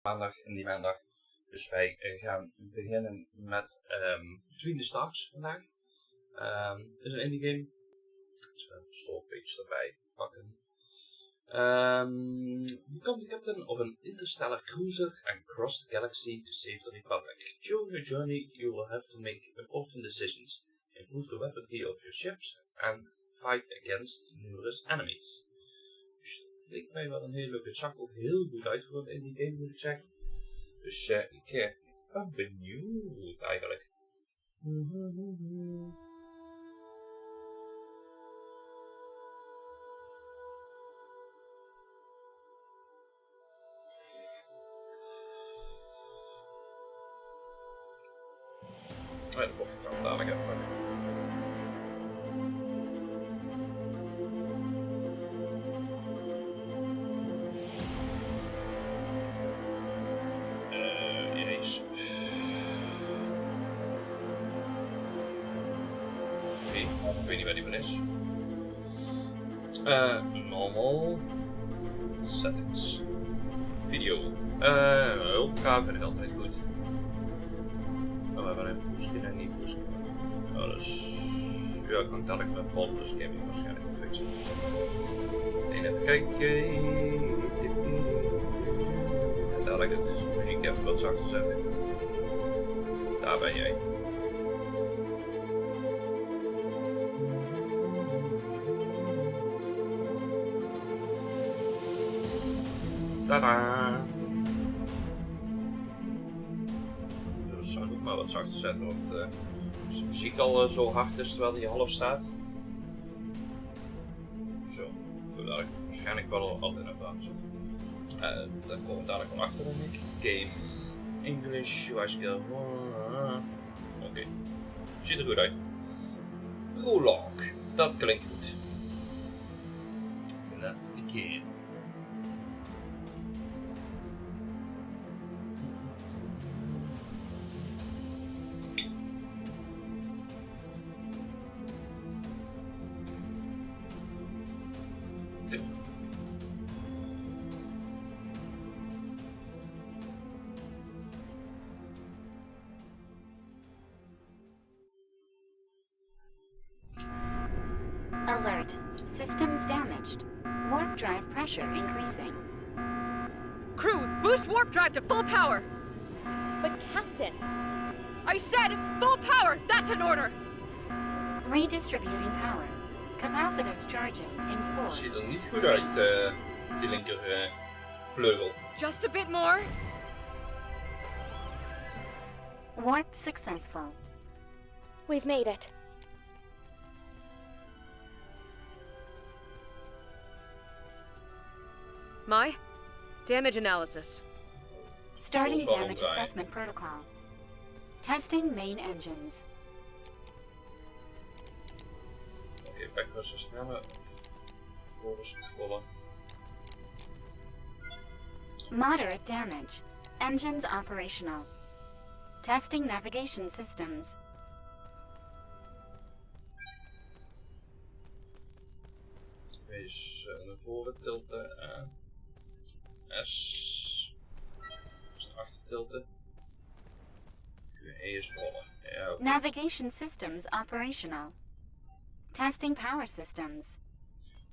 maandag in die maandag. Dus wij gaan beginnen met Between the Stars vandaag. Het is een indie game. Dus we hebben storypages erbij pakken. Become the captain of an interstellar cruiser and cross the galaxy to save the Republic. During your journey, you will have to make important decisions, improve the weaponry of your ships, and fight against numerous enemies. Dus dat leek mij wel een hele leuke. Het zag ook heel goed uit voor een indie game, moet ik zeggen. Dus ik ben benieuwd eigenlijk. De koffie kan dadelijk even. Jezus. Oké, ik weet niet waar die van is. Normal. Settings. Video. Ultra vind ik altijd goed. Oh, we hebben even fullscreen en niet fullscreen. Oh, dus... Ja, ik kan dadelijk met Baldur's Gaming waarschijnlijk ook fixen. Even kijken. En dadelijk het muziek even wat zachter zetten. Daar ben jij. Tada! Maar wat zachter zetten, want als de muziek al zo hard is terwijl die half staat. Zo, dat ik waarschijnlijk wel altijd naar buiten zetten. Dan komen we dadelijk wel achter, denk ik. Game English, UI skill. Oké, ziet er goed uit. Prolog, dat klinkt goed. Let's begin. Alert. Systems damaged. Warp drive pressure increasing. Crew, boost warp drive to full power! But Captain... I said full power! That's an order! Redistributing power. Capacitors charging in 4. Het ziet er niet goed uit, die linker vleugel. Just a bit more. Warp successful. We've made it. My damage analysis. Starting damage assessment protocol. Testing main engines. Oké, backbusters gaan we scrollen. Moderate damage. Engines operational. Testing navigation systems. Wees naar voren tilten en S. Dus naar achter tilten. E is rollen. Ja, okay. Navigation systems operational. Testing power systems.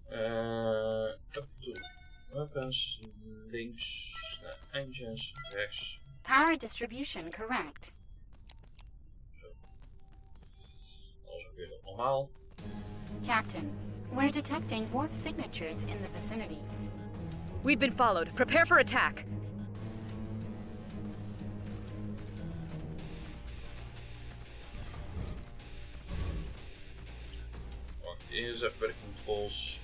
Up to weapons, links, naar engines, rechts. Power distribution correct. Zo. Alles ook weer normaal. Captain, we're detecting warp signatures in the vicinity. We've been followed. Prepare for attack. Wacht, eerst even bij de controls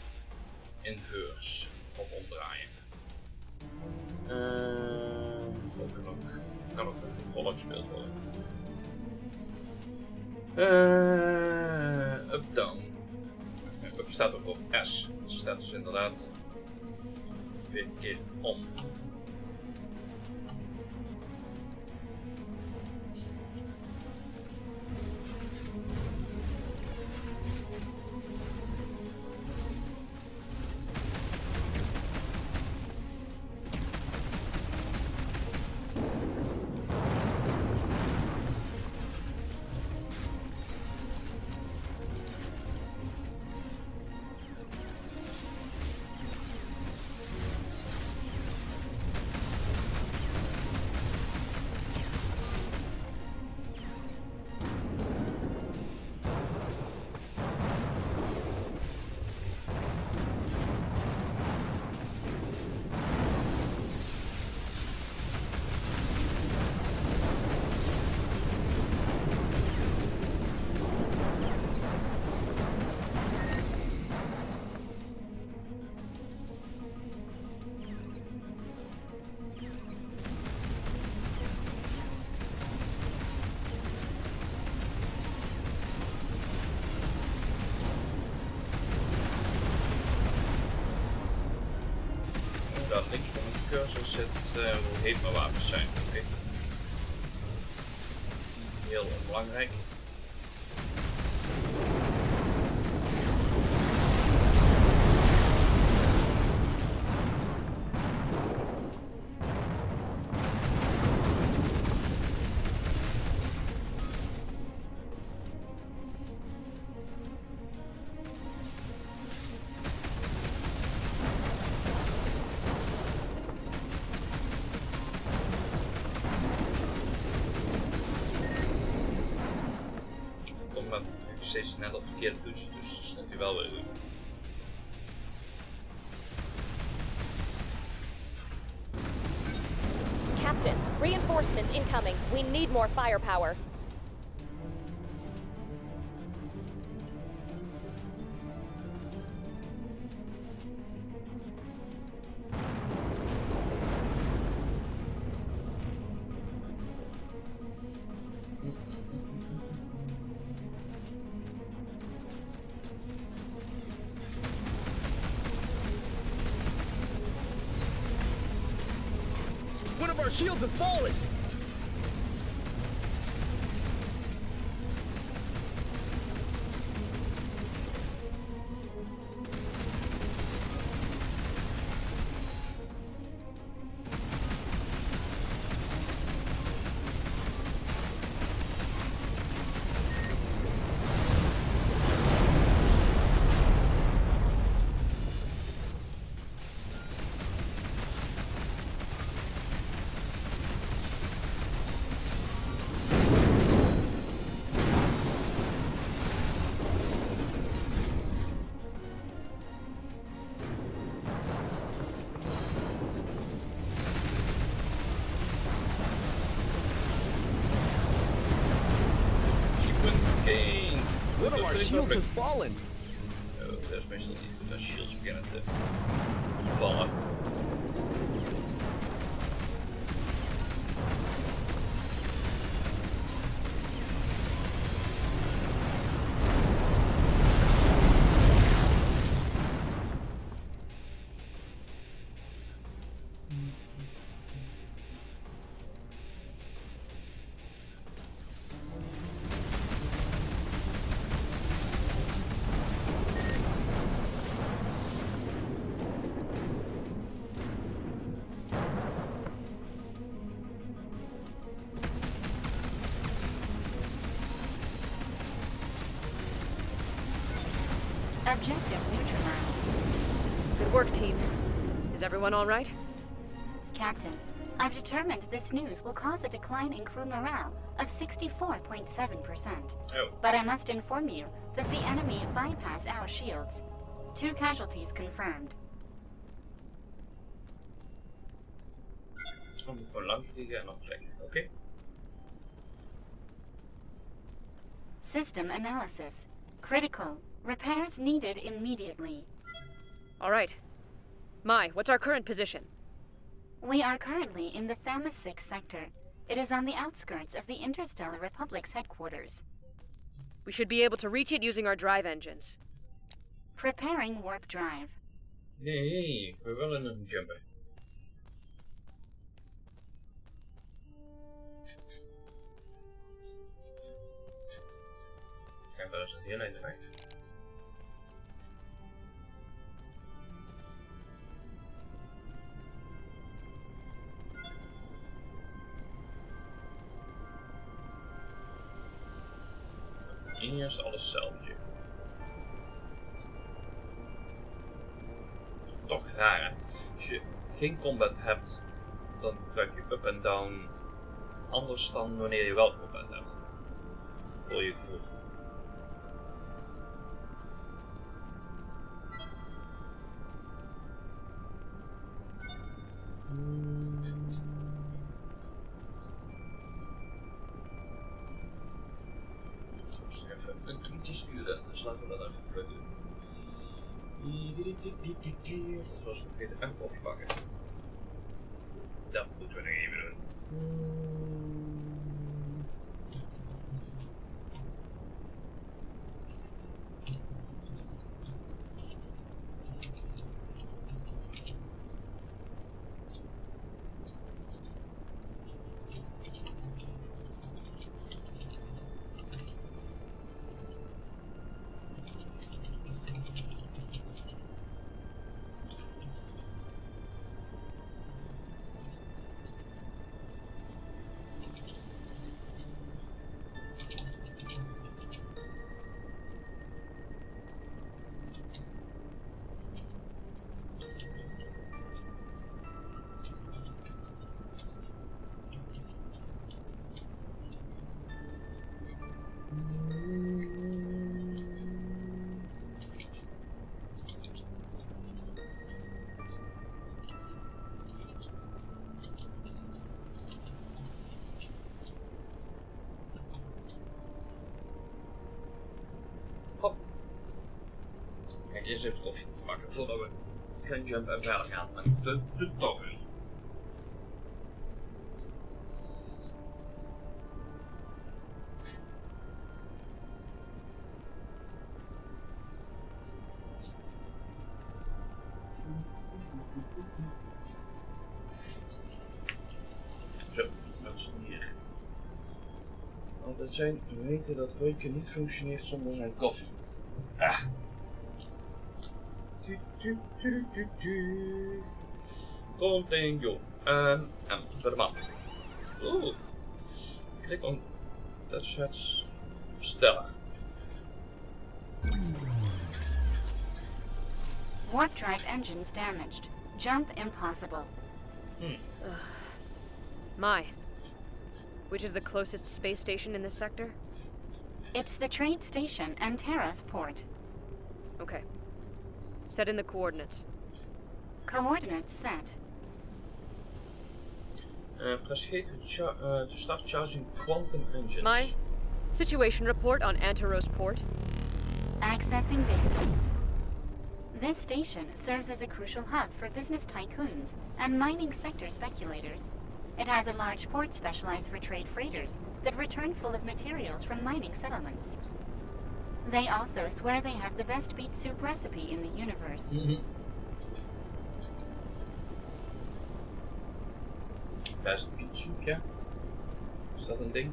inverse of omdraaien. Kan ook een controller gespeeld worden. Up down. Up staat ook op S. Dus staat dus inderdaad weer een keer om. zit, hoe heet mijn wapens zijn. Oké. Heel onbelangrijk. Steeds net of verkeerd toetsen, dus stond hij wel weer goed. Captain, reinforcements incoming. We need more firepower. One of our shields is falling! One of our shields has fallen. Oh, dat is meestal niet goed als shields beginnen te vallen. Objectives neutralized. Good work, team. Is everyone all right? Captain, I've determined this news will cause a decline in crew morale of 64.7%. Oh. But I must inform you that the enemy bypassed our shields. 2 casualties confirmed. Dan moet ik gewoon langs vliegen en optrekken. Oké. System analysis. Critical. Repairs needed immediately. All right. Mai, what's our current position? We are currently in the Thamus 6 sector. It is on the outskirts of the Interstellar Republic's headquarters. We should be able to reach it using our drive engines. Preparing warp drive. Nee, we willen nog jumpen. Kijk, daar is een heel eind weg. Hier is alles hetzelfde. Toch raar, hè? Als je geen combat hebt, dan gebruik je up en down anders dan wanneer je wel combat hebt. Voor je gevoel. Dus even een tweetje sturen, dus laten we dat even plukken. Dat was vergeten, een koffie pakken. Dat moeten we nog even doen. eens even koffie te pakken voordat we gaan jumpen en verder gaan met de toggen. Zo, dat is hier. Want zijn weten dat Royke niet functioneert zonder zijn koffie. Ah. Continue. En voor de man. Oeh. Klik on touchsets. Bestellen. Warp drive engines damaged. Jump impossible. My. Which is the closest space station in this sector? It's the trade station and Terra's port. Okay. Set in the coordinates. Coordinates set. Press G to start charging quantum engines. My. Situation report on Anteros port. Accessing database. This station serves as a crucial hub for business tycoons and mining sector speculators. It has a large port specialized for trade freighters that return full of materials from mining settlements. They also swear they have the best beet soup recipe in the universe. Best beet soup, ja? Is dat een ding?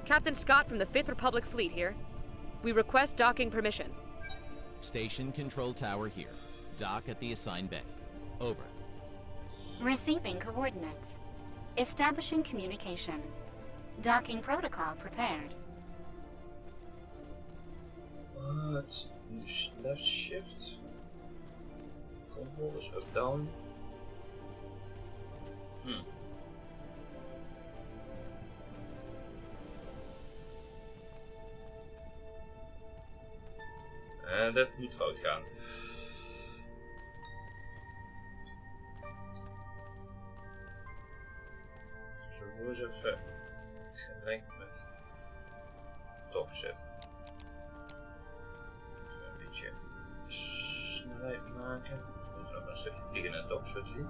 Captain Scott from the 5th Republic Fleet here. We request docking permission. Station control tower here. Dock at the assigned bay. Over. Receiving coordinates. Establishing communication. Docking protocol prepared. What? Left shift. Controllers up down. Dat moet fout gaan. Zo eens even gelinkt met topset. Een beetje snelheid maken. We moeten nog een stukje vliegen en topset zien.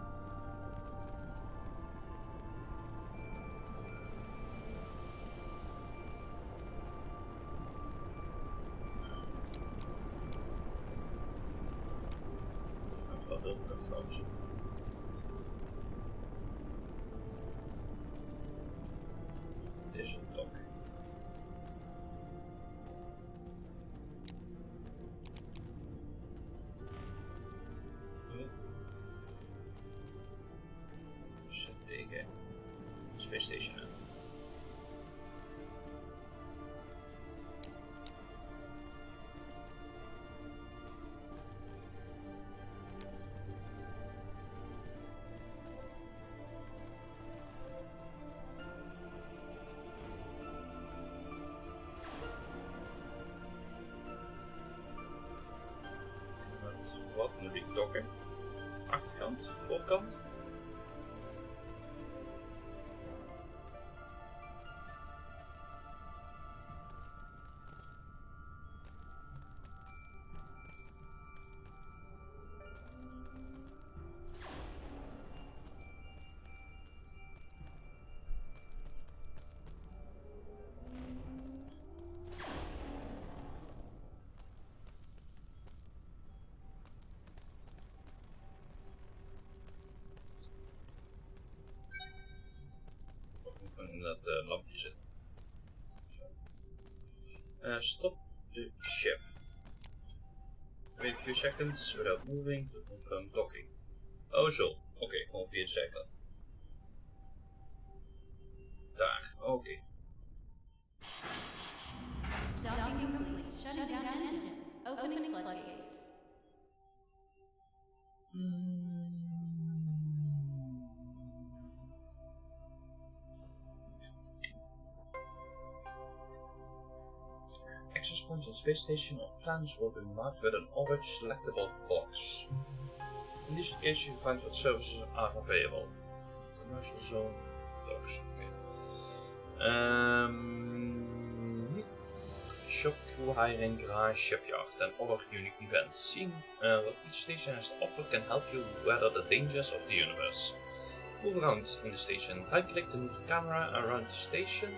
Dit is een dok. Zet tegen Space Station aan. Wat moet ik dokken? Achterkant, voorkant. In dat lampje zitten. Stop the ship. Wait a few seconds without moving to confirm docking. Oh zo, oké, gewoon 4 seconden. Daar, oké. Docking complete. Shutting down engines. Opening floodgates. checkpoints on space station or planets will be marked with an orange selectable box. In this case, you find what services are available. Commercial zone, doors. Shop, crew hiring, garage, shipyard, and other unique events. Seeing what each station has to offer can help you weather the dangers of the universe. Move around in the station. Right click to move the camera around the station.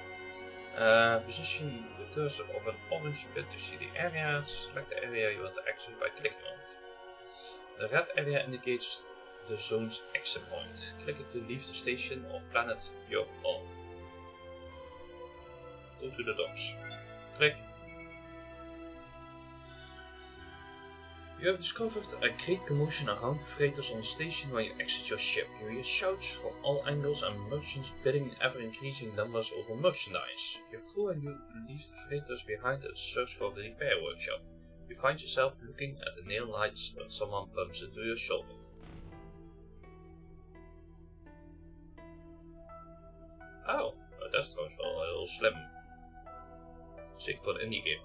Position the cursor of an orange pin to see the area. Select the area you want to exit by clicking on it. The red area indicates the zone's exit point. Click it to leave the station or planet you're on. Go to the docks. Click. You have discovered a great commotion around the freighters on the station when you exit your ship. You hear shouts from all angles and merchants bidding ever-increasing numbers over merchandise. Your crew and you leave the freighters behind and search for the repair workshop. You find yourself looking at the neon lights when someone bumps into your shoulder. Oh, that's trouwens wel heel slim. Zeker voor de indie game.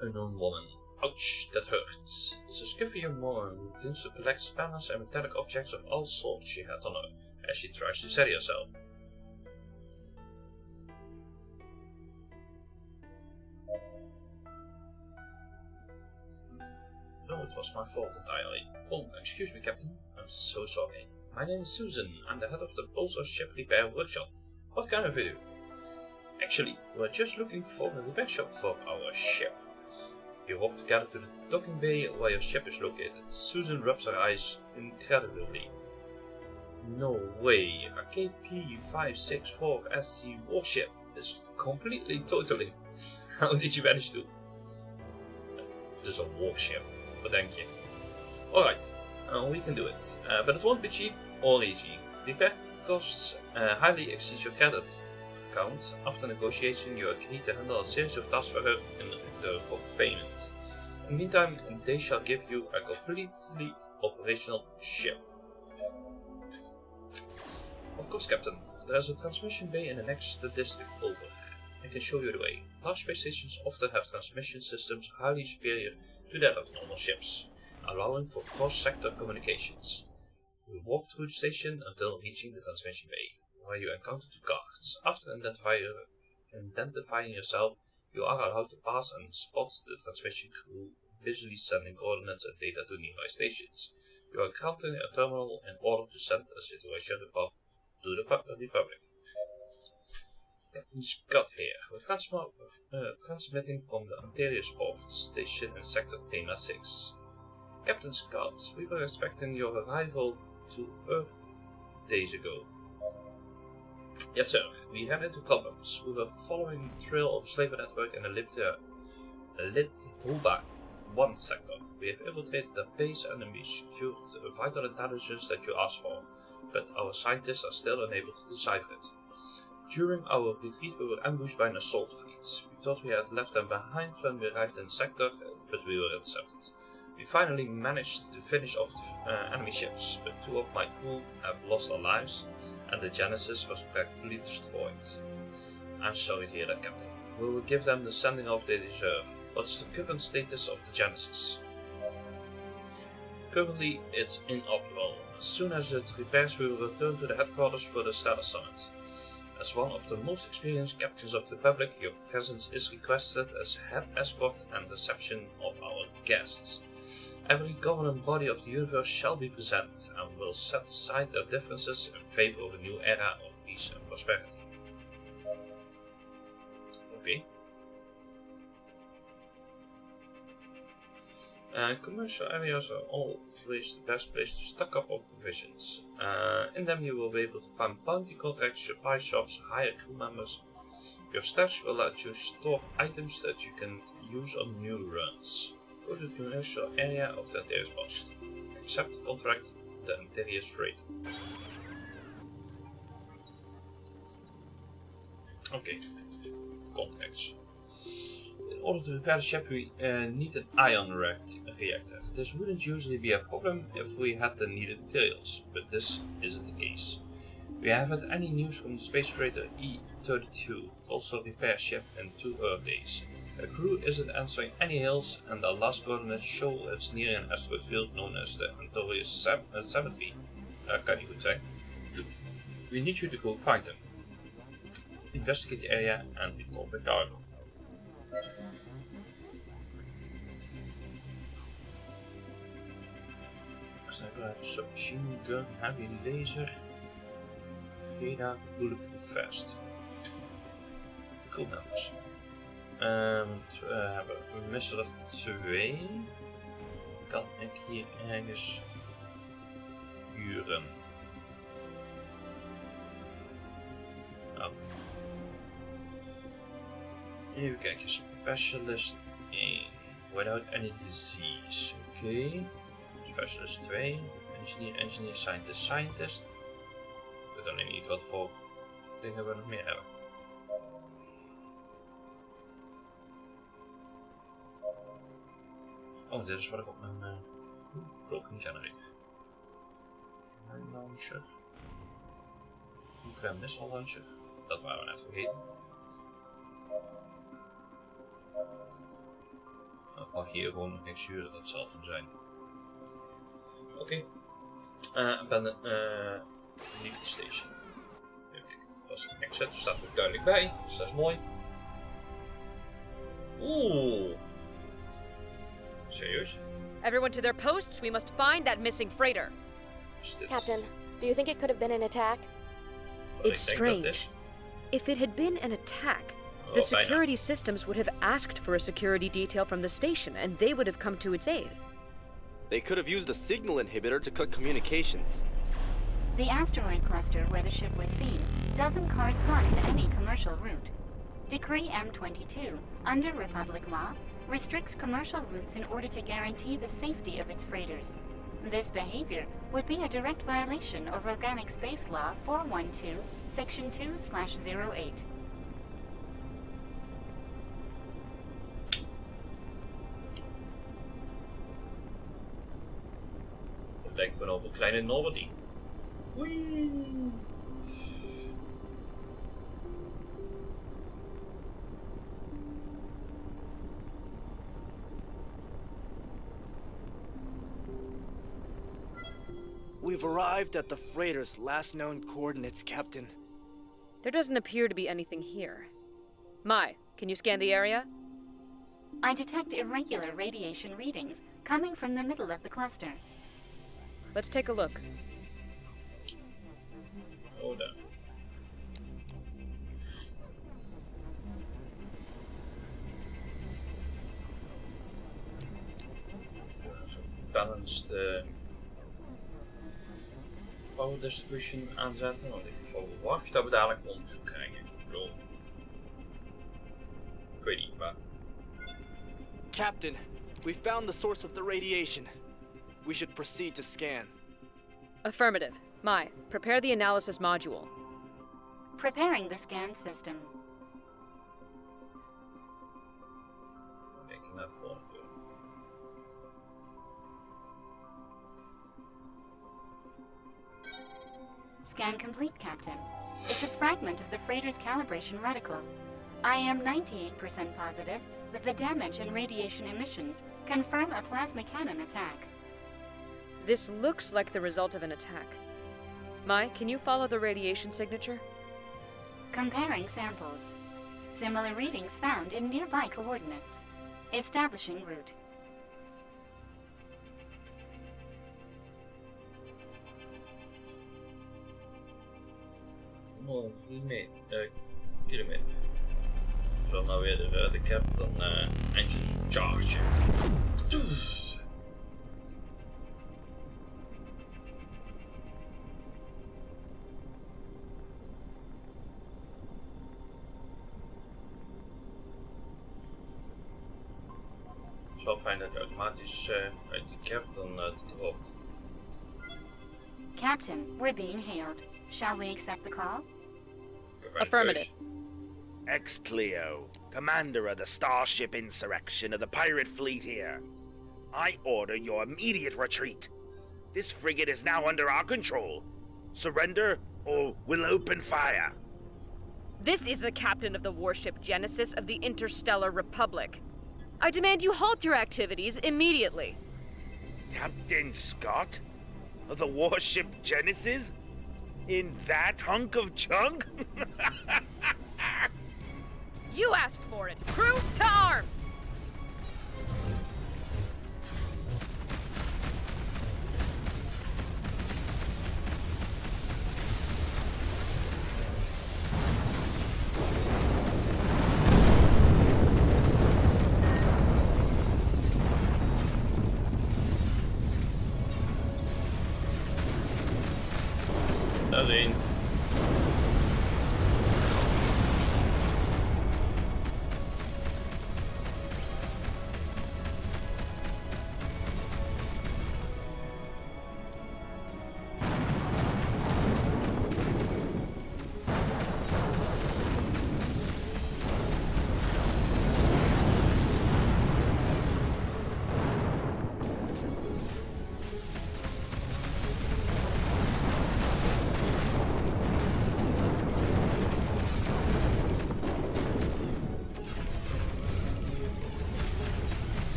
Unknown woman. Ouch, that hurts. It's a scruffy young woman who begins to collect spanners and metallic objects of all sorts she had on her as she tries to steady herself. No, it was my fault entirely. Oh, excuse me, Captain. I'm so sorry. My name is Susan. I'm the head of the Pulsar Ship Repair Workshop. What can I do? Actually, we're just looking for a repair shop for our ship. You walk together to the docking bay where your ship is located. Susan rubs her eyes incredibly. No way, a KP-564SC warship is completely, totally. How did you manage to? It is a warship, what denk je? Alright, we can do it, but it won't be cheap or easy. Repair costs highly exceed your credit account. After negotiation, you agree to handle a series of tasks for her in return for payment. In the meantime, they shall give you a completely operational ship. Of course, Captain. There's a transmission bay in the next district over. I can show you the way. Large space stations often have transmission systems highly superior to that of normal ships, allowing for cross-sector communications. You walk through the station until reaching the transmission bay, where you encounter two guards. After identifying yourself, you are allowed to pass and spot the transmission crew visually sending coordinates and data to nearby stations. You are granted a terminal in order to send a situation report to the Republic. Captain Scott here. We're transmitting from the Ontario Port Station in Sector Thema 6. Captain Scott, we were expecting your arrival 2 Earth days ago. Yes, sir. We ran into problems. We were following the trail of a slaver network in the Lithuba 1 sector. We have infiltrated the base and we secured the vital intelligence that you asked for, but our scientists are still unable to decipher it. During our retreat, we were ambushed by an assault fleet. We thought we had left them behind when we arrived in the sector, but we were intercepted. We finally managed to finish off the enemy ships, but 2 of my crew have lost their lives, and the Genesis was practically destroyed. I'm sorry to hear that, Captain. We will give them the sending off they deserve. What is the current status of the Genesis? Currently, it's inoperable. As soon as it repairs, we will return to the headquarters for the Stellar Summit. As one of the most experienced captains of the Republic, your presence is requested as head escort and reception of our guests. Every governing body of the universe shall be present and will set aside their differences in favor of a new era of peace and prosperity. Okay. Commercial areas are always the best place to stock up on provisions. In them you will be able to find bounty contracts, supply shops, hire crew members. Your stash will let you store items that you can use on new runs. Go to the commercial area of the Interior's post. Accept the contract, the Interior's freight. Okay, contracts. In order to repair the ship, we need an ion reactor. This wouldn't usually be a problem if we had the needed materials, but this isn't the case. We haven't any news from the space freighter E-32, also repair ship in 2 Earth days. The crew isn't answering any hails, and the last coordinates show it's near an asteroid field known as the Notorious 73. Kan niet goed zijn. We need you to go find them. Investigate the area and report the cargo. Sniper, submachine gun, heavy laser, radar, bulletproof vest. Crewmembers. We missen er 2. Kan ik hier ergens huren? Nou. Even kijken. Specialist 1. Without any disease. Oké. Specialist 2. Engineer, scientist. Ik weet alleen niet wat voor dingen we nog meer hebben. Oh, dit is wat ik op mijn broken generator. Mijn launcher. Een missile launcher. Dat waren we net vergeten. Dat mag hier gewoon nog niks huren, dat zal het zijn. Oké. Ik ben unique station. Even kijken, dat is niks zet, staat er duidelijk bij, dus dat is mooi. Oeh. Serieus? Everyone to their posts, we must find that missing freighter. Captain, do you think it could have been an attack? It's strange. If it had been an attack, the security systems would have asked for a security detail from the station, and they would have come to its aid. They could have used a signal inhibitor to cut communications. The asteroid cluster where the ship was seen doesn't correspond to any commercial route. Decree M22, under Republic law, restricts commercial routes in order to guarantee the safety of its freighters. This behavior would be a direct violation of Organic Space Law 412, Section 2/08. Het lijkt gewoon op een kleine Normandy. Whee! We've arrived at the freighter's last known coordinates, Captain. There doesn't appear to be anything here. Mai, can you scan the area? I detect irregular radiation readings coming from the middle of the cluster. Let's take a look. Hold up. Balanced power distribution aanzetten, want ik verwacht dat we dadelijk een onderzoek krijgen. Bro. Ik weet niet, maar... Captain, we found the source of the radiation. We should proceed to scan. Affirmative. Mai, prepare the analysis module. Preparing the scan system. Ik kan dat gewoon doen. Scan complete, Captain. It's a fragment of the freighter's calibration reticle. I am 98% positive that the damage and radiation emissions confirm a plasma cannon attack. This looks like the result of an attack. Mai, can you follow the radiation signature? Comparing samples. Similar readings found in nearby coordinates. Establishing route. Oh, 3 kilometer. Zo, nou weer de captain engine charge. Het is wel fijn dat je automatisch uit die captain dropt. Captain, we're being hailed. Shall we accept the call? Affirmative. Ex-Cleo, commander of the Starship Insurrection of the pirate fleet here. I order your immediate retreat. This frigate is now under our control. Surrender or we'll open fire. This is the captain of the warship Genesis of the Interstellar Republic. I demand you halt your activities immediately. Captain Scott? Of the warship Genesis? In that hunk of junk? You asked for it. Crew to arm! Alleen.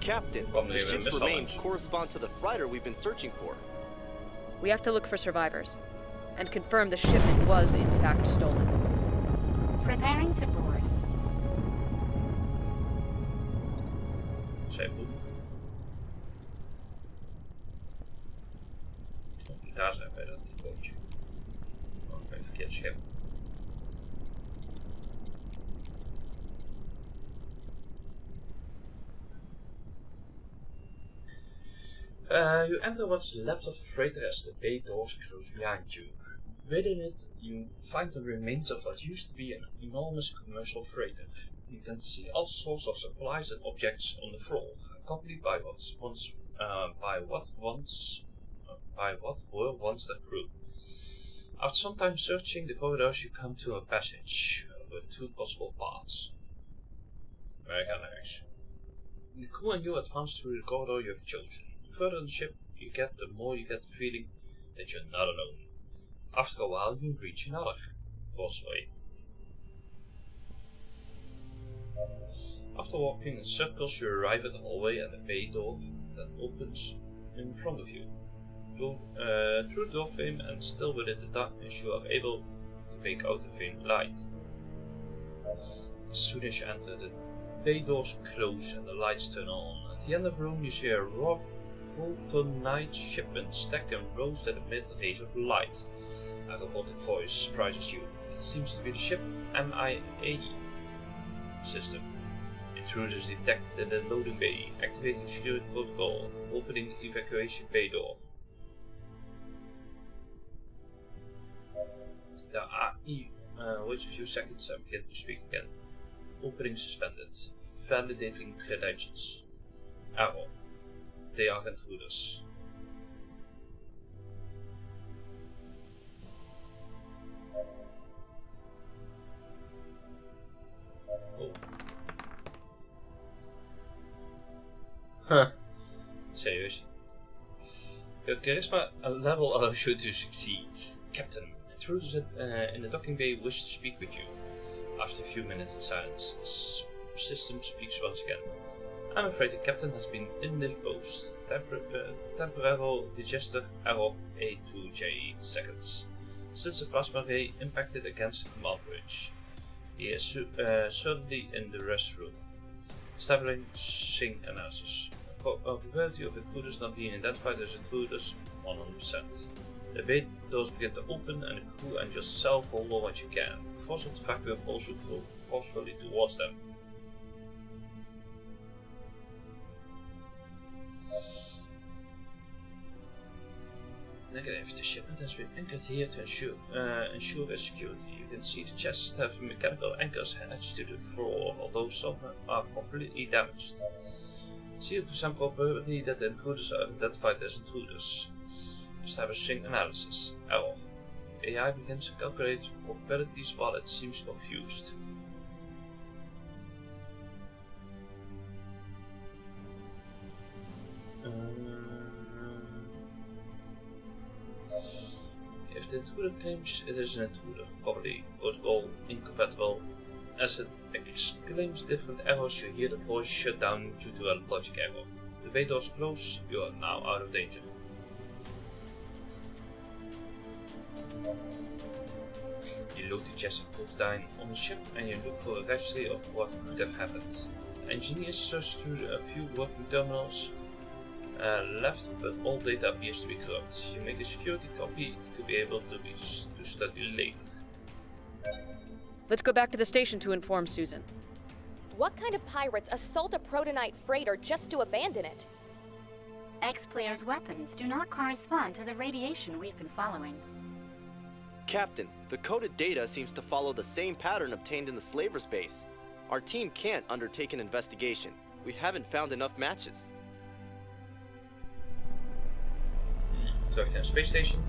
Captain, the ship's remains correspond to the freighter we've been searching for. We have to look for survivors and confirm the shipment was in fact stolen. Preparing to board. Zij goed. Daar zijn wij, dat bootje. Oh, ik ben het verkeerd schip. You enter what's left of the freighter as the bay doors close behind you. Within it, you find the remains of what used to be an enormous commercial freighter. You can see all sorts of supplies and objects on the floor, accompanied by what were once the crew. After some time searching the corridors, you come to a passage with two possible paths. America next. The crew and you advance through the corridor you have chosen. The further in the ship you get, the more you get the feeling that you're not alone. After a while, you reach another crossway. After walking in circles, you arrive at the hallway and a bay door that opens in front of you. Through the doorframe and still within the darkness, you are able to make out the faint light. As soon as you enter, the bay doors close and the lights turn on. At the end of the room, you see a robotonite shipment stacked in rows that emit rays of light. A robotic voice surprises you. It seems to be the ship MIA system. Intruders detected in the loading bay, activating security protocol, opening evacuation bay door. The AI waits a few seconds and begins to speak again. Opening suspended. Validating credentials. Error. They are intruders. Oh. Huh. Seriously. Your charisma level allows you to succeed. Captain, intruders in the docking bay wish to speak with you. After a few minutes in silence, the system speaks once again. I'm afraid the captain has been indisposed. Temporal register error A2J seconds. Since the plasma ray impacted against the command bridge. He is certainly in the restroom. Establishing analysis. Probability of intruders not being identified as intruders 100%. The bay doors begin to open and the crew and yourself hold on what you can. Force of the vacuum also flow forcefully towards them. Negative. The shipment has been anchored here to ensure its security. You can see the chests have mechanical anchors attached to the floor, although some are completely damaged. 0% probability that the intruders are identified as intruders. Establishing analysis. Error. AI begins to calculate probabilities while it seems confused. If the intruder claims it is an intruder, probably protocol incompatible. As it exclaims different errors, you hear the voice shut down due to a logic error. The bay doors close, you are now out of danger. You load the chest of protein on the ship and you look for a registry of what could have happened. Engineers search through a few working terminals left, but all data appears to be corrupt. You make a security copy to be able to study later. Let's go back to the station to inform Susan. What kind of pirates assault a protonite freighter just to abandon it? X-Player's weapons do not correspond to the radiation we've been following. Captain, the coded data seems to follow the same pattern obtained in the slaver's base. Our team can't undertake an investigation. We haven't found enough matches. Terug naar de space station.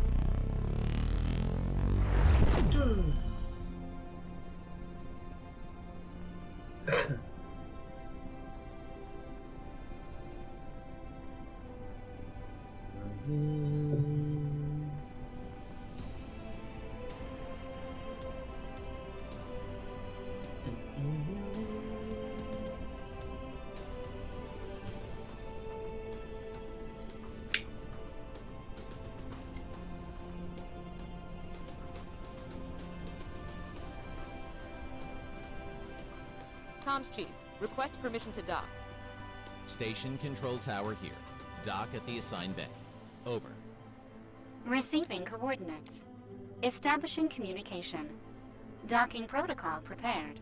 Comms Chief, request permission to dock. Station control tower here. Dock at the assigned bay. Over. Receiving coordinates. Establishing communication. Docking protocol prepared.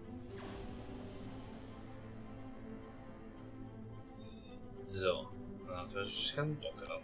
Zo, laten we eens gaan dokken dan.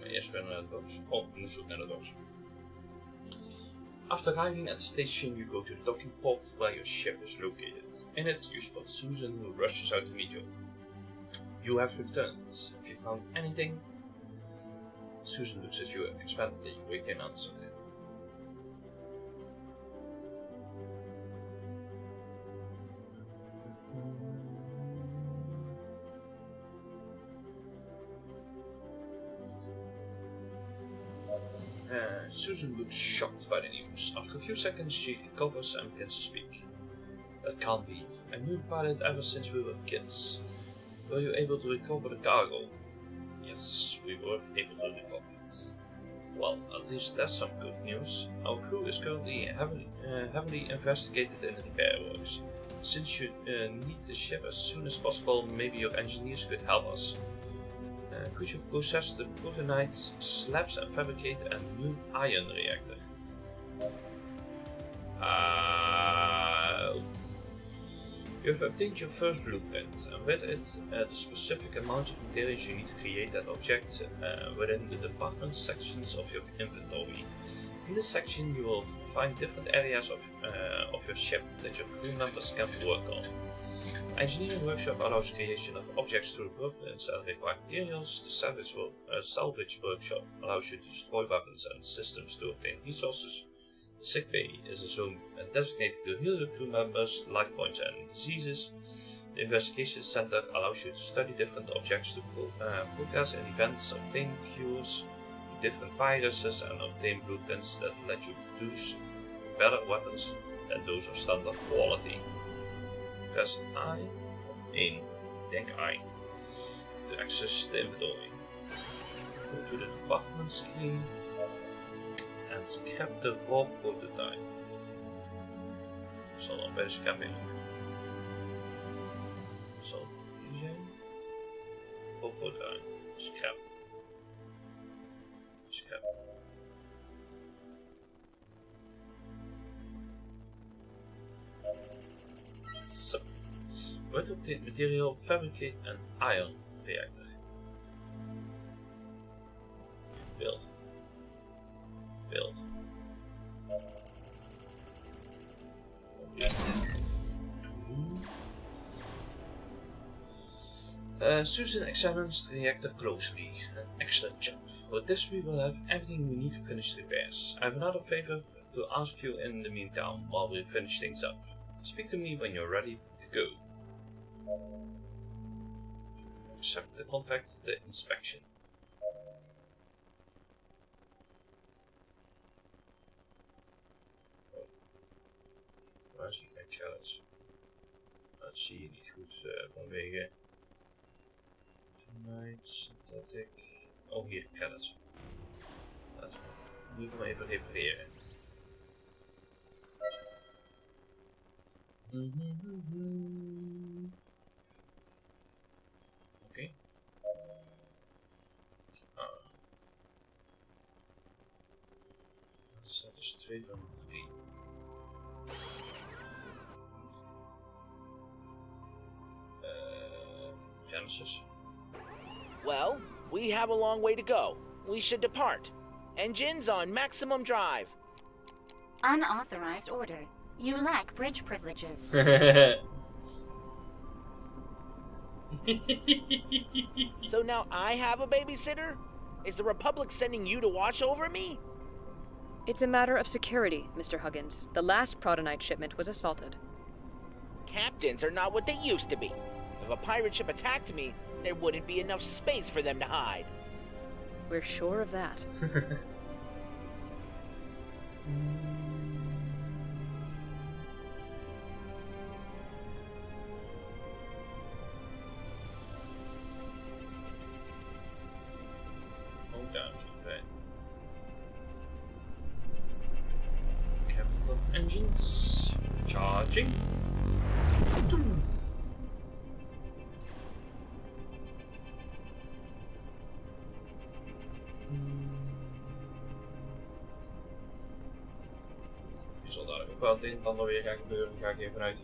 Eerst weer naar de docks. Oh, ik moest ook naar de docks. After arriving at the station, you go to the docking port where your ship is located. In it, you spot Susan, who rushes out to meet you. You have returned. Have you found anything? Susan looks at you expectantly, waiting an answer. Susan looks shocked by the news. After a few seconds, she recovers and begins to speak. That can't be. I knew about it ever since we were kids. Were you able to recover the cargo? Yes, we were able to recover it. Well, at least that's some good news. Our crew is currently heavily investigated in the repair works. Since you need the ship as soon as possible, maybe your engineers could help us. Could you process the protonite slabs and fabricate a new ion reactor? You have obtained your first blueprint, and with it the specific amount of materials you need to create that object within the department sections of your inventory. In this section you will find different areas of your ship that your crew members can work on. Engineering workshop allows creation of objects through blueprints and required materials. The salvage workshop allows you to destroy weapons and systems to obtain resources. The sick bay is a zone designated to heal your crew members, life points and diseases. The investigation center allows you to study different objects to progress in events, obtain cures to different viruses and obtain blueprints that let you produce better weapons than those of standard quality. Press I of 1 Denk I. To access the inventory. Go to the department screen and scrap the raw prototype. Zal dan bij de scrapping. Zal die zijn? Raw prototype. Scrap. Scrap. Stop. What obtained material fabricate an ion reactor. Build. Build. Susan examines the reactor closely. An excellent job. With this we will have everything we need to finish the repairs. I have another favor to ask you in the meantime while we finish things up. Speak to me when you're ready to go. Accept the contract, the inspection. Waar zie ik mijn challenge? Dat zie je niet goed vanwege Tonight, Synthetic. Oh, hier, challenge. Laten we hem even repareren. Oké. Dat is 2 van 3. Genesis. Well, we have a long way to go. We should depart. Engines on maximum drive. Unauthorized order. You lack bridge privileges. So now I have a babysitter? Is the Republic sending you to watch over me? It's a matter of security, Mr. Huggins. The last Protonite shipment was assaulted. Captains are not what they used to be. If a pirate ship attacked me, there wouldn't be enough space for them to hide. We're sure of that. Hold down, right. Capital engines charging. Je zal daar ook wel het een en ander weer gaan gebeuren, ga ik even uit.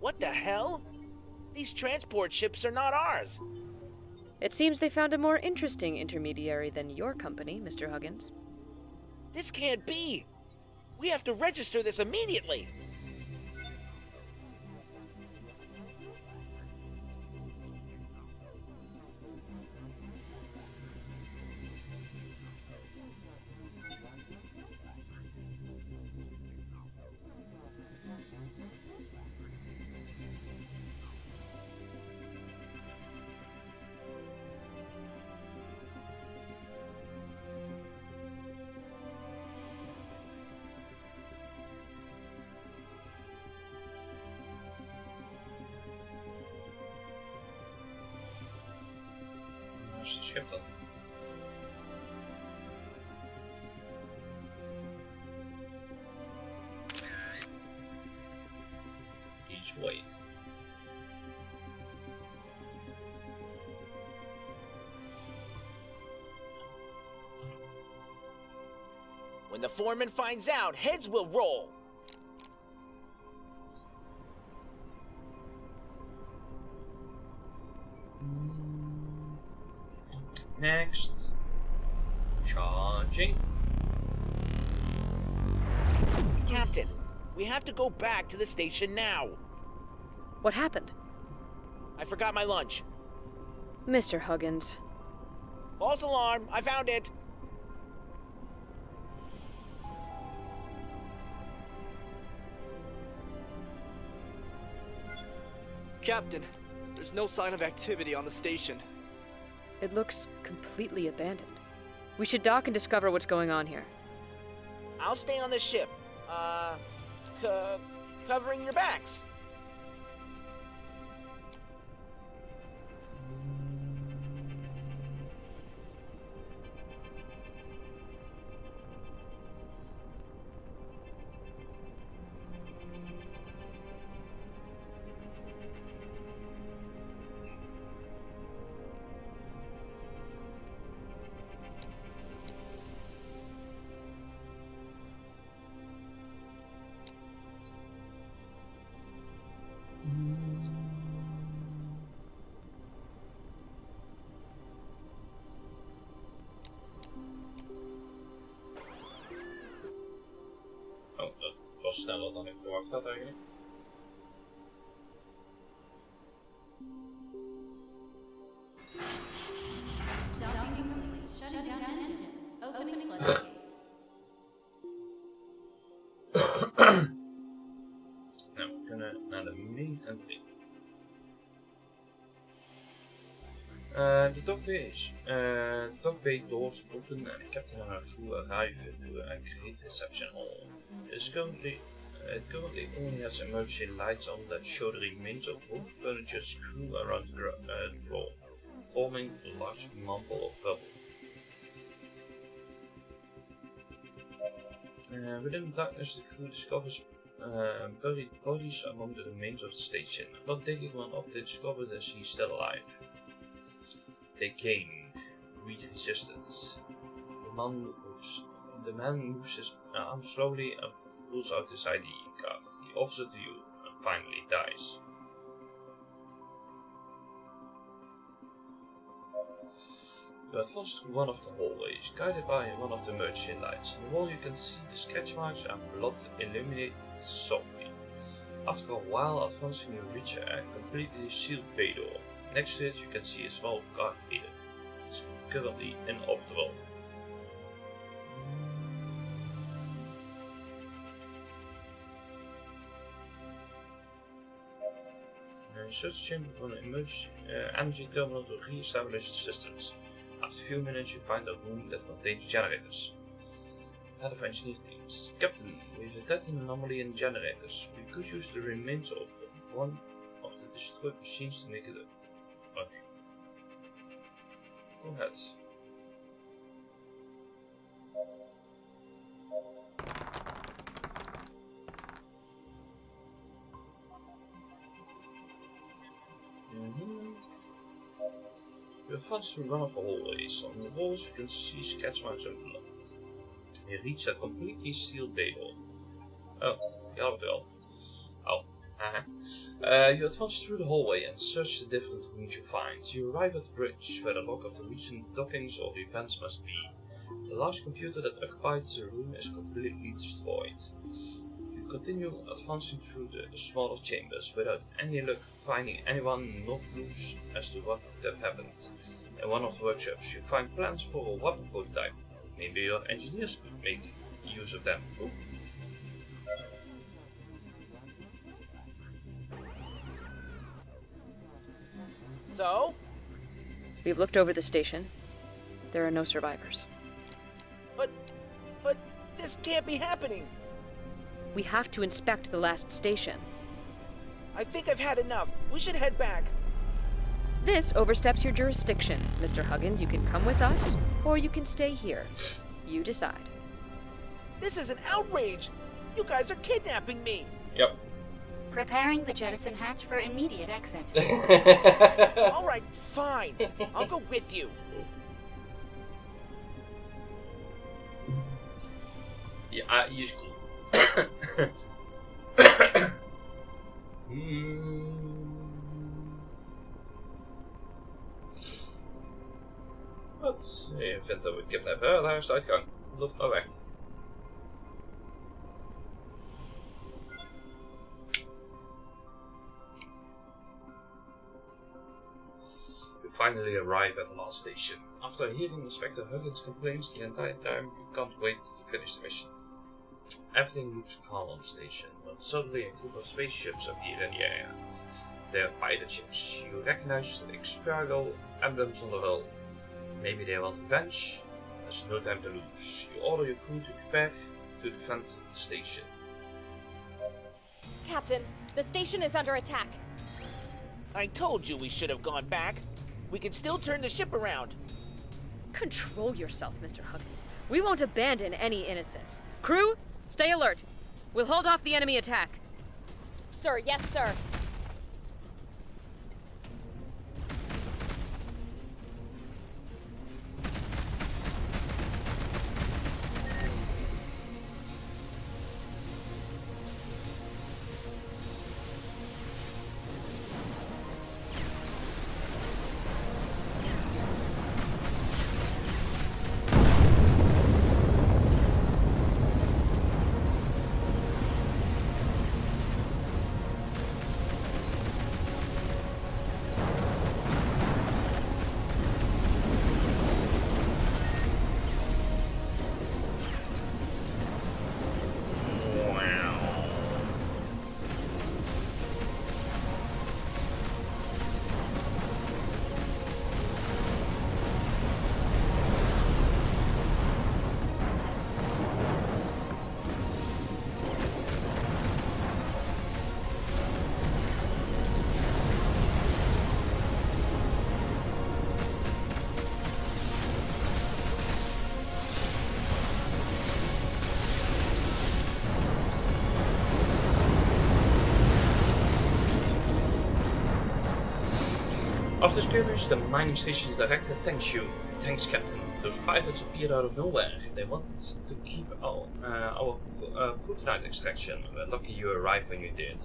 What the hell? These transport ships are not ours. It seems they found a more interesting intermediary than your company, Mr. Huggins. This can't be. We have to register this immediately. Waar is het schip dan? Each wait. When the foreman finds out, heads will roll. Next. Charging. Captain, we have to go back to the station now. What happened? I forgot my lunch. Mr. Huggins. False alarm. I found it. Captain, there's no sign of activity on the station. It looks completely abandoned. We should dock and discover what's going on here. I'll stay on the ship. Covering your backs. Oh, dat was sneller dan ik verwacht had eigenlijk. Nou, we kunnen naar de main entry. The dock bay doors open and the captain and our crew arrive into a great reception hall. It currently only has emergency lights on that show the remains of wood furniture strewn around the floor, forming a large mumble of rubble. Within the darkness, the crew discovers buried bodies among the remains of the station. Upon digging one up, they discover that he's still alive. They gain resistance. The man moves his arm slowly and pulls out his ID card. He offers it to you and finally dies. You advance through one of the hallways, guided by one of the emergency lights. On the wall you can see the sketch marks and blood illuminated softly. After a while advancing you reach a completely sealed bay door. Next to it you can see a small card reader. It's currently inoperable. Search chamber for an emergency energy terminal to re-establish the systems. After a few minutes you find a room that contains generators. Head of engineer teams. Captain, we have detected an anomaly in generators. We could use the remains of one of the destroyed machines to make it up. Okay. Go ahead. You advance through one of the hallways. On the walls you can see sketch marks of blood. You reach a completely sealed bay door. Oh, ja wel. Oh, you advance through the hallway and search the different rooms you find. You arrive at the bridge, where the log of the recent dockings or events must be. The large computer that occupied the room is completely destroyed. You continue advancing through the smaller chambers without any luck finding anyone, no clues as to what could have happened. In one of the workshops you find plans for a weapon prototype. Maybe your engineers could make use of them. Ooh. So? We've looked over the station. There are no survivors. But this can't be happening. We have to inspect the last station. I think I've had enough. We should head back. This oversteps your jurisdiction, Mr. Huggins. You can come with us, or you can stay here. You decide. This is an outrage! You guys are kidnapping me! Yep. Preparing the jettison hatch for immediate exit. Alright, fine. I'll go with you. Ja, hier is cool. Wat? Je vindt dat we kidnappen? Daar is de uitgang. Loop maar weg. finally arrive at the last station. After hearing Inspector Huggins' complaints the entire time, you can't wait to finish the mission. Everything looks calm on the station, but suddenly a group of spaceships appear in the area. They are pirate ships. You recognize the experimental emblems on the hull. Maybe they want revenge? There's no time to lose. You order your crew to prepare to defend the station. Captain, the station is under attack. I told you we should have gone back. We can still turn the ship around. Control yourself, Mr. Huggins. We won't abandon any innocents. Crew, stay alert. We'll hold off the enemy attack. Sir, yes, sir. After skirmish, the mining station's director thanks you. Thanks, Captain. Those pirates appeared out of nowhere. They wanted to keep our protonite extraction. We're lucky you arrived when you did.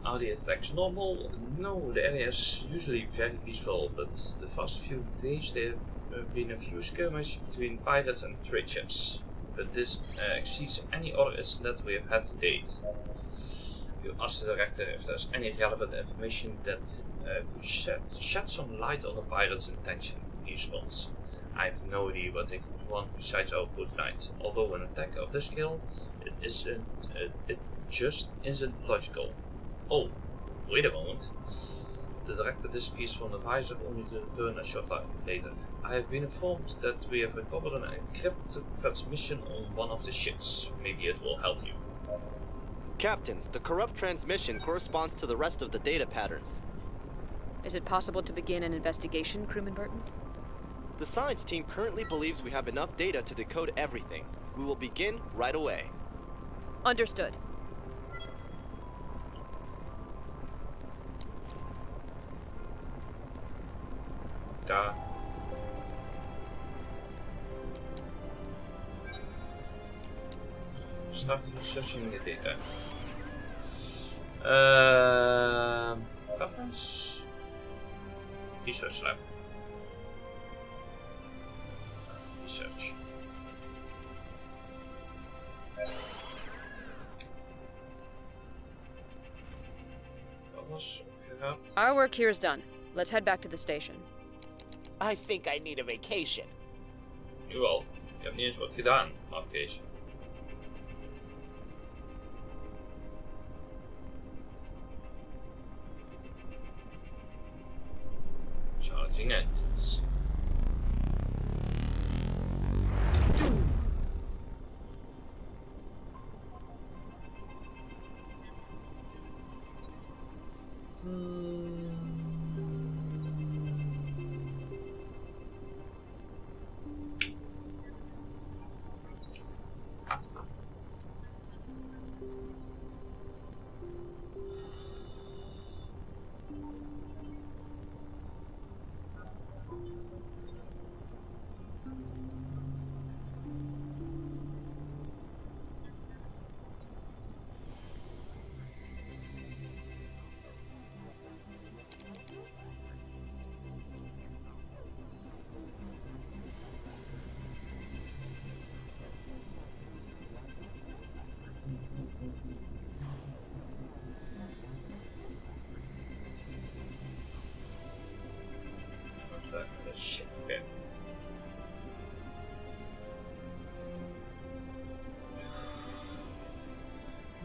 Are the attacks normal? No, the area is usually very peaceful, but the past few days there have been a few skirmishes between pirates and trade ships. But this exceeds any other incident we have had to date. You ask the director if there's any relevant information that could shed some light on the pirates' intention. He responds, I have no idea what they could want besides our protonite. Although an attack of this scale, it just isn't logical. Oh, wait a moment. The director disappears from the visor only to return a short time later. I have been informed that we have recovered an encrypted transmission on one of the ships. Maybe it will help you. Captain, the corrupt transmission corresponds to the rest of the data patterns. Is it possible to begin an investigation, Crewman Burton? The science team currently believes we have enough data to decode everything. We will begin right away. Understood. Da. Start researching the data. Weapons. Research lab. Research. Dat was opgeraapt. Our work here is done. Let's head back to the station. I think I need a vacation. Nu al. Je hebt niet eens wat gedaan, afkees. Charging engines.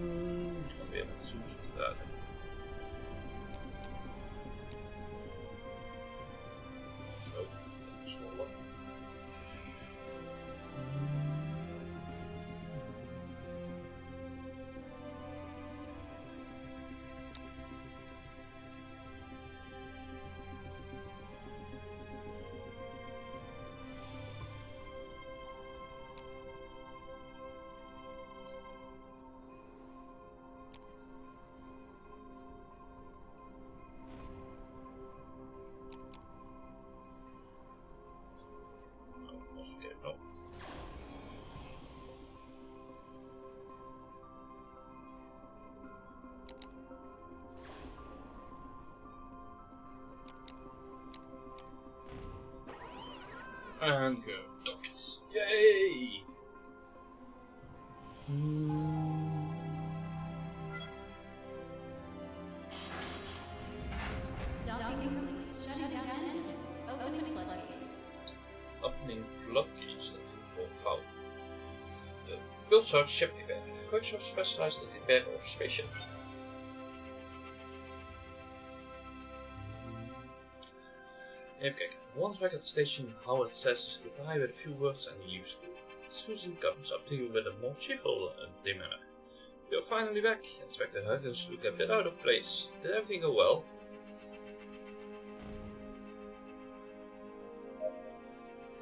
Dan weer met Susan praten. Oh, dat is wel wat. Oh. And go docked. Yay! Opening floodgates. Foul. Build search ship repair. Coach of specialized in repair of spaceship. Even kijken. Once back at the station, Howard says goodbye with a few words and leaves. Susan comes up to you with a more cheerful demeanor. You're finally back. Inspector Huggins look a bit out of place. Did everything go well?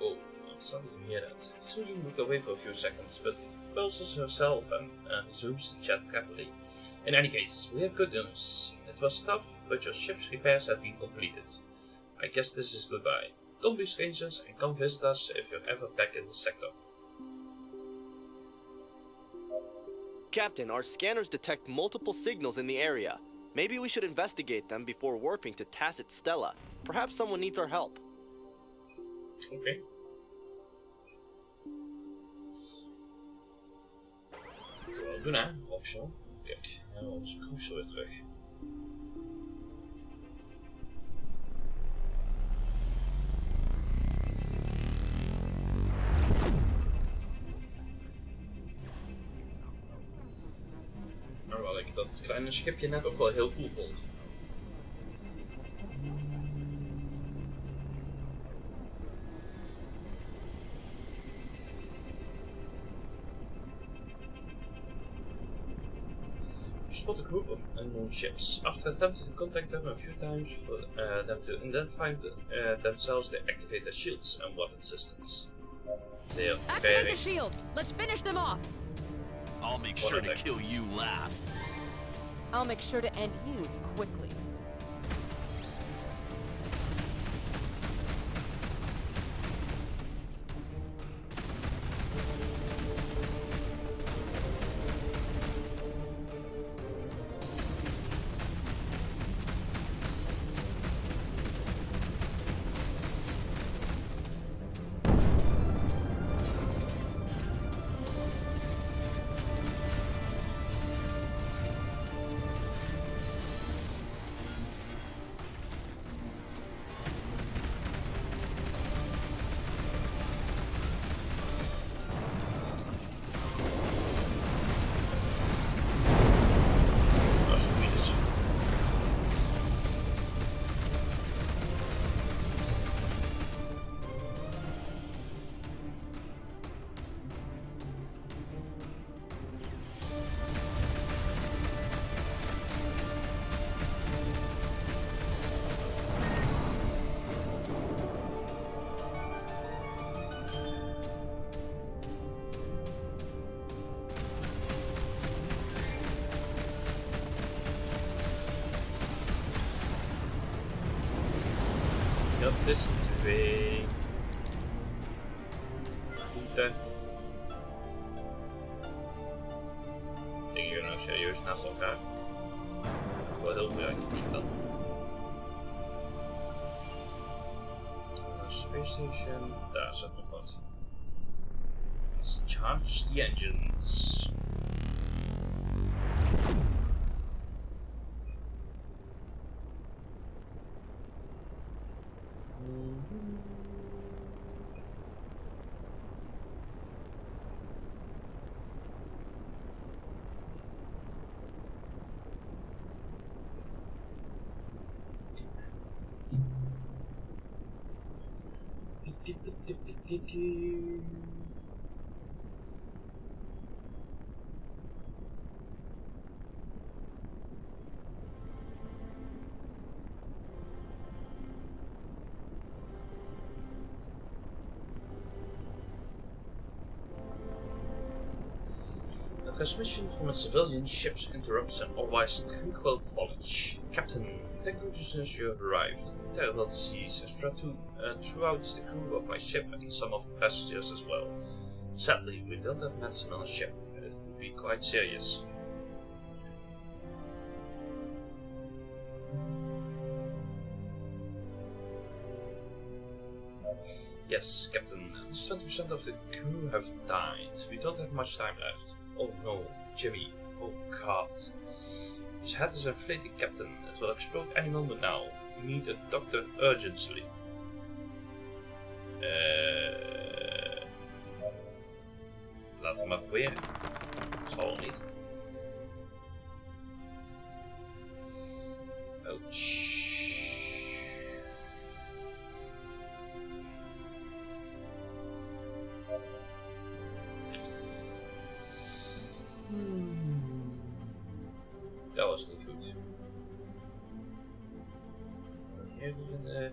Oh, I'm sorry to hear that. Susan looked away for a few seconds, but pulses herself and resumes the chat happily. In any case, we have good news. It was tough, but your ship's repairs have been completed. I guess this is goodbye. Don't be strangers and come visit us if you're ever back in the sector. Captain, our scanners detect multiple signals in the area. Maybe we should investigate them before warping to Tacit Stella. Perhaps someone needs our help. Okay. Kunnen we wel doen, hè? Optional. Kijk, we hebben onze cruiser weer terug. Hoewel ik dat kleine schipje net ook wel heel cool vond. You spot a group of unknown ships. After attempting to contact them a few times for them to identify themselves, they activate their shields and weapon systems. They are Activate the shields! Let's finish them off! I'll make sure to kill you last. I'll make sure to end you quickly. Dat is 2 route. Liggen jullie nou serieus naast elkaar? Wat heel belangrijk dan. Space Station, daar zit nog wat. Let's charge the engines. A transmission from a civilian ship interrupts an otherwise tranquil voyage. Captain, thank goodness you have arrived. Terrible disease has spread throughout the crew of my ship and some of the passengers as well. Sadly, we don't have medicine on the ship, and it could be quite serious. Yes, Captain, at least 20% of the crew have died. We don't have much time left. Oh no, Jimmy. Oh god. His head is inflated, Captain. It will explode any moment now. We need a doctor urgently. Laten we maar proberen. Zal wel niet. Ouch. Dat was niet goed. Hier in de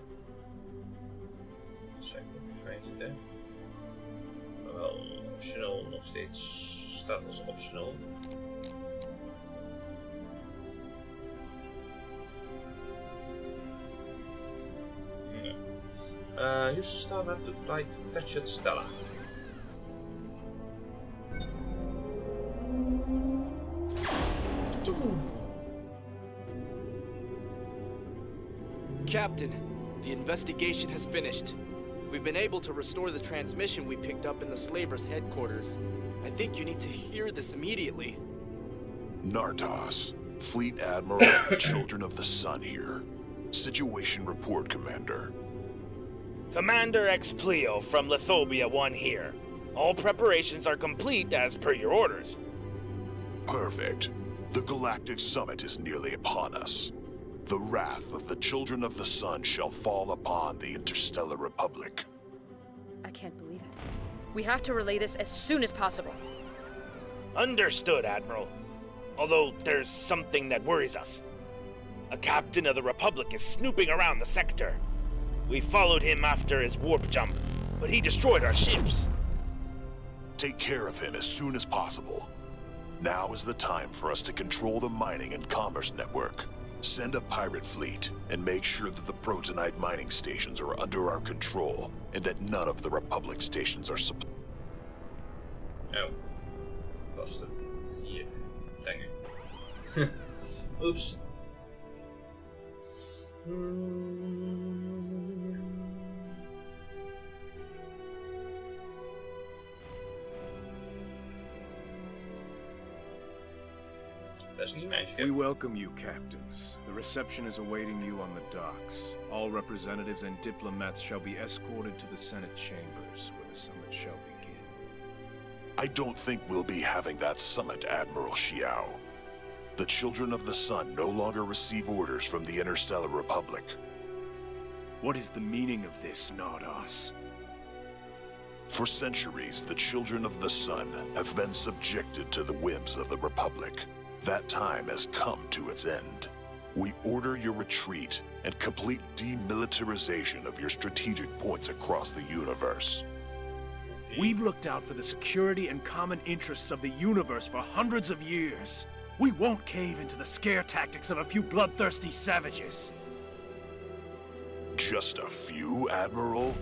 sector training daar. Maar wel optional nog steeds staat als optional. Use the star map to fly to Thatched Stella. Captain, the investigation has finished. We've been able to restore the transmission we picked up in the slavers' headquarters. I think you need to hear this immediately. Nartos, Fleet Admiral of the Children of the Sun here. Situation report, Commander. Commander Explio from Lithobia 1 here. All preparations are complete as per your orders. Perfect. The Galactic Summit is nearly upon us. The wrath of the Children of the Sun shall fall upon the Interstellar Republic. I can't believe it. We have to relay this as soon as possible. Understood, Admiral. Although there's something that worries us. A captain of the Republic is snooping around the sector. We followed him after his warp jump, but he destroyed our ships. Take care of him as soon as possible. Now is the time for us to control the mining and commerce network. Send a pirate fleet, and make sure that the Protonite mining stations are under our control, and that none of the Republic stations are supplied. Oh. Lost it. Hier. Dang it. Oops. We welcome you, captains. The reception is awaiting you on the docks. All representatives and diplomats shall be escorted to the Senate chambers, where the summit shall begin. I don't think we'll be having that summit, Admiral Xiao. The Children of the Sun no longer receive orders from the Interstellar Republic. What is the meaning of this, Nardos? For centuries, the Children of the Sun have been subjected to the whims of the Republic. That time has come to its end. We order your retreat and complete demilitarization of your strategic points across the universe. We've looked out for the security and common interests of the universe for hundreds of years. We won't cave into the scare tactics of a few bloodthirsty savages. Just a few, Admiral?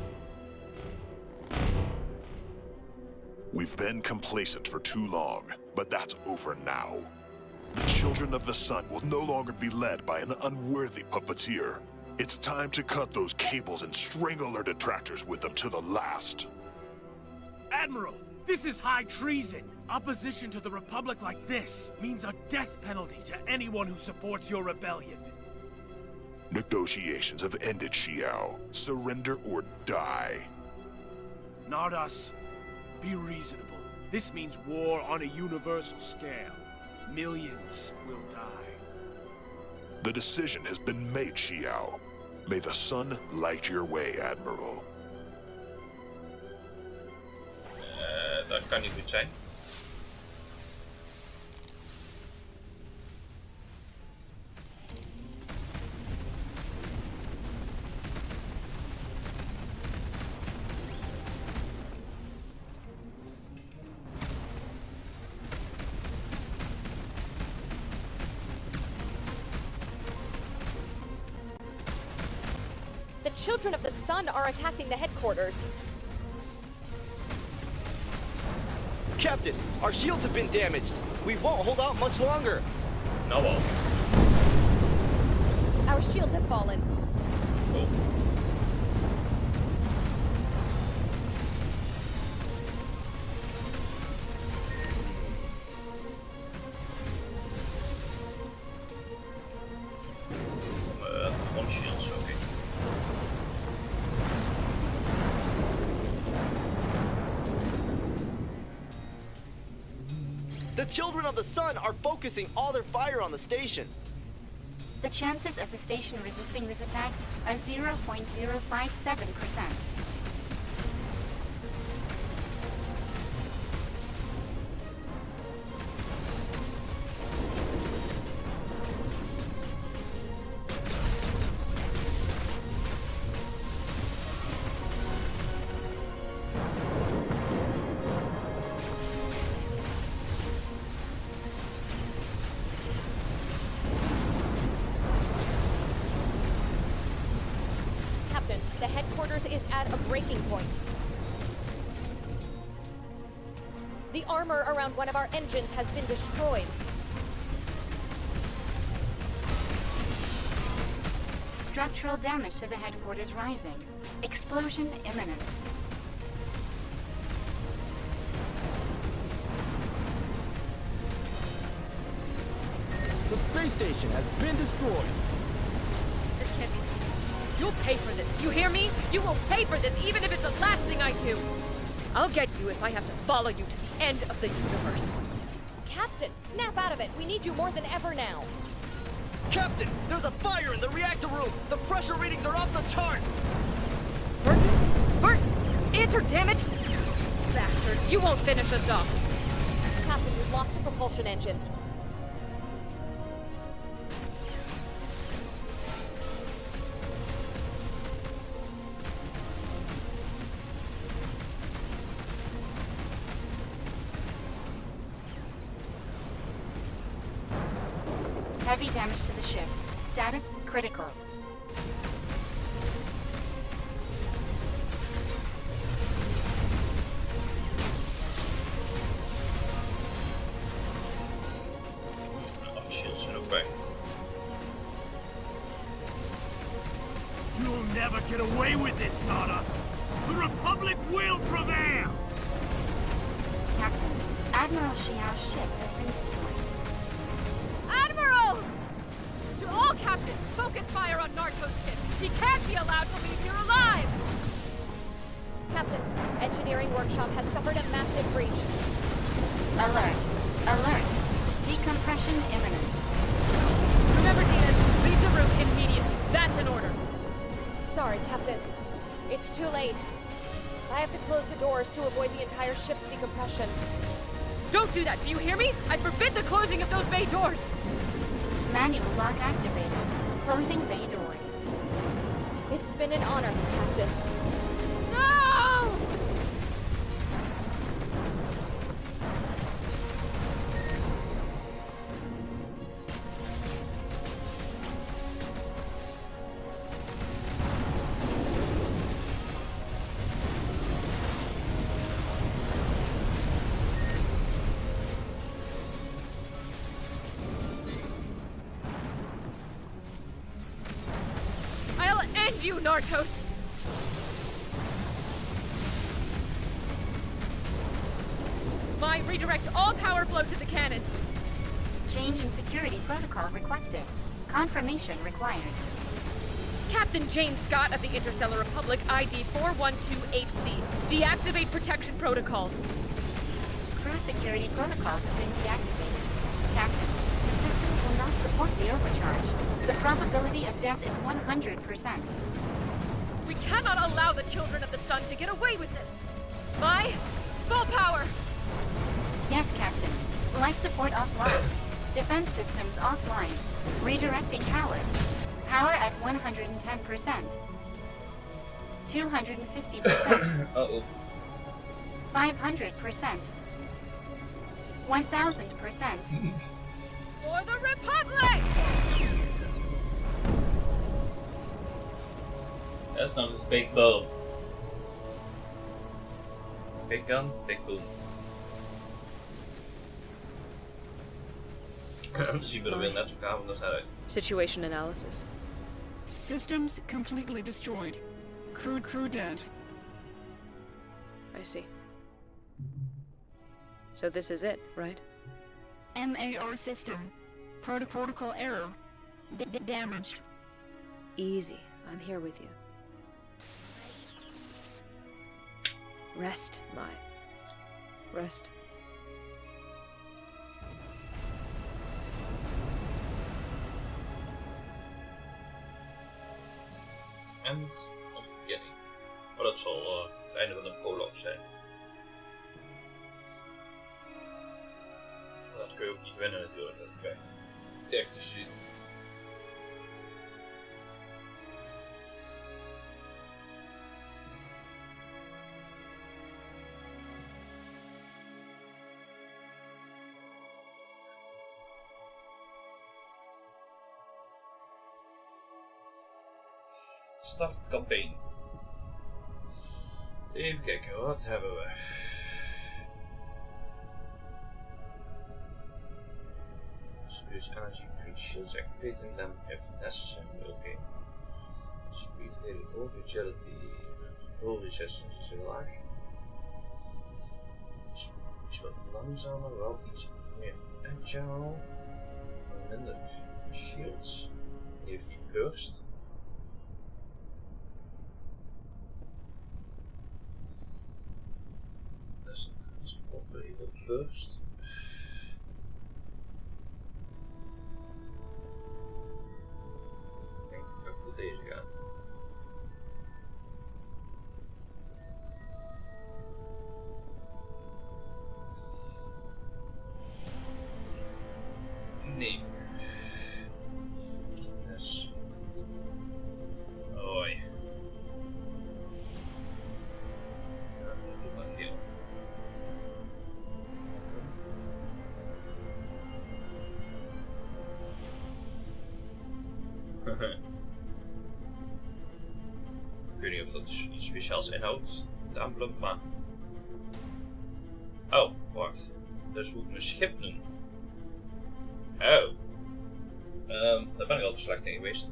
We've been complacent for too long, but that's over now. The Children of the Sun will no longer be led by an unworthy puppeteer. It's time to cut those cables and strangle our detractors with them to the last. Admiral, this is high treason. Opposition to the Republic like this means a death penalty to anyone who supports your rebellion. Negotiations have ended, Xiao. Surrender or die. Nardos, be reasonable. This means war on a universal scale. Millions will die. The decision has been made, Xiao. May the sun light your way, Admiral. dat kan niet goed zijn. The children of the sun are attacking the headquarters. Captain, our shields have been damaged. We won't hold out much longer. Nou al. Our shields have fallen. Oh. Front shields, okay. The children of the sun are focusing all their fire on the station. The chances of the station resisting this attack are 0.057%. Captain, the headquarters is at a breaking point. The armor around one of our engines has been destroyed. Structural damage to the headquarters rising. Explosion imminent. The space station has been destroyed. This can't be. You'll pay for this. You hear me? You will pay for this, even if it's the last thing I do. I'll get you if I have to follow you to the end of the universe. Captain, snap out of it. We need you more than ever now. Captain, there's a fire in the reactor room. The pressure readings are off the charts. Burton, answer, damn it! Bastards, you won't finish us off. Captain, we've lost the propulsion engine. Heavy damage to the ship. Status critical. Shields zijn ook bij. You'll never get away with this, Stardust. The Republic will prevail. Captain, Admiral Xiao's ship has been destroyed. Admiral! To all captains, focus fire on Narco's ship. He can't be allowed to leave here alive! Captain, engineering workshop has suffered a massive breach. Alert. Alert. Decompression imminent. Remember, Diaz, leave the room immediately. That's an order. Sorry, Captain. It's too late. I have to close the doors to avoid the entire ship's decompression. Don't do that, do you hear me? I forbid the closing of those bay doors! Manual lock activated. Closing bay doors. It's been an honor, Captain. No! I'll end you, Narcos! Redirect all power flow to the cannon. Change in security protocol requested. Confirmation required. Captain James Scott of the Interstellar Republic, ID 4128C. Deactivate protection protocols. Crew security protocols have been deactivated. Captain, the systems will not support the overcharge. The probability of death is 100%. We cannot allow the children of the sun to get away with this. My full power! Yes, Captain. Life support offline. Defense systems offline. Redirecting power. Power at 110%. 250%. Uh-oh. 500%. 1000%. For the Republic! That's not a big boom. Big gun, big boom. Dus je wil weer net zo gaan, dat uit. Situation analysis. Systems completely destroyed. Crew dead. I see. So this is it, right? MAR system. Protocol error. Damaged. Easy. I'm here with you. Rest, Mai. Rest. En ontkenning. Maar dat zal het einde van de proloog zijn. Dat kun je ook niet winnen natuurlijk, dat krijgt. Technisch gezien. Start campaign. Even kijken, wat hebben we? Use energy create shields, activating them if necessary. Okay. Speed really low, agility, roll resistance is heel laag. Is wat langzamer, wel iets meer agile. Minder shields. Die heeft die burst. Dat is een transport even burst. Deze gaan. Nee. Dus. Hoi. Ja, dat doe maar heel. Ik weet niet of dat iets speciaals inhoudt, het emblem, maar... Oh, wacht. Dus hoe ik mijn schip noem. Oh. Daar ben ik al slecht in geweest.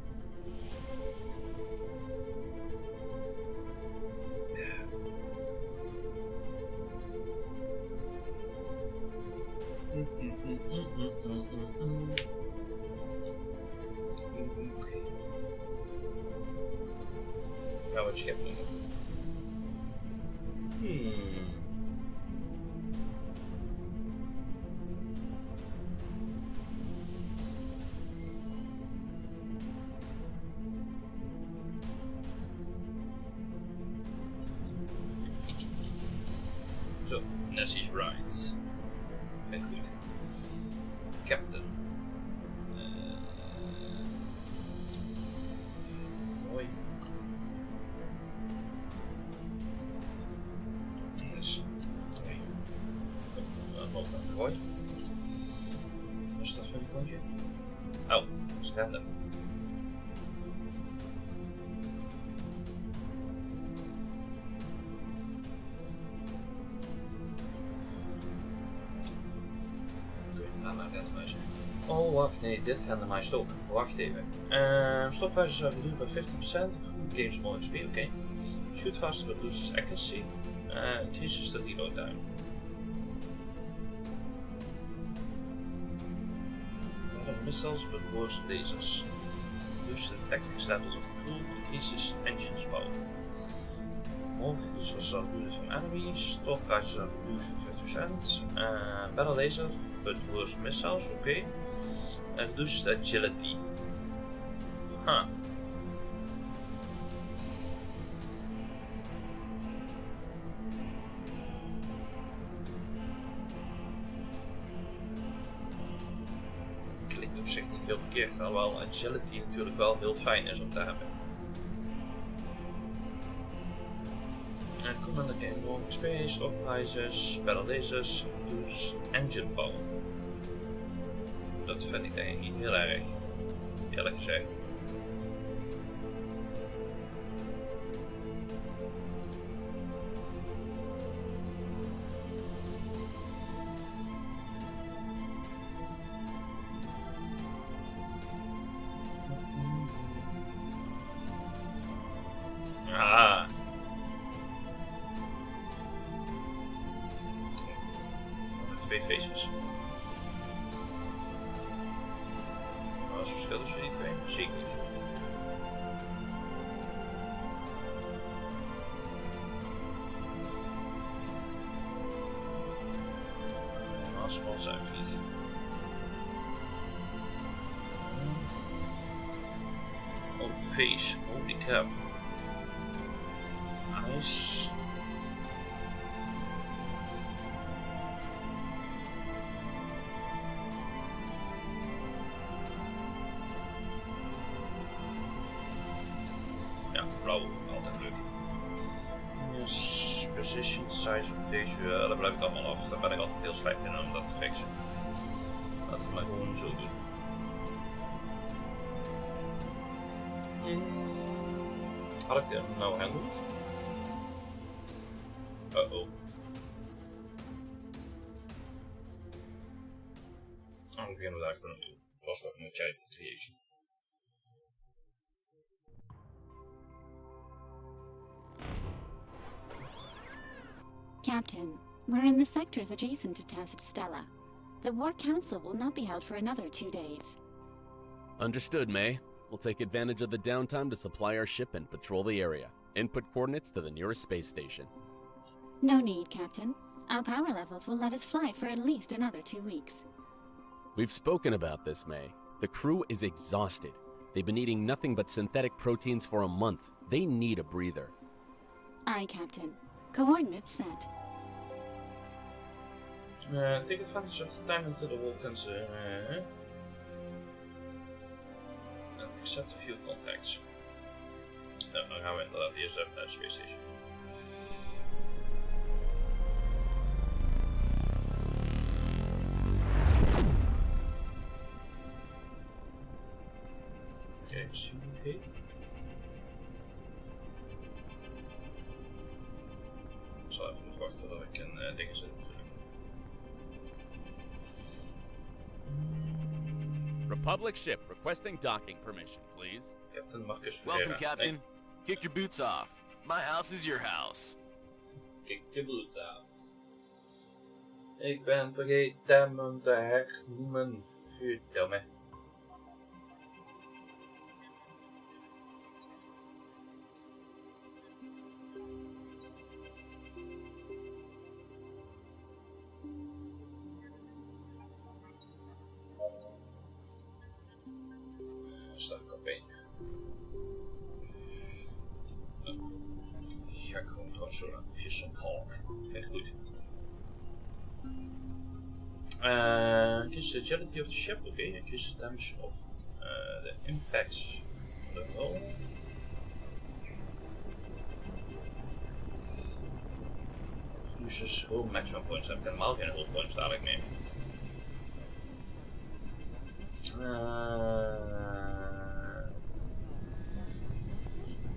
Nou, het schip noemen. Zo, Nessie's Rides. Kijk goed. Captain. Mooi. Mooi. Wat is dat voor een kontje? Oh, scanner. Oh, wacht, nee, dit kan er maar stoppen. Wacht even. Stophuizen zijn reduced by 50%. Games more XP, oké. Shoot faster reduces accuracy. Increases the reload time. Missiles with worse lasers. Reduce the tactics levels of the crew, increases engines power. More resources are reduced from enemies. Stop prices are reduced to 50%. Better laser, but worse missiles, okay. And reduces agility. Huh. Op zich niet heel verkeerd, alhoewel agility natuurlijk wel heel fijn is om te hebben. En command gain more XP, stock prices, better lasers, boost engine power. Dat vind ik eigenlijk niet heel erg, eerlijk gezegd. Ah. Twee feestjes. Wat is het verschil tussen die twee? Zie ik niet. Afspraak zijn we niet. Oh, face. Holy crap. Nice. Ja, blauw, altijd leuk. Yes, position size op deze, daar blijf ik allemaal af. Daar ben ik altijd heel slecht in om dat te fixen. Laten we maar gewoon zo doen. Had ik hem nou handeld? Uh-oh. Dan beginnen we daar gewoon toe. Was toch een chat creation. Captain, we're in the sectors adjacent to Tacit Stella. The War Council will not be held for another 2 days. Understood, May. We'll take advantage of the downtime to supply our ship and patrol the area. Input coordinates to the nearest space station. No need, Captain. Our power levels will let us fly for at least another 2 weeks. We've spoken about this, May. The crew is exhausted. They've been eating nothing but synthetic proteins for a month. They need a breather. Aye, Captain. Coordinates set. Take advantage of the time until the wall can accept a few contacts. Dan gaan we inderdaad eerst even naar de space station. Oké, super. Ik zal even nog wachten tot ik een dingen zet natuurlijk. Republic ship requesting docking permission, please. Captain Marcus Welcome, Captain. Kick your boots off. My house is your house. Kick your boots off. Ik ben vergeten me te hernoemen. Verdomme. Start campaign. Ga ik gewoon zo aan via zo'n hawk. Echt goed. Increase the agility of the ship. Okay, increase the damage of the impacts on the hull. Uses hull maximum points. Heb ik helemaal geen hull points dadelijk meer.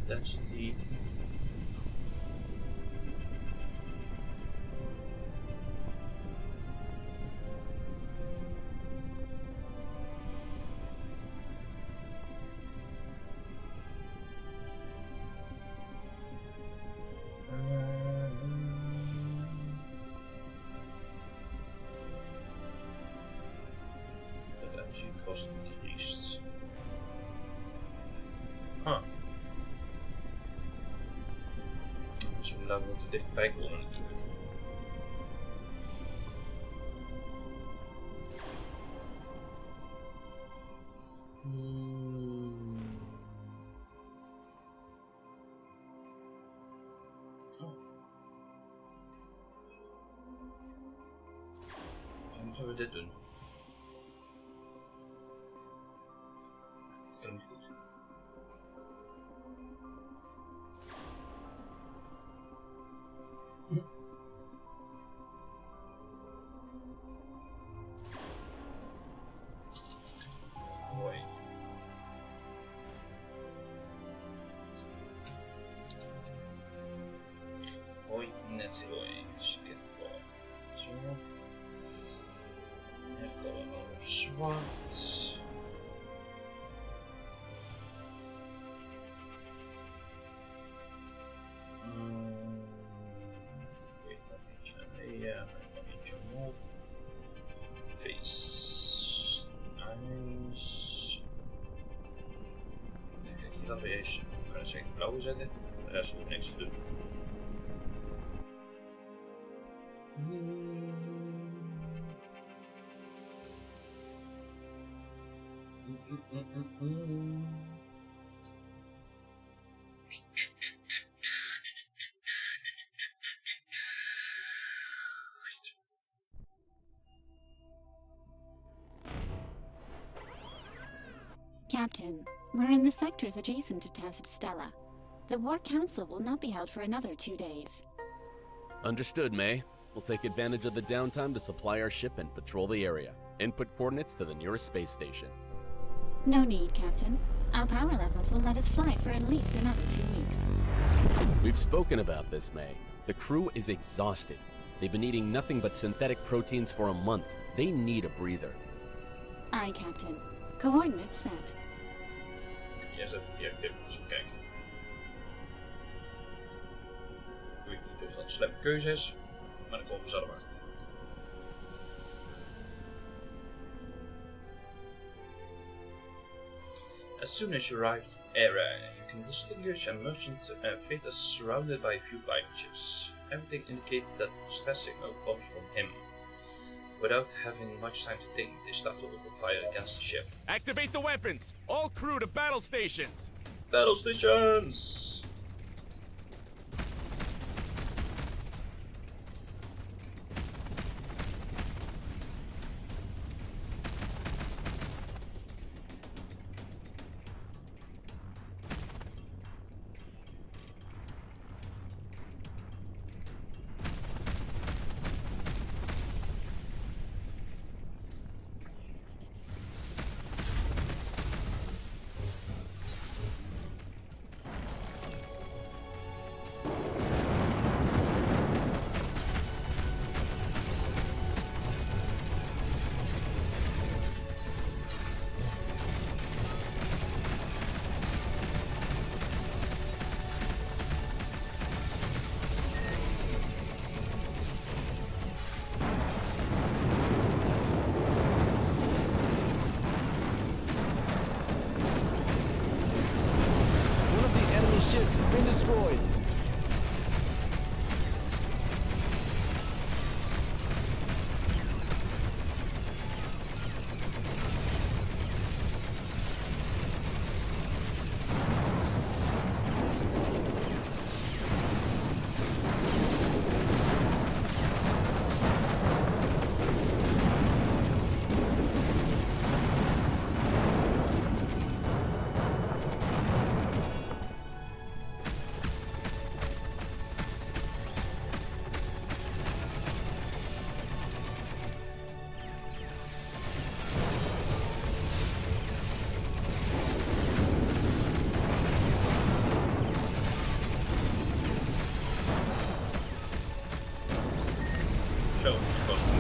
Density. The energy cost increased. Huh. Dus we laten we te dichtbij komen natuurlijk. Dan moeten we dit doen. klinkt goed. Mooi. Mooi, net zo eens. Zo. Hier komen we op zwart. Weet nog eentje. Ja, nog eentje omhoog. Face. Nice. Ik denk hier dat we eens kunnen zeggen blauw zetten. De rest hoeft niks te doen. Captain, we're in the sectors adjacent to Tacit Stella. The War Council will not be held for another 2 days. Understood, May. We'll take advantage of the downtime to supply our ship and patrol the area. Input coordinates to the nearest space station. No need, Captain. Our power levels will let us fly for at least another 2 weeks. We've spoken about this, May. The crew is exhausted. They've been eating nothing but synthetic proteins for a month. They need a breather. Aye, Captain. Coordinates set. Hier zit die activities bekijken. Ik weet niet of dat een slimme keuze is, maar dan komen we zelf achter. As soon as you arrive at the area, you can distinguish a merchant fleet as surrounded by a few pirate ships. Everything indicated that the distress signal comes from him. Without having much time to think, they start to open fire against the ship. Activate the weapons! All crew to battle stations! Battle stations! ships has been destroyed.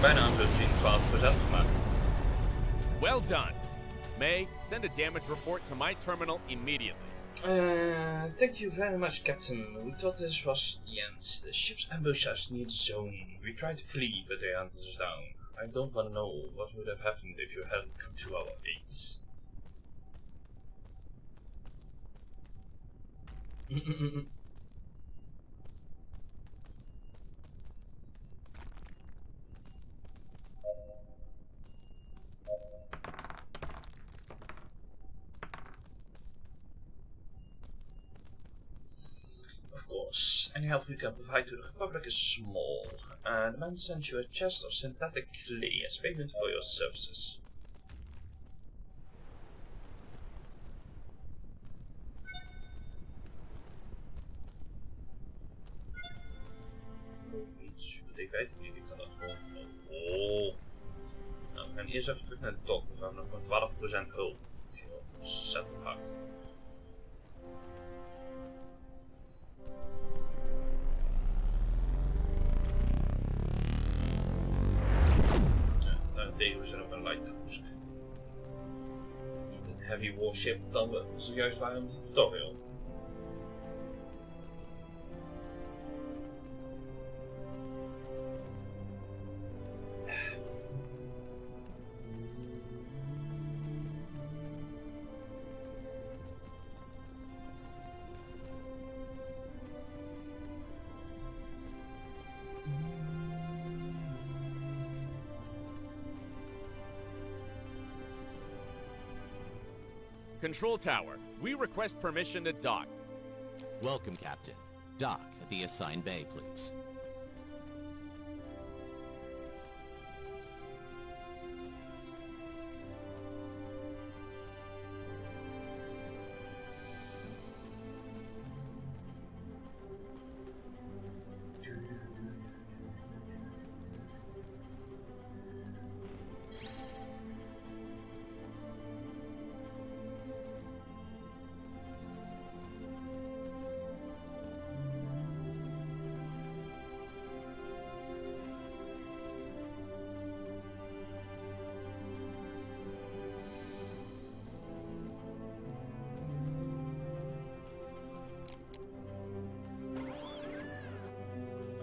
Bijna een 12% gemaakt. Well done. May, send a damage report to my terminal immediately. Thank you very much, Captain. We thought this was the end. The ship's ambush us near the zone. We tried to flee, but they hunted us down. I don't want to know what would have happened if you hadn't come to our aids. Of course, any help we can provide to the Republic is small. The man sent you a chest of synthetic clay as payment for your services. feite niet, ik kan dat gewoon... Oh. Nou, we gaan eerst even terug naar de top. We hebben nog 12% hulp. Dat ging ontzettend hard. Ja, daarentegen zijn we een light cruiser. Niet een heavy warship dan we zojuist waren met de tutorial. Control Tower, we request permission to dock. Welcome, Captain. Dock at the assigned bay, please.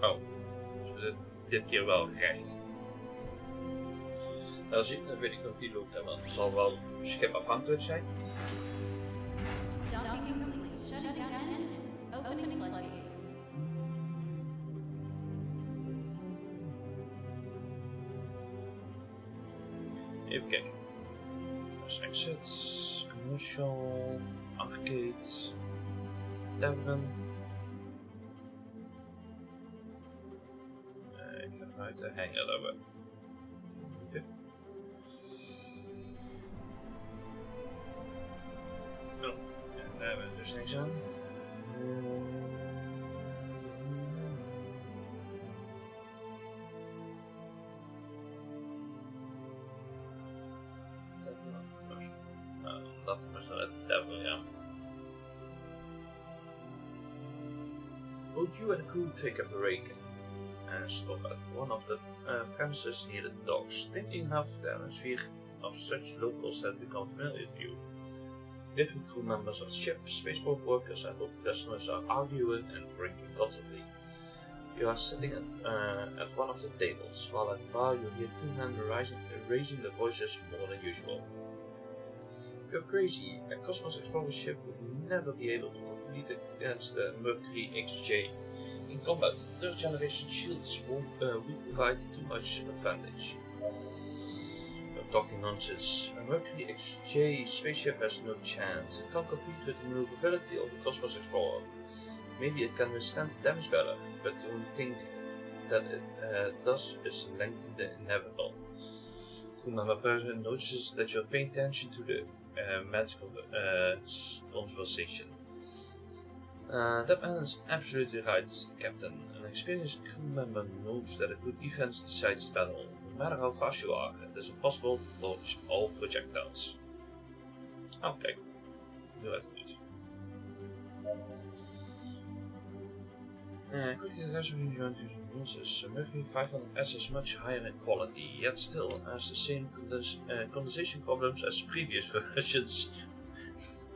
Oh, dus dit keer wel recht. Nou, zien, dat weet ik nog niet ook, want het zal wel schipafhankelijk zijn. Even kijken. Dus exit, commercial, arcade, tavern. Ik ga vanuit de hangar hebben. Oké. Oh, en daar hebben we dus niks aan. Dat was dan het devil, ja. Would you and the crew take a break and stop at one of the premises near the docks? Strangely enough, the atmosphere of such locals has become familiar to you. Different crew members of the ship, spaceport workers and local customers are arguing and drinking constantly. You are sitting at one of the tables, while at the bar you hear two men raising their voices more than usual. You're crazy. A Cosmos Explorer ship would never be able to compete against the Mercury XJ. In combat, third generation shields would provide too much advantage. You're talking nonsense. A Mercury XJ spaceship has no chance. It can't compete with the maneuverability of a Cosmos Explorer. Maybe it can withstand damage better, but the only thing that it does is lengthen the inevitable. Crewmember person notices that you're paying attention to the man's conversation. That man is absolutely right, Captain. An experienced crew member knows that a good defense decides the battle. No matter how fast you are, it is impossible to dodge all projectiles. Okay, nu uit het niet. Quickly, the rest of you joined is Mercury 500S is much higher in quality, yet still has the same condensation problems as previous versions.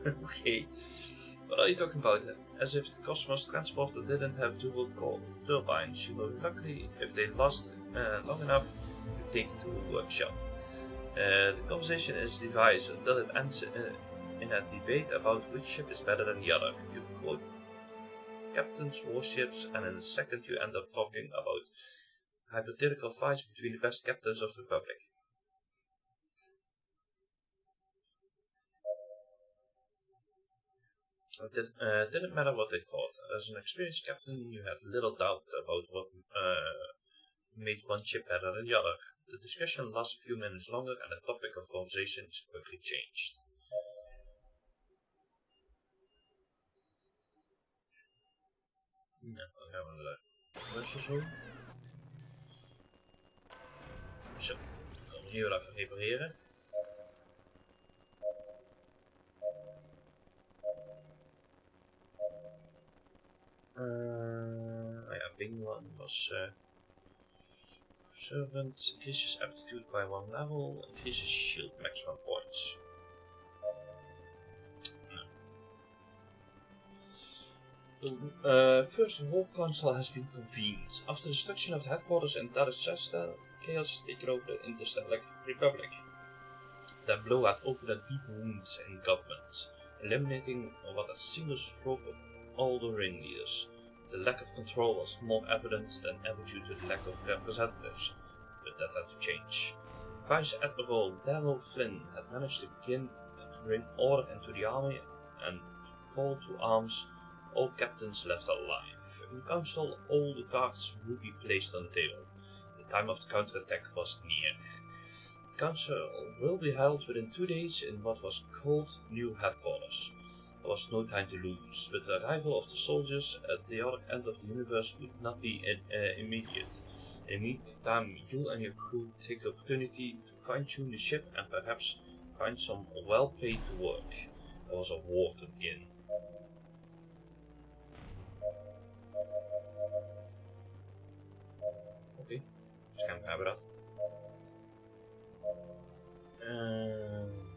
Okay, what are you talking about? As if the Cosmos transporter didn't have dual turbines. You will be lucky if they last long enough to take it to a workshop. The conversation is divided until it ends in a debate about which ship is better than the other. You quote captains, warships, and in a second you end up talking about hypothetical fights between the best captains of the Republic. It didn't matter what they thought. As an experienced captain, you had little doubt about what made one ship better than the other. The discussion lasts a few minutes longer and the topic of conversation is quickly changed. Nou, dan gaan we naar de commercial zone. Zo, ik kan hem hier wel even repareren. Ja, Bing 1 was servant, increases aptitude by 1 level, increases shield maximum points. The first war council has been convened. After the destruction of the headquarters in Darashasta, chaos has taken over the Interstellar Republic. That blow had opened a deep wound in government, eliminating what a single stroke of all the ringleaders. The lack of control was more evident than ever due to the lack of representatives, but that had to change. Vice Admiral Daryl Flynn had managed to begin to bring order into the army and call to arms all captains left alive. In council, all the cards would be placed on the table. The time of the counterattack was near. The council will be held within 2 days in what was called new headquarters. There was no time to lose, but the arrival of the soldiers at the other end of the universe would not be immediate. In the meantime, you and your crew take the opportunity to fine-tune the ship and perhaps find some well-paid work. There was a war to begin. Oké, waarschijnlijk hebben we dat.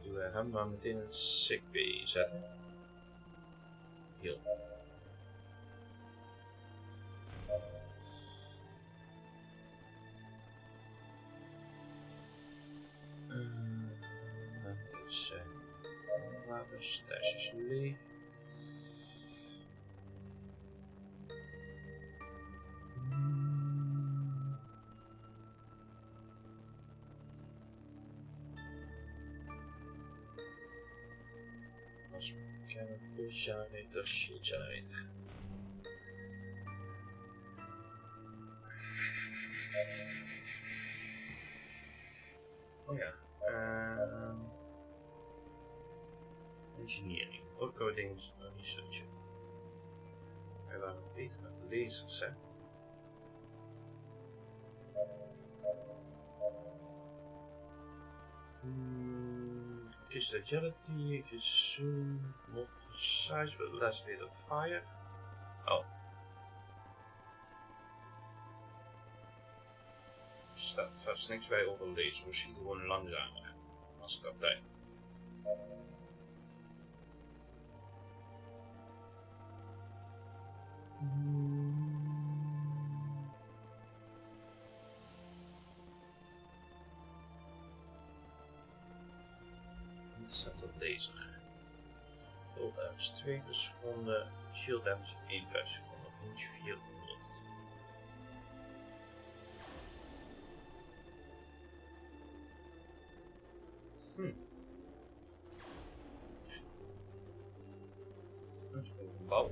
Doen we hem maar meteen een sick bay zetten. Heel. Dit zijn wapenstasjes leeg. Pulse generator, shield generator. Oh ja, engineering, coding, research. Wij waren beter met lasers, hè? Increase agility, increase zoom, more precise but less rate of fire. Oh. Er staat vast niks bij over laser, we schieten gewoon langzamer als kapitein. Interessant op laser. Full damage 2 per seconde, shield damage 1 per seconde, range 400. Dat is een bouw.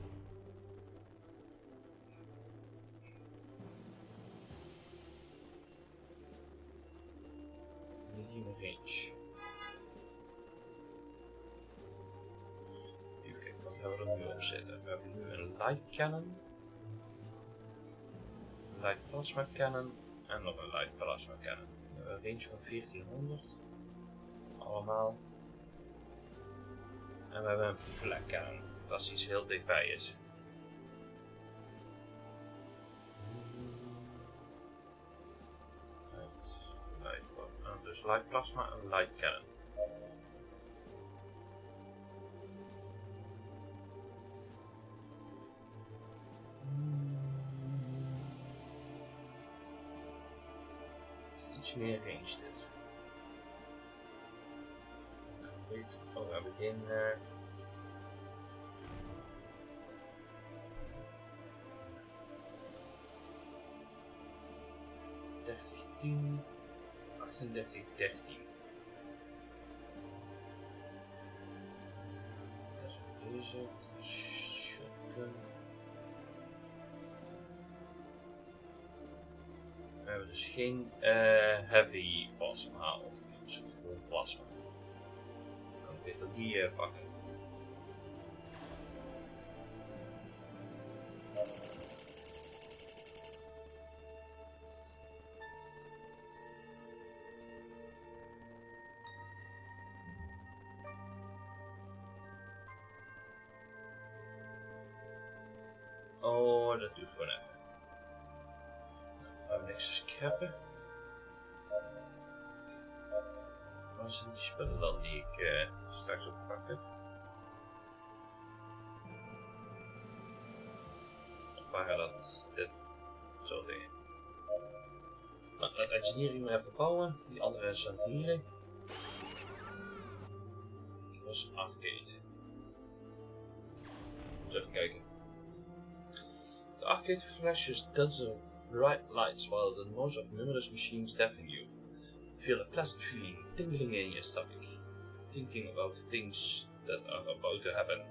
Medium range. Wat hebben we er nu op zitten? We hebben nu een light cannon, een light plasma cannon en nog een light plasma cannon. We hebben een range van 1400 allemaal. En we hebben een flak cannon, dat is iets heel dichtbij is. Dus light plasma en light cannon. Iets meer range dit. Oh, we hebben geen 30-10, 38-13. Dat is deze, shotgun. We hebben dus geen heavy plasma of iets of gewoon plasma. Dan kan ik beter die pakken. Oh, dat doet gewoon even. We hebben niks te scrappen. Waar zijn die spullen dan die ik straks oppak heb? Of waren dat dit soort dingen? Nou, dat engineering maar even bouwen. Die andere is aan het healen. Dat was arcade. Dus even kijken. The arcade flashes dozens of bright lights while the noise of numerous machines deafen you. You feel a pleasant feeling tingling in your stomach, thinking about the things that are about to happen.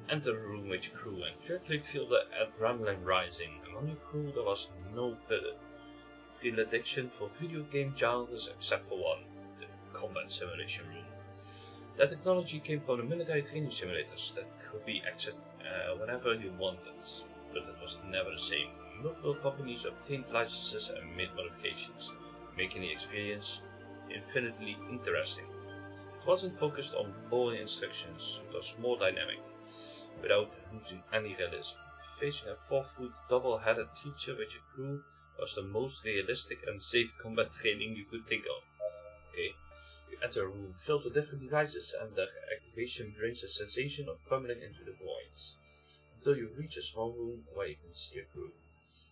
Enter a room with your crew and quickly feel the adrenaline rising. Among your crew there was no predilection for video game genres except for one, the combat simulation room. That technology came from the military training simulators that could be accessed whenever you wanted, but it was never the same. Multiple companies obtained licenses and made modifications, making the experience infinitely interesting. It wasn't focused on boring instructions, it was more dynamic, without losing any realism. Facing a 4-foot double-headed creature with your crew was the most realistic and safe combat training you could think of. Okay, you enter a room filled with different devices and their activation brings a sensation of pummeling into the voids, until you reach a small room where you can see your crew.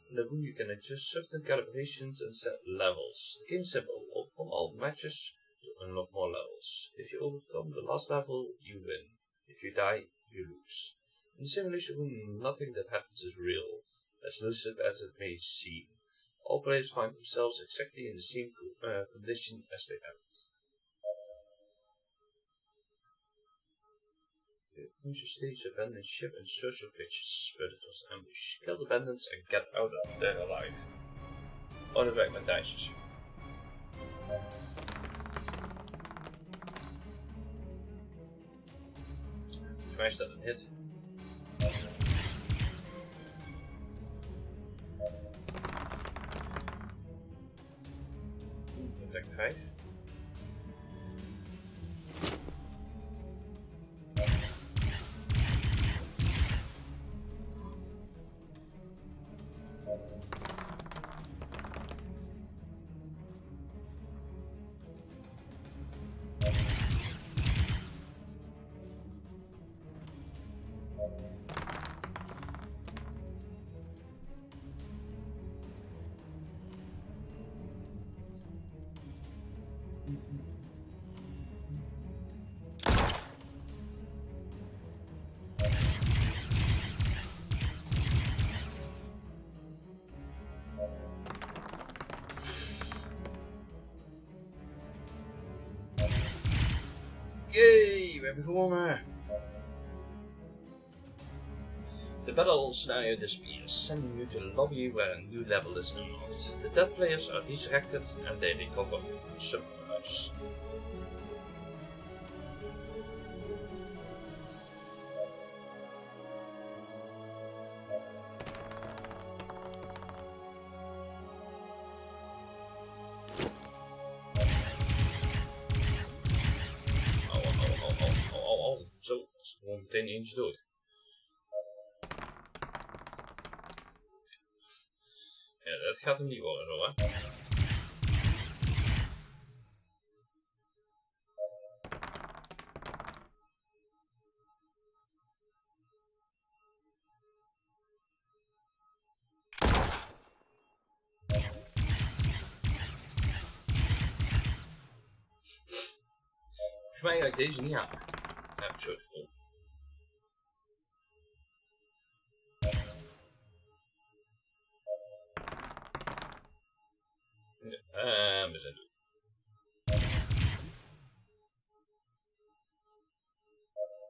In the room you can adjust certain calibrations and set levels. The game is simple, overcome all matches to unlock more levels. If you overcome the last level, you win. If you die, you lose. In the simulation room, nothing that happens is real, as lucid as it may seem. All players find themselves exactly in the same condition as they entered. You approach a stage abandoned ship in search of witches, but it was an ambush. Kill the bandits and get out of there alive. Oh, dat werkt met dijsjes. Volgens mij is dat een hit. Attack 5. Yay, we hebben gewonnen! The battle scenario disappears, sending you to the lobby where a new level is unlocked. The dead players are resurrected and they recover submerged. Zo, is er gewoon meteen eentje dood. Ja, dat gaat hem niet worden zo, hè. Volgens mij ga ik deze niet halen. Heb ik zo het gevoel. En we zijn dood.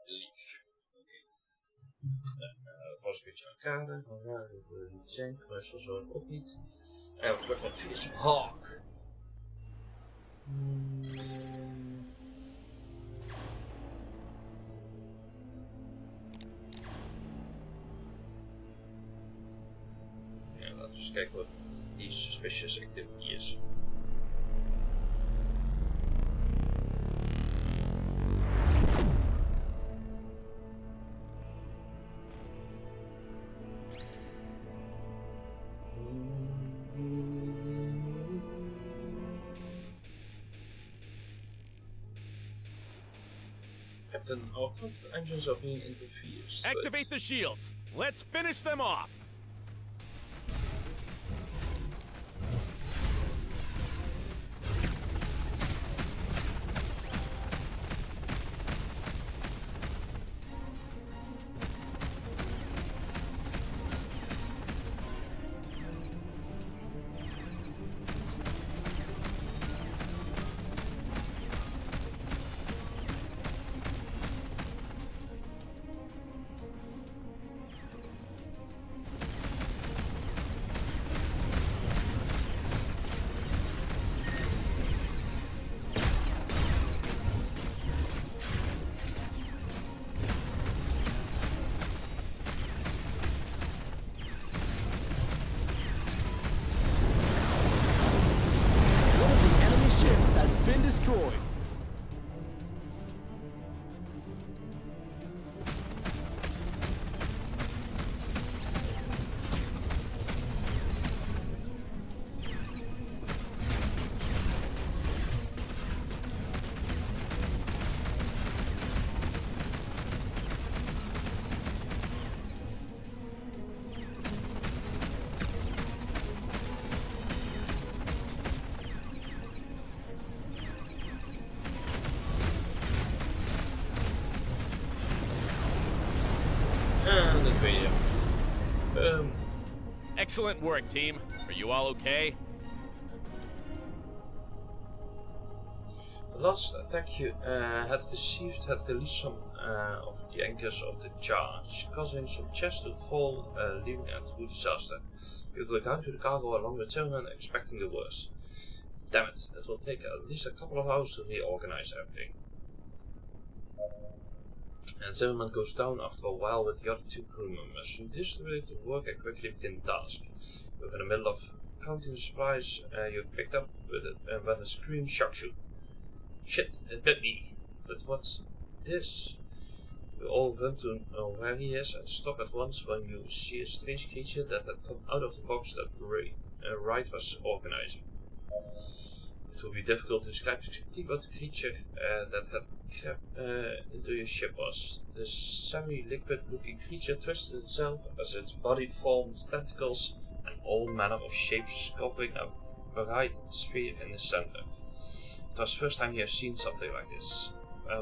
Lief. Oké. Dat was een beetje arcade. Maar daar willen we niet zijn. Commercial zone ook niet. En we terug naar de Fierce Hawk. Ja, laten we eens kijken wat die suspicious activity is. Captain, our control engines are being interfered. Activate the shields. Let's finish them off. Destroyed. And the tweede. Excellent work, team. Are you all okay? The last attack you had received had released some of the anchors of the charge, causing some chests to fall, leaving a true disaster. You go down to the cargo along with Zimmerman, expecting the worst. Damn it, it will take at least a couple of hours to reorganize everything. And Zimmerman goes down after a while with the other two crew members. You distribute the work and quickly begin the task. You're in the middle of counting the supplies you've picked up with it, when a scream shocks you. Shit, it bit me. But what's this? You all run to know where he is and stop at once when you see a strange creature that had come out of the box that Wright was organizing. It will be difficult to describe exactly what the creature that had crept into your ship was. This semi-liquid looking creature twisted itself as its body formed tentacles and all manner of shapes, covering a bright sphere in the center. It was the first time you have seen something like this.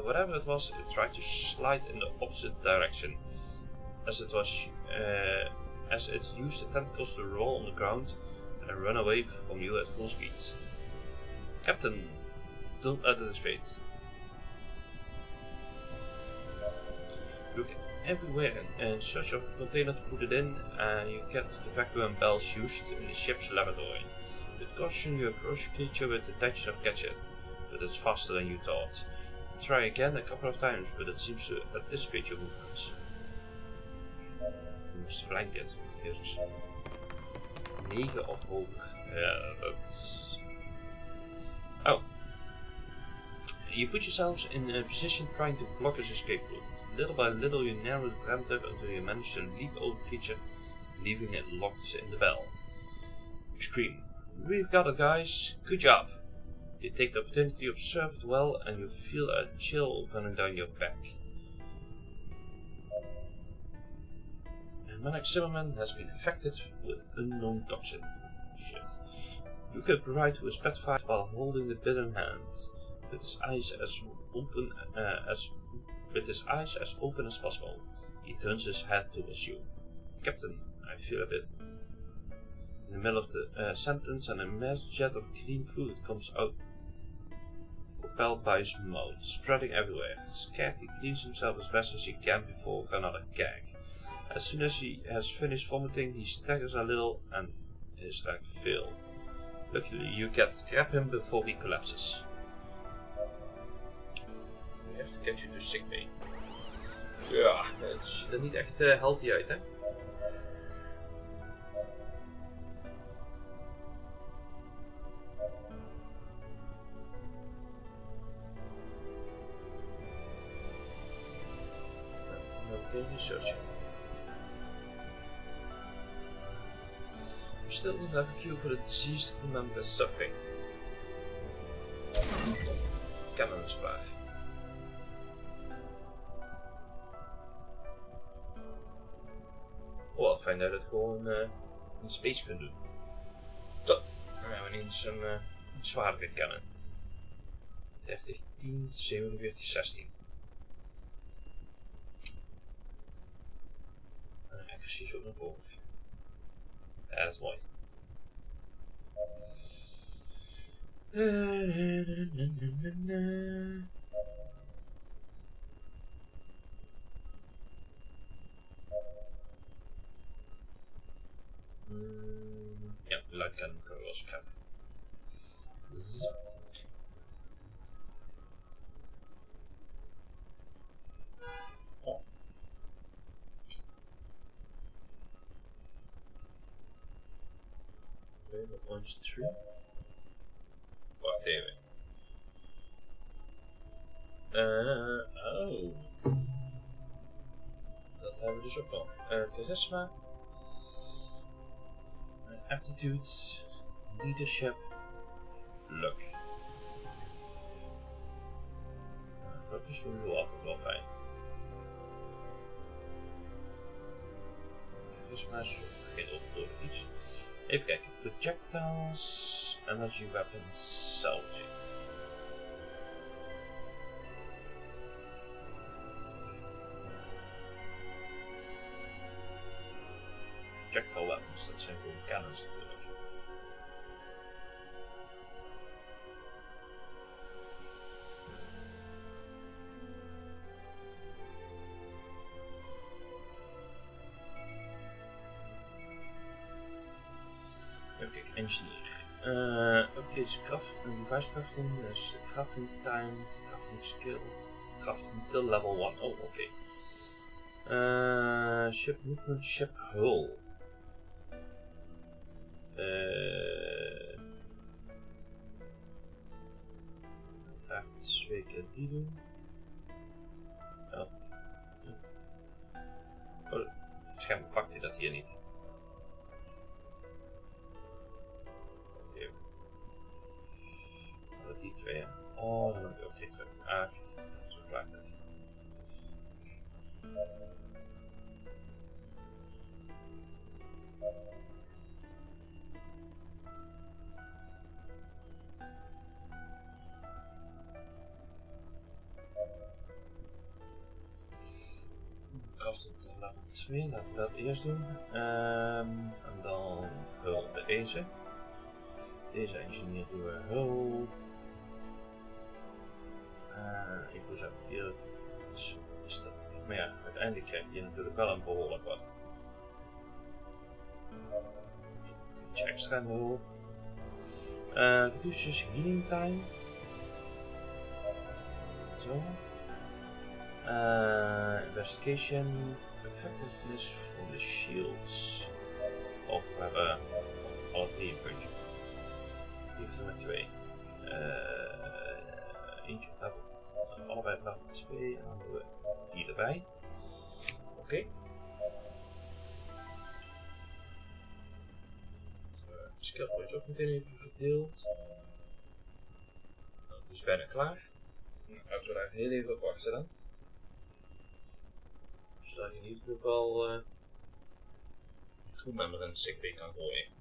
Whatever it was, it tried to slide in the opposite direction, as it used the tentacles to roll on the ground and run away from you at full speed. Captain, don't anticipate. Look everywhere in search of a container to put it in, and you get the vacuum bells used in the ship's laboratory. With caution, you approach the creature with the intention of catching it, but it's faster than you thought. Try again a couple of times, but it seems to anticipate your movements. You must flank it. Yes. 9 of hoger. Ja, that's... Oh. You put yourselves in a position trying to block his escape route. Little by little you narrow the perimeter until you manage to leap over the creature, leaving it locked in the bell. You scream, "We've got it, guys! Good job!" You take the opportunity to observe it well, and you feel a chill running down your back. And Manic Zimmerman has been infected with unknown toxin. Shit. Look at Wright, who is petrified while holding the bit in hand, with his eyes as open as possible. He turns his head towards you. "Captain, I feel a bit..." In the middle of the sentence, an immense jet of green fluid comes out, propelled by his mouth, spreading everywhere. Scared, he cleans himself as best as he can before another gag. As soon as he has finished vomiting, he staggers a little and his leg fails. Luckily, you grab him before he collapses. We have to get you to sickbay. Ja, het ziet er niet echt healthy uit, hè? Okay, researching. We still don't have a cure for the diseased crew member suffering. Cannon is klaar. fijn dat je het gewoon in space kunt doen. Top. Dan gaan we ineens een zwaardere kennen. 30, 10, 47, 16. En accuracy is ook nog hoger. Ja, dat is mooi. Ja, de light cannon kunnen we wel scrappen. Oh. Okay, dat launch 3. Wacht even. Oh. Dat hebben we dus ook nog. Charisma. Aptitudes. Leadership. Luck. Dat is sowieso altijd wel fijn. Charisma is geen overbodig iets. Even kijken. Projectiles. Energy weapons. Salvaging. Projectile weapons, dat zijn gewoon cannons natuurlijk. Even kijken, engineer. Upgrades craft en device crafting, dus crafting time, crafting skill, crafting till level 1. Oh, oké. Ship movement, ship hull. Graag 2 keer die doen. Oh. Oh, schijnbaar pakt hij dat hier niet. Dat die 2. Oh, dan heb ik ook geen druk. Ah, zo klaar. Craften tot level 2, laten we dat eerst doen. En dan hul bij deze. Deze engineer doen we hul. Ik moet even keer. Zoveel is dat. Maar ja, uiteindelijk krijg je natuurlijk wel een behoorlijk wat. Iets extra hul. Reduces healing time. Zo. Investigation, effectiveness van de shields. Oh, we hebben alle 3 een puntje. Die heeft er maar 2. Eentje op level, allebei op level 2 en dan doen we die erbij. Oké. Skill points ook meteen even verdeeld. Nou, die is bijna klaar. Laten we daar heel even op wachten dan. Zodat je in ieder geval je crewmember een sick bay kan gooien.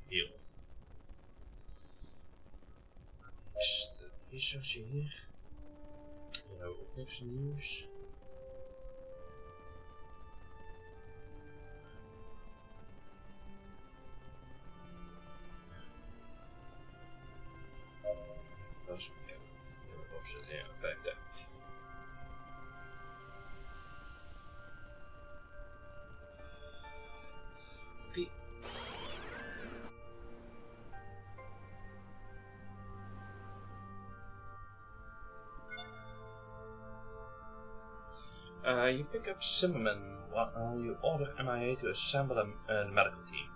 Hier. Research hier. Hier hebben we ook niks nieuws. Dat is bekend. Ja, 35. Oké. You pick up Zimmerman while you order MIA to assemble a medical team.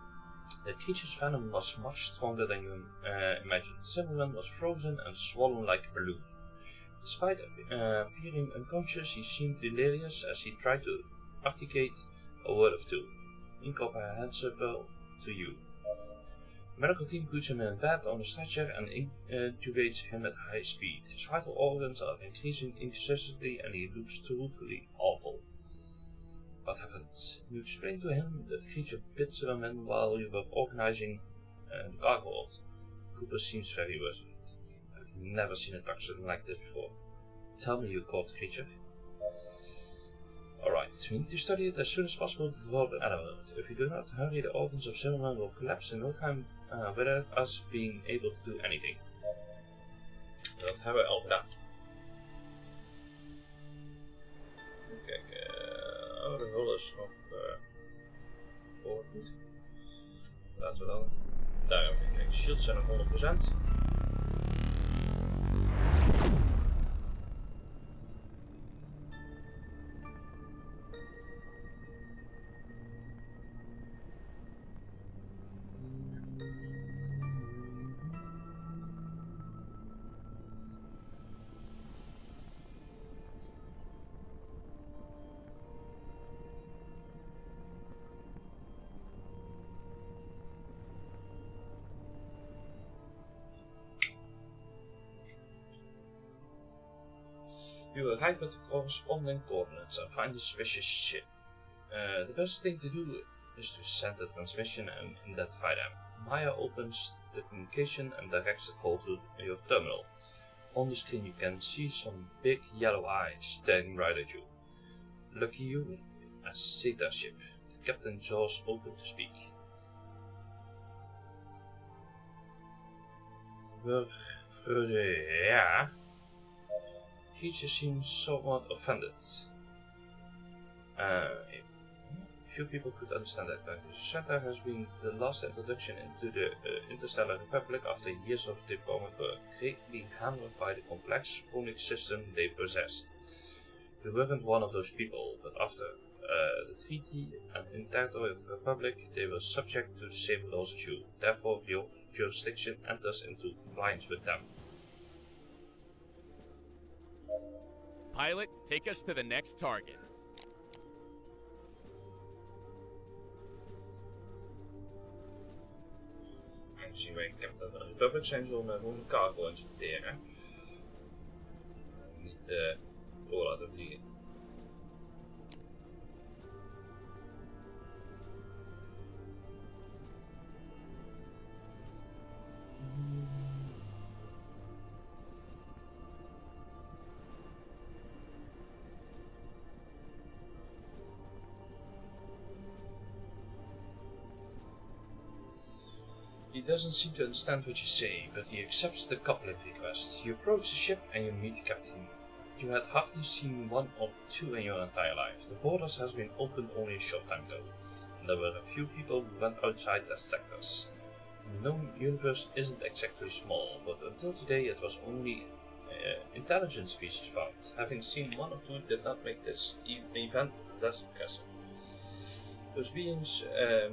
The creature's venom was much stronger than you imagined. Zimmerman was frozen and swollen like a balloon. Despite appearing unconscious, he seemed delirious as he tried to articulate a word of two. Incomprehensible to you. Medical team puts him in bed on a stretcher and intubates him at high speed. His vital organs are increasing incessantly and he looks truthfully awful. What happened? You explained to him that the creature bit Zimmerman while you were organizing the cargo hold. Cooper seems very worried. I've never seen a toxin like this before. Tell me you caught the creature. Alright, we need to study it as soon as possible to develop an antidote. If we do not hurry, the organs of Zimmerman will collapse in no time without us being able to do anything. Dat hebben we al gedaan. Kijk, de hul is nog goed. Laten we dan daar even kijken. De shields zijn nog 100%. You arrive at the corresponding coordinates and find this vicious ship. The best thing to do is to send the transmission and identify them. Maya opens the communication and directs the call to your terminal. On the screen you can see some big yellow eyes staring right at you. Lucky you, a Zeta ship. Captain Jaws open to speak. Yeah. Creature seems somewhat offended. Few people could understand that language. Zeta has been the last introduction into the Interstellar Republic after years of diplomatic work, greatly hampered by the complex phonic system they possessed. You weren't one of those people, but after the treaty and in territory of the Republic, they were subject to the same laws as you. Therefore, your jurisdiction enters into compliance with them. Pilot, take us to the next target. Aangezien wij Captain van de Republic zijn, zullen we gewoon cargo inspecteren. Niet door laten vliegen. He doesn't seem to understand what you say, but he accepts the coupling request. You approach the ship and you meet the captain. You had hardly seen one or two in your entire life. The borders has been opened only a short time ago, and there were a few people who went outside their sectors. The known universe isn't exactly small, but until today it was only intelligent species found. Having seen one or two did not make this event less impressive. Those beings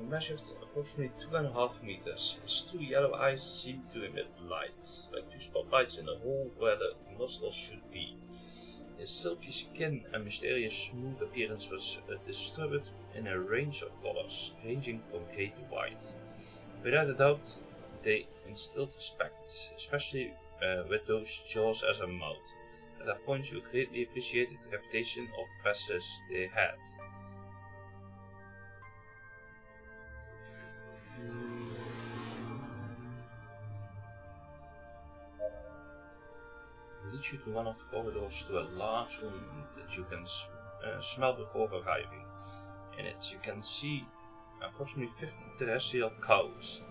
measured approximately 2.5 meters. His two yellow eyes seemed to emit light, like two spotlights in a hole where the nostrils should be. His silky skin and mysterious smooth appearance was distributed in a range of colors, ranging from grey to white. Without a doubt, they instilled respect, especially with those jaws as a mouth. At that point, you greatly appreciated the reputation of passage they had. Leads you to one of the corridors to a large room that you can smell before arriving. In it you can see approximately 50 terrestrial cows.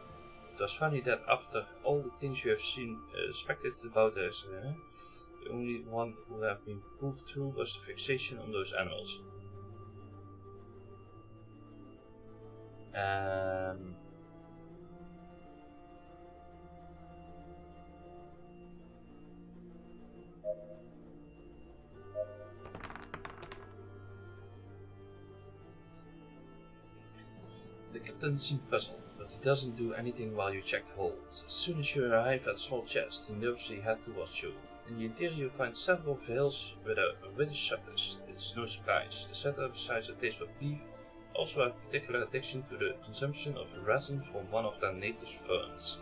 It was funny that after all the things you have seen speculated about this, the only one who have been proved true was the fixation on those animals. The captain seemed puzzled, but he doesn't do anything while you check the hold. As soon as you arrive at a small chest, he nervously heads towards you. In the interior you find several vials with a British subtext. It's no surprise. The setter, besides a taste for beef, also have a particular addiction to the consumption of resin from one of their native ferns.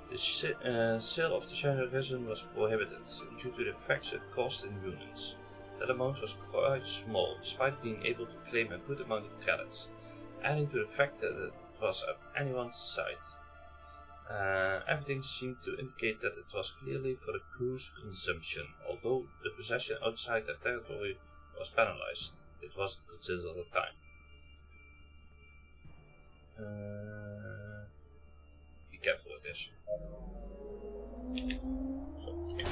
The sale of the shiny resin was prohibited due to the effects it caused in humans. That amount was quite small, despite being able to claim a good amount of credits, adding to the fact that it was at anyone's side. Everything seemed to indicate that it was clearly for the crew's consumption, although the possession outside their territory was penalized. It wasn't considered at the time. Be careful with this. Zo, ik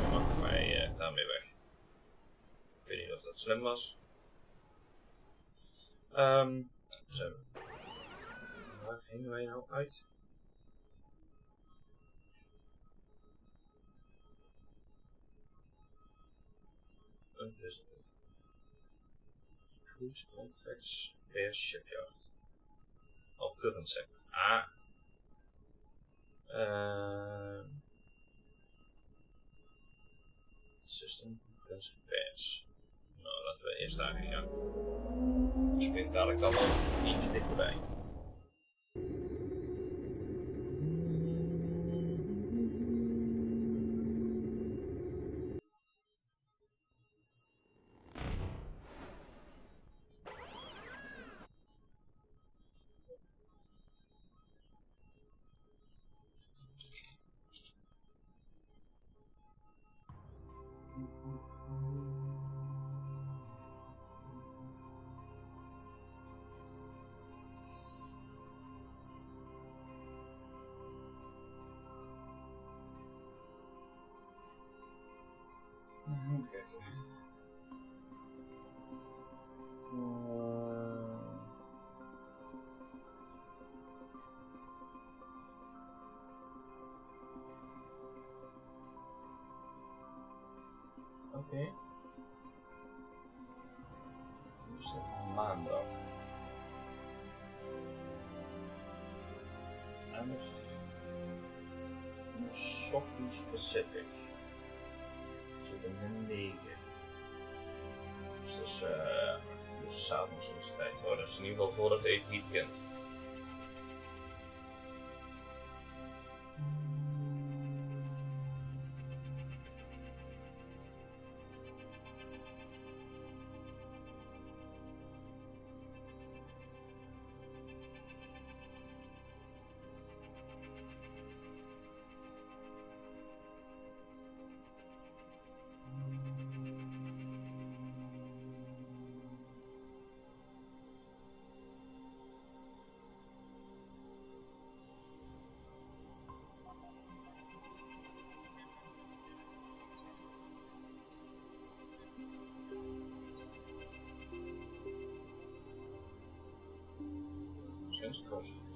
mag mij daarmee weg. Ik weet niet of dat slim was. Zo. Waar gingen wij nou uit? Cruise contracts per shipyard. Oh, current sector. System conference repairs. Nou, laten we eerst daarheen gaan. Ik spring dadelijk dan wel eentje dicht voorbij. Oké. Nu is het maandag. En het is ochtends Pacific. Het zit in 9. Dus dat is 8 uur s'avonds onze tijd. Oh, dat is in ieder geval voordat het eten niet begint.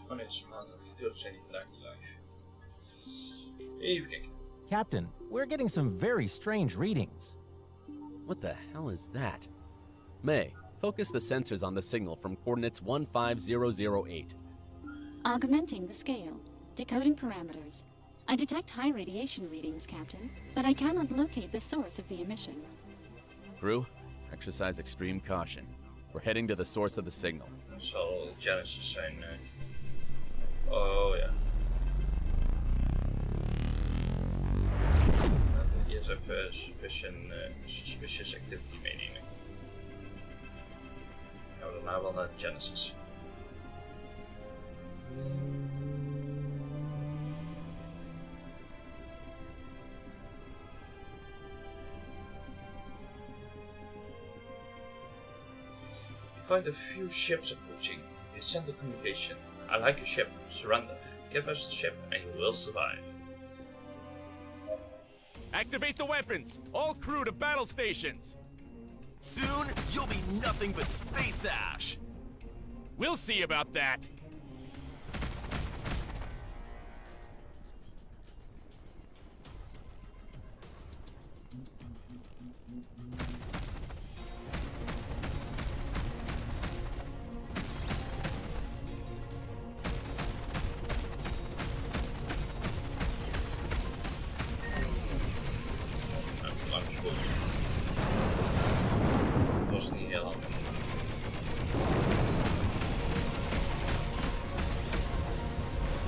Oh nee, het is maandag. Dus zijn die vandaag niet live. Even kijken. Captain, we're getting some very strange readings. What the hell is that? May, focus the sensors on the signal from coordinates 15008. Augmenting the scale. Decoding parameters. I detect high radiation readings, Captain, but I cannot locate the source of the emission. Crew, exercise extreme caution. We're heading to the source of the signal. Dat zal Genesis zijn. Oh ja. Laten we eerst even suspicious activity meenemen. Dan gaan we daarna wel naar Genesis. Find a few ships approaching. They send a communication. I like your ship. Surrender. Give us the ship and you will survive. Activate the weapons! All crew to battle stations! Soon, you'll be nothing but space ash! We'll see about that! was niet heel handig.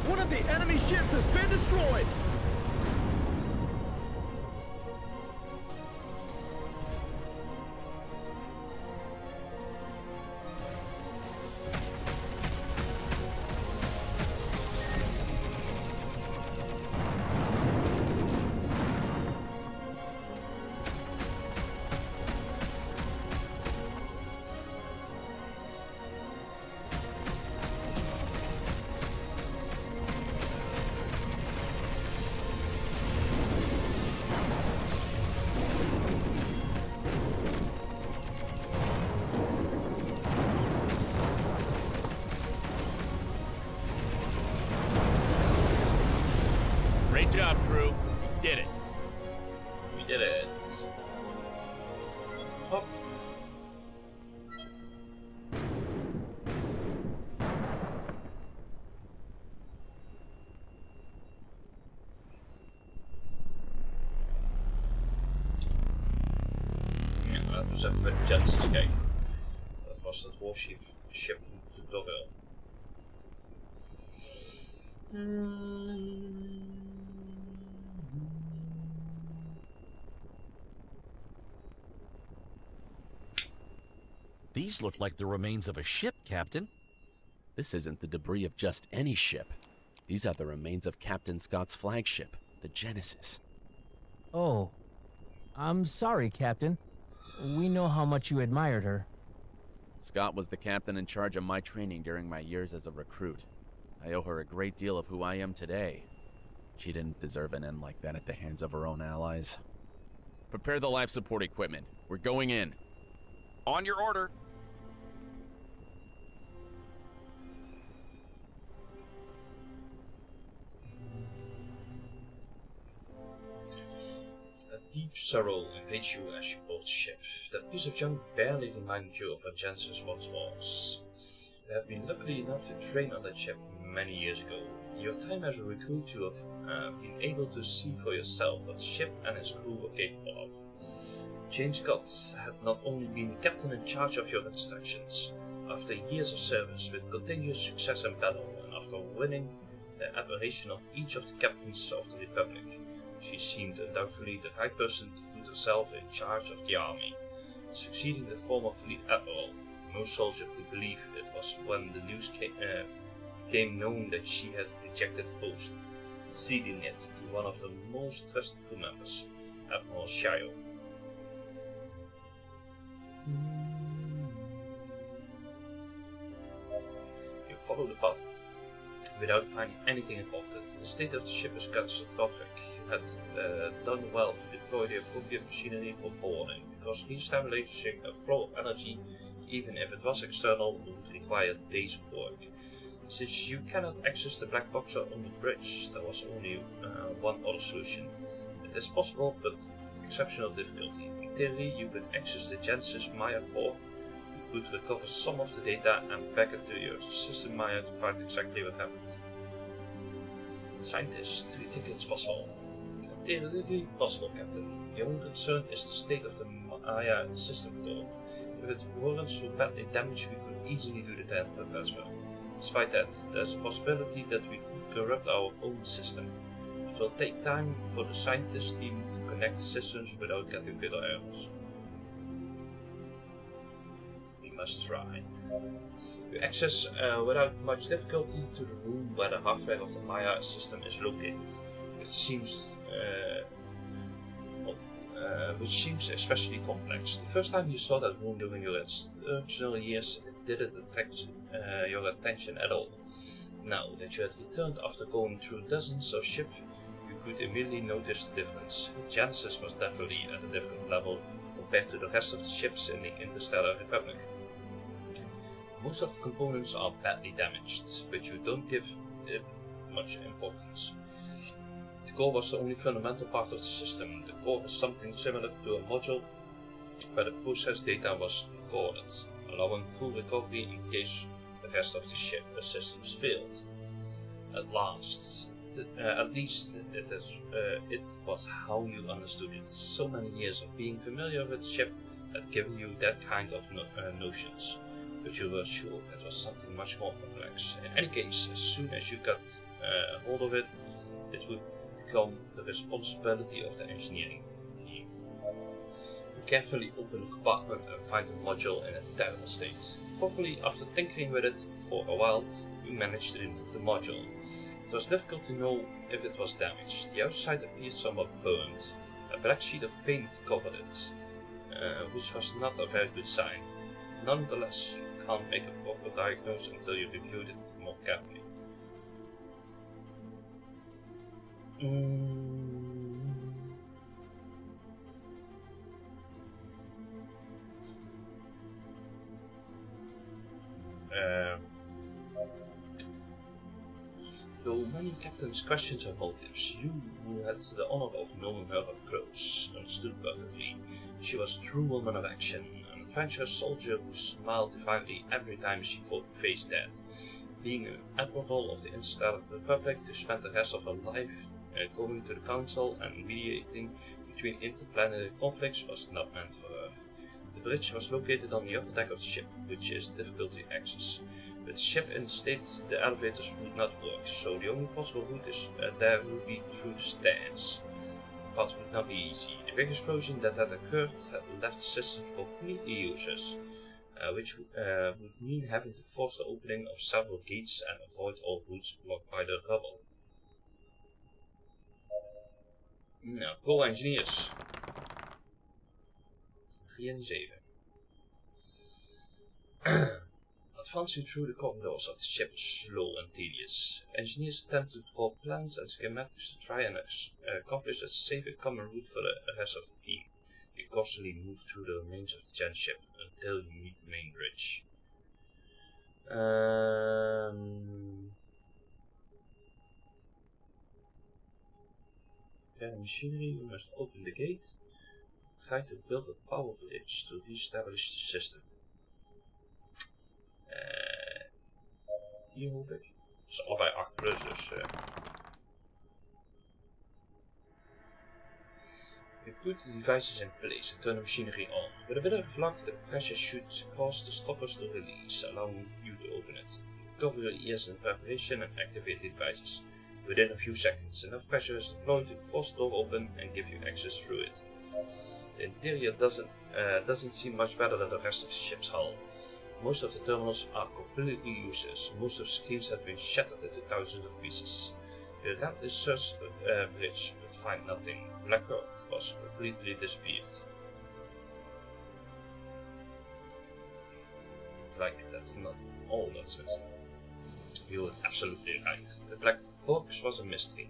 One of the enemy ships has been destroyed! Great job, crew. You did it. We did it. Hop. Ja, laten we eens even bij de Genesis kijken. Dat was het warship ship van de Dogville. These look like the remains of a ship, Captain. This isn't the debris of just any ship. These are the remains of Captain Scott's flagship, the Genesis. Oh, I'm sorry, Captain. We know how much you admired her. Scott was the captain in charge of my training during my years as a recruit. I owe her a great deal of who I am today. She didn't deserve an end like that at the hands of her own allies. Prepare the life support equipment. We're going in. On your order. A deep sorrow invades you as you board ship. That piece of junk barely reminded you of what Genesis once was. You have been lucky enough to train on that ship many years ago. In your time as a recruit, you have been able to see for yourself what the ship and its crew were capable of. James Scott had not only been the captain in charge of your instructions, after years of service with continuous success in battle, and after winning the admiration of each of the captains of the Republic, she seemed undoubtedly the right person to put herself in charge of the army. Succeeding the former fleet admiral, no soldier could believe it was when the news came known that she has rejected the post, ceding it to one of the most trusted crew members, Admiral Shio. You follow the path without finding anything important. The state of the ship is catastrophic. You had done well to deploy the appropriate machinery for boarding, because re-establishing a flow of energy, even if it was external, would require days of work. Since you cannot access the black box on the bridge, there was only one other solution. It is possible, but exceptional difficulty. In theory, you could access the Genesis Maya core. You could recover some of the data and back it to your system Maya to find exactly what happened. Scientists, do you think it's possible? Theoretically possible, Captain. The only concern is the state of the Maya system core. If it weren't so badly damaged, we could easily do the data transfer. Despite that, there's a possibility that we could corrupt our own system. It will take time for the scientist team to connect the systems without getting fatal errors. We must try. You access without much difficulty to the room where the hardware of the Maya system is located, which seems especially complex. The first time you saw that room during your instructional years, it didn't attract your attention at all. Now that you had returned after going through dozens of ships, you could immediately notice the difference. Genesis was definitely at a different level compared to the rest of the ships in the Interstellar Republic. Most of the components are badly damaged, but you don't give it much importance. The core was the only fundamental part of the system. The core is something similar to a module where the process data was recorded, allowing full recovery in case the rest of the systems failed. At least it was how you understood it. So many years of being familiar with the ship at giving you that kind of notions, but you were sure it was something much more complex. In any case, as soon as you got hold of it, it would become the responsibility of the engineering team. You carefully open the compartment and find the module in a terrible state. Fortunately, after tinkering with it for a while, you managed to remove the module. It was difficult to know if it was damaged. The outside appeared somewhat burned. A black sheet of paint covered it, which was not a very good sign. Nonetheless, you can't make a proper diagnosis until you reviewed it more carefully. Though many captains questioned her motives, you, who had the honor of knowing her up close, understood perfectly. She was a true woman of action, an adventurous soldier who smiled defiantly every time she faced death. Being an admiral of the Interstellar Republic to spend the rest of her life going to the council and mediating between interplanetary conflicts was not meant for her. The bridge was located on the upper deck of the ship, which is difficult to access. With the ship in the state, the elevators would not work, so the only possible route there would be through the stairs. The path would not be easy. The big explosion that had occurred had left the systems completely useless, which would mean having to force the opening of several gates and avoid all routes blocked by the rubble. Nou, go engineers. 3 en 7. Advancing through the corridors of the ship is slow and tedious. Engineers attempt to draw plans and schematics to try and accomplish a safe and common route for the rest of the team. You cautiously move through the remains of the Gen ship until you meet the main bridge. Repair machinery, you must open the gate. Try to build a power bridge to re-establish the system. Die hoop ik. Het is allebei 8 plus, dus... You put the devices in place and turn the machinery on. With a bit of luck, the pressure should cause the stoppers to release, allowing you to open it. Cover your ears in preparation and activate the devices. Within a few seconds, enough pressure is deployed to force the door open and give you access through it. The interior doesn't seem much better than the rest of the ship's hull. Most of the terminals are completely useless. Most of the screens have been shattered into thousands of pieces. You read the search bridge but find nothing. Black Rock was completely disappeared. Like, that's not all that's missing. You were absolutely right. The Black Box was a mystery.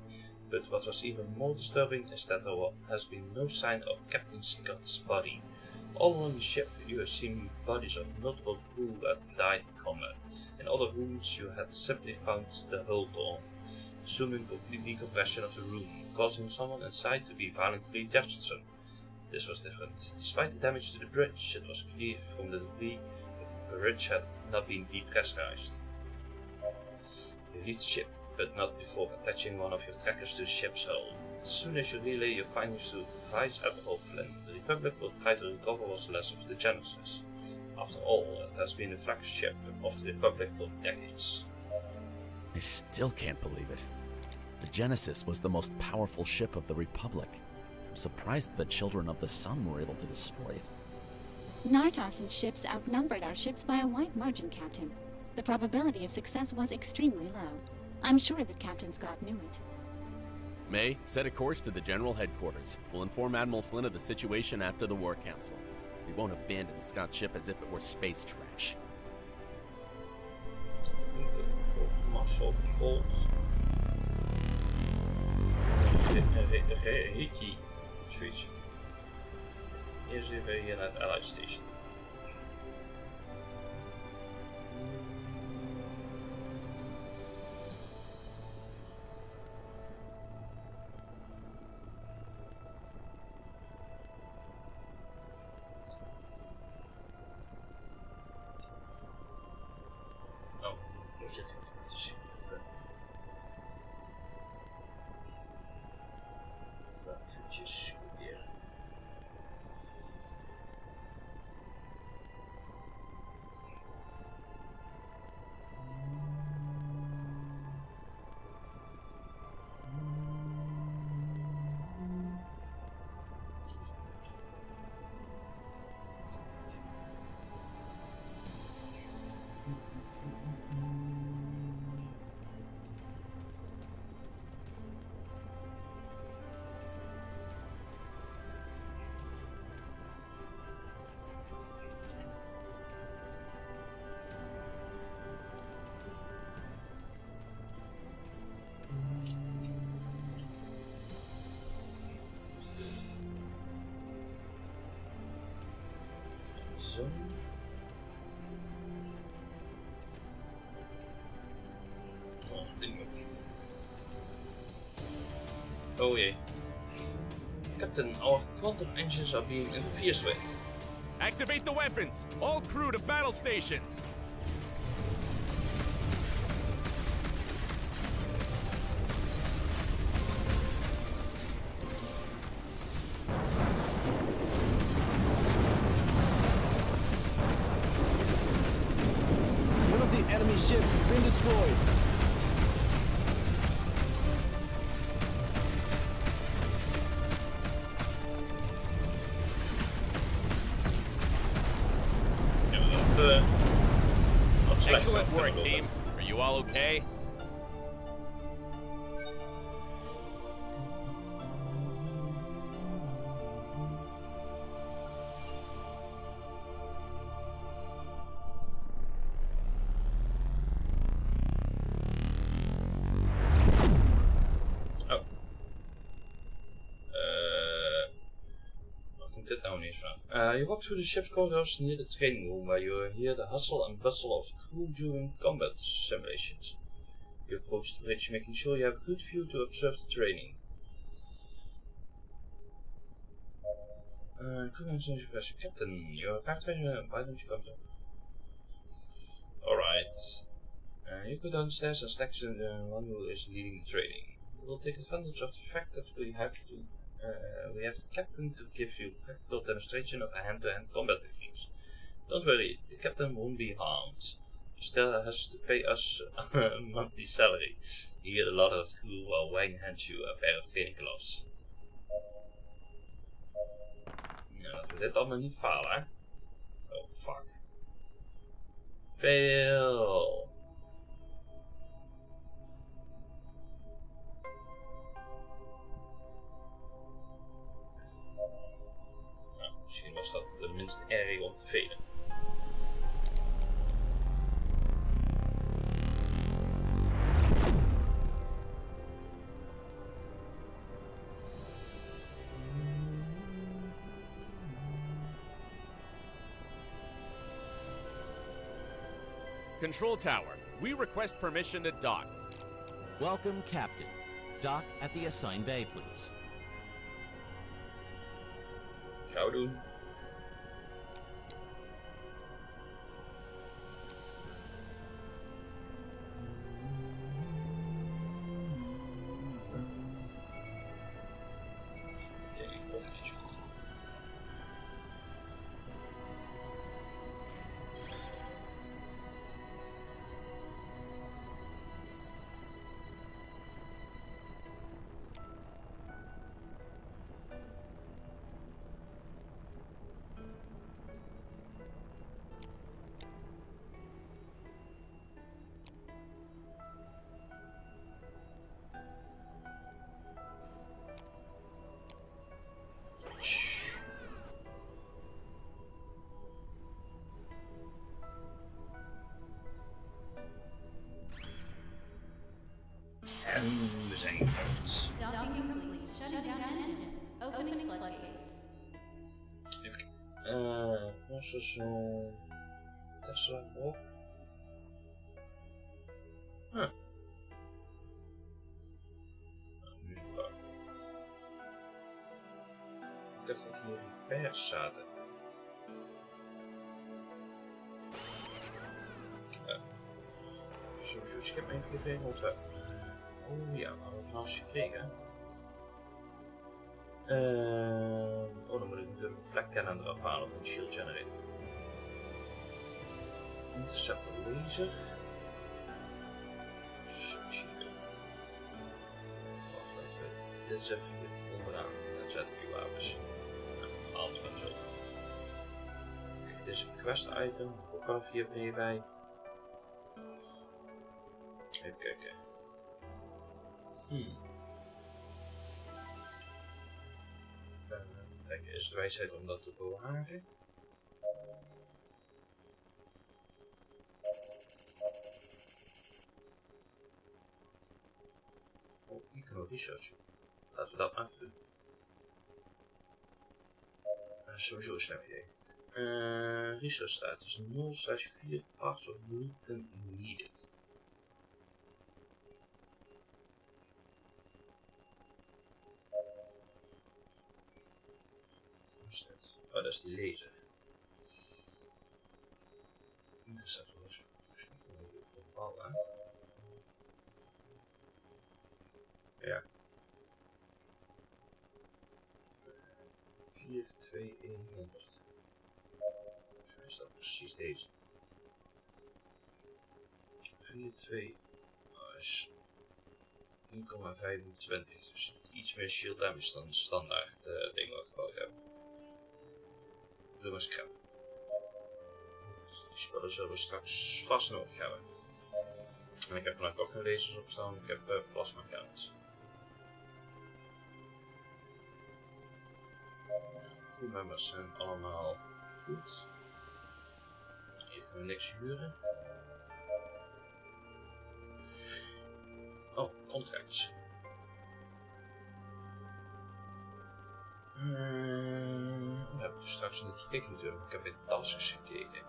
But what was even more disturbing is that there has been no sign of Captain Scott's body. All along the ship you have seen bodies of multiple crew that died in combat. In other rooms you had simply found the hull torn, assuming complete decompression of the room, causing someone inside to be violently jettisoned. This was different. Despite the damage to the bridge, it was clear from the debris that the bridge had not been depressurized. You leave the ship, but not before attaching one of your trackers to the ship's hull. As soon as you relay your findings to Vice Admiral Flynn, the Republic will try to recover what's left of the Genesis. After all, it has been the flagship of the Republic for decades. I still can't believe it. The Genesis was the most powerful ship of the Republic. I'm surprised the Children of the Sun were able to destroy it. Nartas's ships outnumbered our ships by a wide margin, Captain. The probability of success was extremely low. I'm sure that Captain Scott knew it. May, set a course to the General Headquarters. We'll inform Admiral Flynn of the situation after the War Council. We won't abandon Scott's ship as if it were space trash. Marshal Bolt. Hiki switch. Eerst even hier naar het Allied Station. Zo. Oh, ding op. Oh jee. Captain, our quantum engines are being interfered with. Activate the weapons! All crew to battle stations! One of the enemy ships has been destroyed. Excellent work, team. Are you all okay? Oh. Waar komt dit nou ineens van? You walk through the ship's corridors near the training room where you hear the hustle and bustle of the crew during combat simulations. You approach the bridge, making sure you have a good view to observe the training. Captain, you're back training. Why don't you come to? Alright. You go downstairs and select the one who is leading the training. We'll take advantage of the fact that we have the captain to give you a practical demonstration of hand-to-hand combat techniques. Don't worry, the captain won't be harmed. He still has to pay us a monthly salary. You get a lot of the crew while Wayne hands you a pair of training gloves. Nou, laten we dit allemaal niet falen, hè? Oh, fuck. Fail! Nou, misschien was dat de minst erg om te velen. Control tower, we request permission to dock. Welcome, Captain. Dock at the assigned bay, please. Gaan we doen. En we zijn gekocht. Even kijken. Zo. Tesla op. Huh. Nu is het wel. Ik dacht dat hier repairs zaten. Sowieso het schip even geregeld hebben. Oh ja, we hebben van alles gekregen. Oh, dan moet ik natuurlijk een vlekkenner eraf halen van de shield generator. Interceptor laser. Submachine. Wacht, laten we dit eens even hier onderaan. Dan zetten we die wapens. Altijd van zo. Kijk, dit is een quest item. Ook al 4 bij. Even kijken. Kijk, is het wijsheid om dat te bewaren? Oh, eco research. Laten we dat maar doen. Sowieso een slim idee. Research status 0/4 parts of blueprint needed. Oh, dat is die laser. Interceptor is opbouwen, hè? Ja. 42100. Zo is dat precies deze. 42 is 1,25. Dus iets meer shield damage dan standaard ding wat we gebouwd hebben. Doe maar scrap. Die spullen zullen we straks vast nodig hebben. En ik heb er ook nog lasers op staan. Ik heb plasma cannons. Crewmembers zijn allemaal goed. Hier kunnen we niks huren. Oh, contracts. We hebben dus straks niet gekeken natuurlijk. Ik heb in tasks gekeken.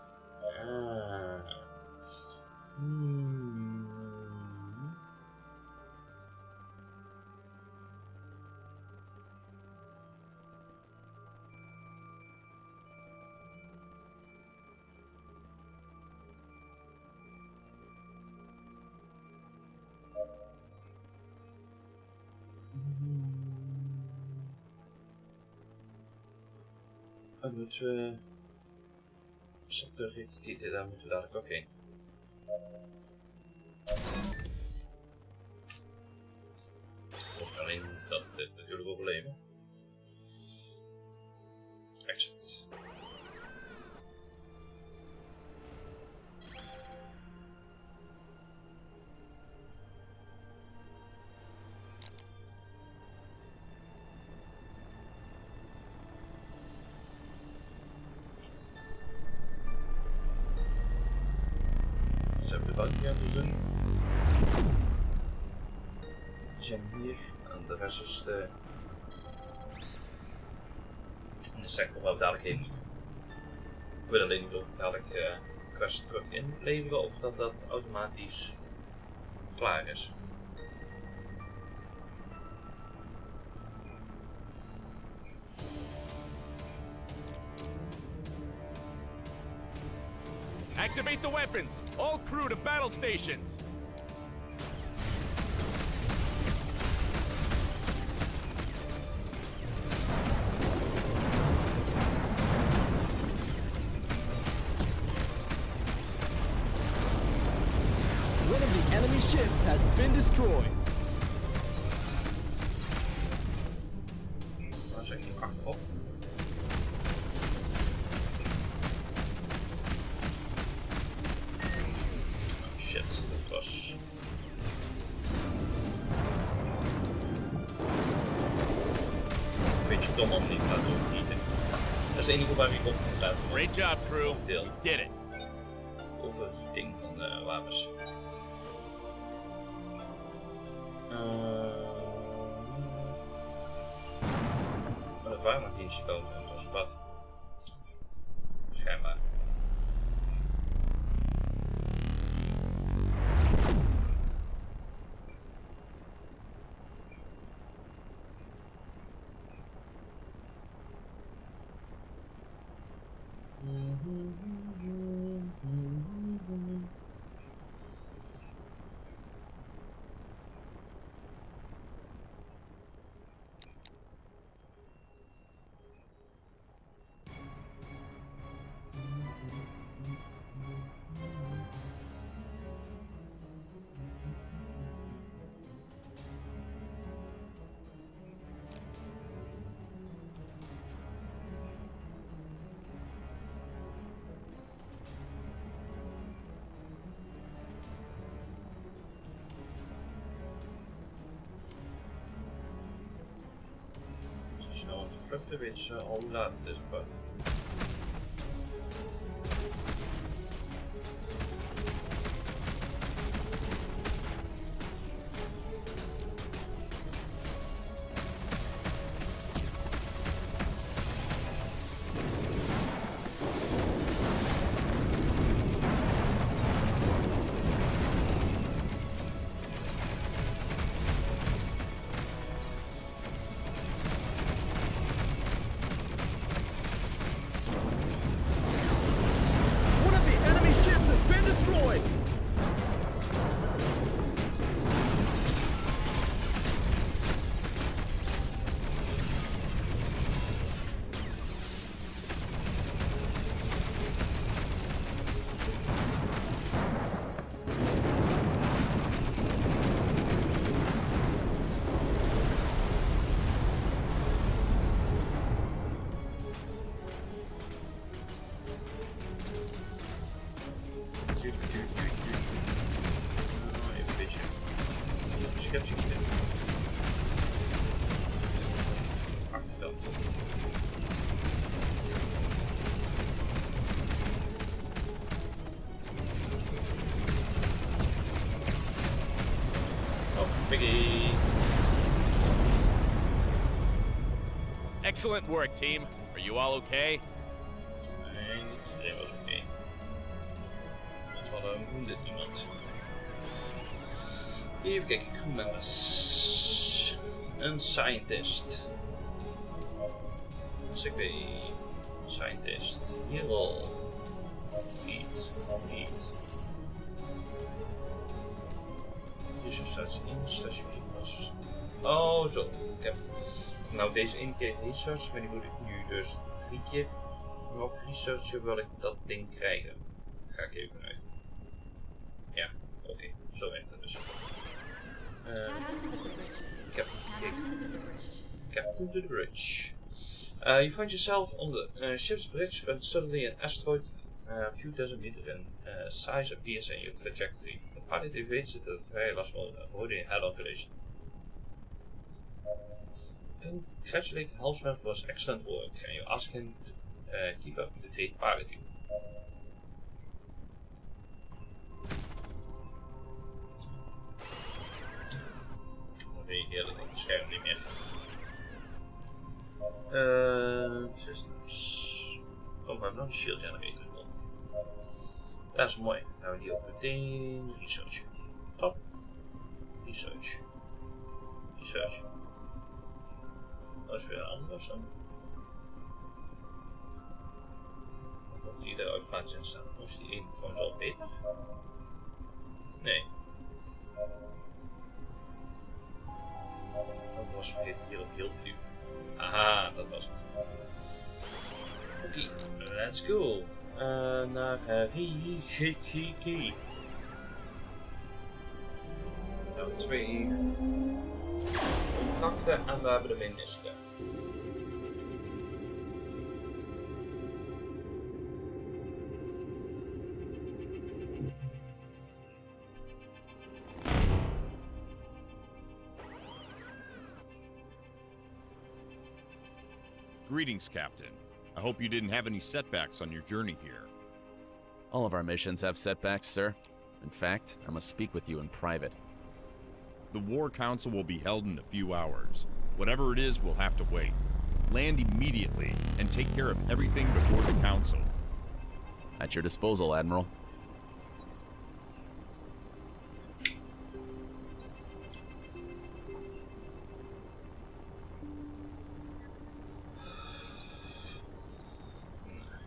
Dan moeten we... Sector, daar moeten we dadelijk ook heen. Of alleen dat dit natuurlijk problemen. Exit. Doen. We zijn hier en de rest is in de sector waar we dadelijk heen moeten. Ik wil alleen niet of we dadelijk quest terug inleveren of dat automatisch klaar is. Activate the weapons! All crew to battle stations! One of the enemy ships has been destroyed. Waar zit je achterop? Dom om niet laten overnieten. Dat is het enige waar ik op moet laten. Great job, crew. You did it. Overheating van de wapens. Maar dat waren nog geen cyclonen, dat was wat. Schijnbaar. Snel aan het vluchten, weet je al hoe laat het is. schipje moeten doen. Achterkant. Oh, biggie. Excellent work, team. Are you all okay? Nee, niet iedereen was oké. We hadden een wounded iemand. Even kijken, crewmembers. Een scientist. CP. Scientist. Hero. Niet. Research 1/4 was. Oh, zo. Ik heb nou deze 1 keer research, maar die moet ik nu dus 3 keer nog researchen wil ik dat ding krijgen. Ga ik even uit. Ja, oké. Zo werkt het dus. Captain to the bridge. You find yourself on the ship's bridge when suddenly an asteroid a few dozen meters in size appears in your trajectory. The pilot evades it at a very last moment, avoiding a head-on collision. Congratulate the helmsman for his excellent work, and you ask him to keep up the great piloting. Dan weet je heerlijk op het scherm niet meer. Systems. Oh, we hebben nog een shield generator gevonden. Dat is mooi. Dan gaan we die ook meteen researchen. Top. Research. Dat is weer een andere of zo. Of komt die er automatisch in staan? Of is die 1 gewoon zo beter? Nee. Dat was vergeten hier op heel te duwen. Aha, dat was het. Oké, let's go. Naar Rigi. We hebben 2 contracten en we hebben de minister. Greetings, Captain. I hope you didn't have any setbacks on your journey here. All of our missions have setbacks, sir. In fact, I must speak with you in private. The War Council will be held in a few hours. Whatever it is, we'll have to wait. Land immediately and take care of everything before the Council. At your disposal, Admiral.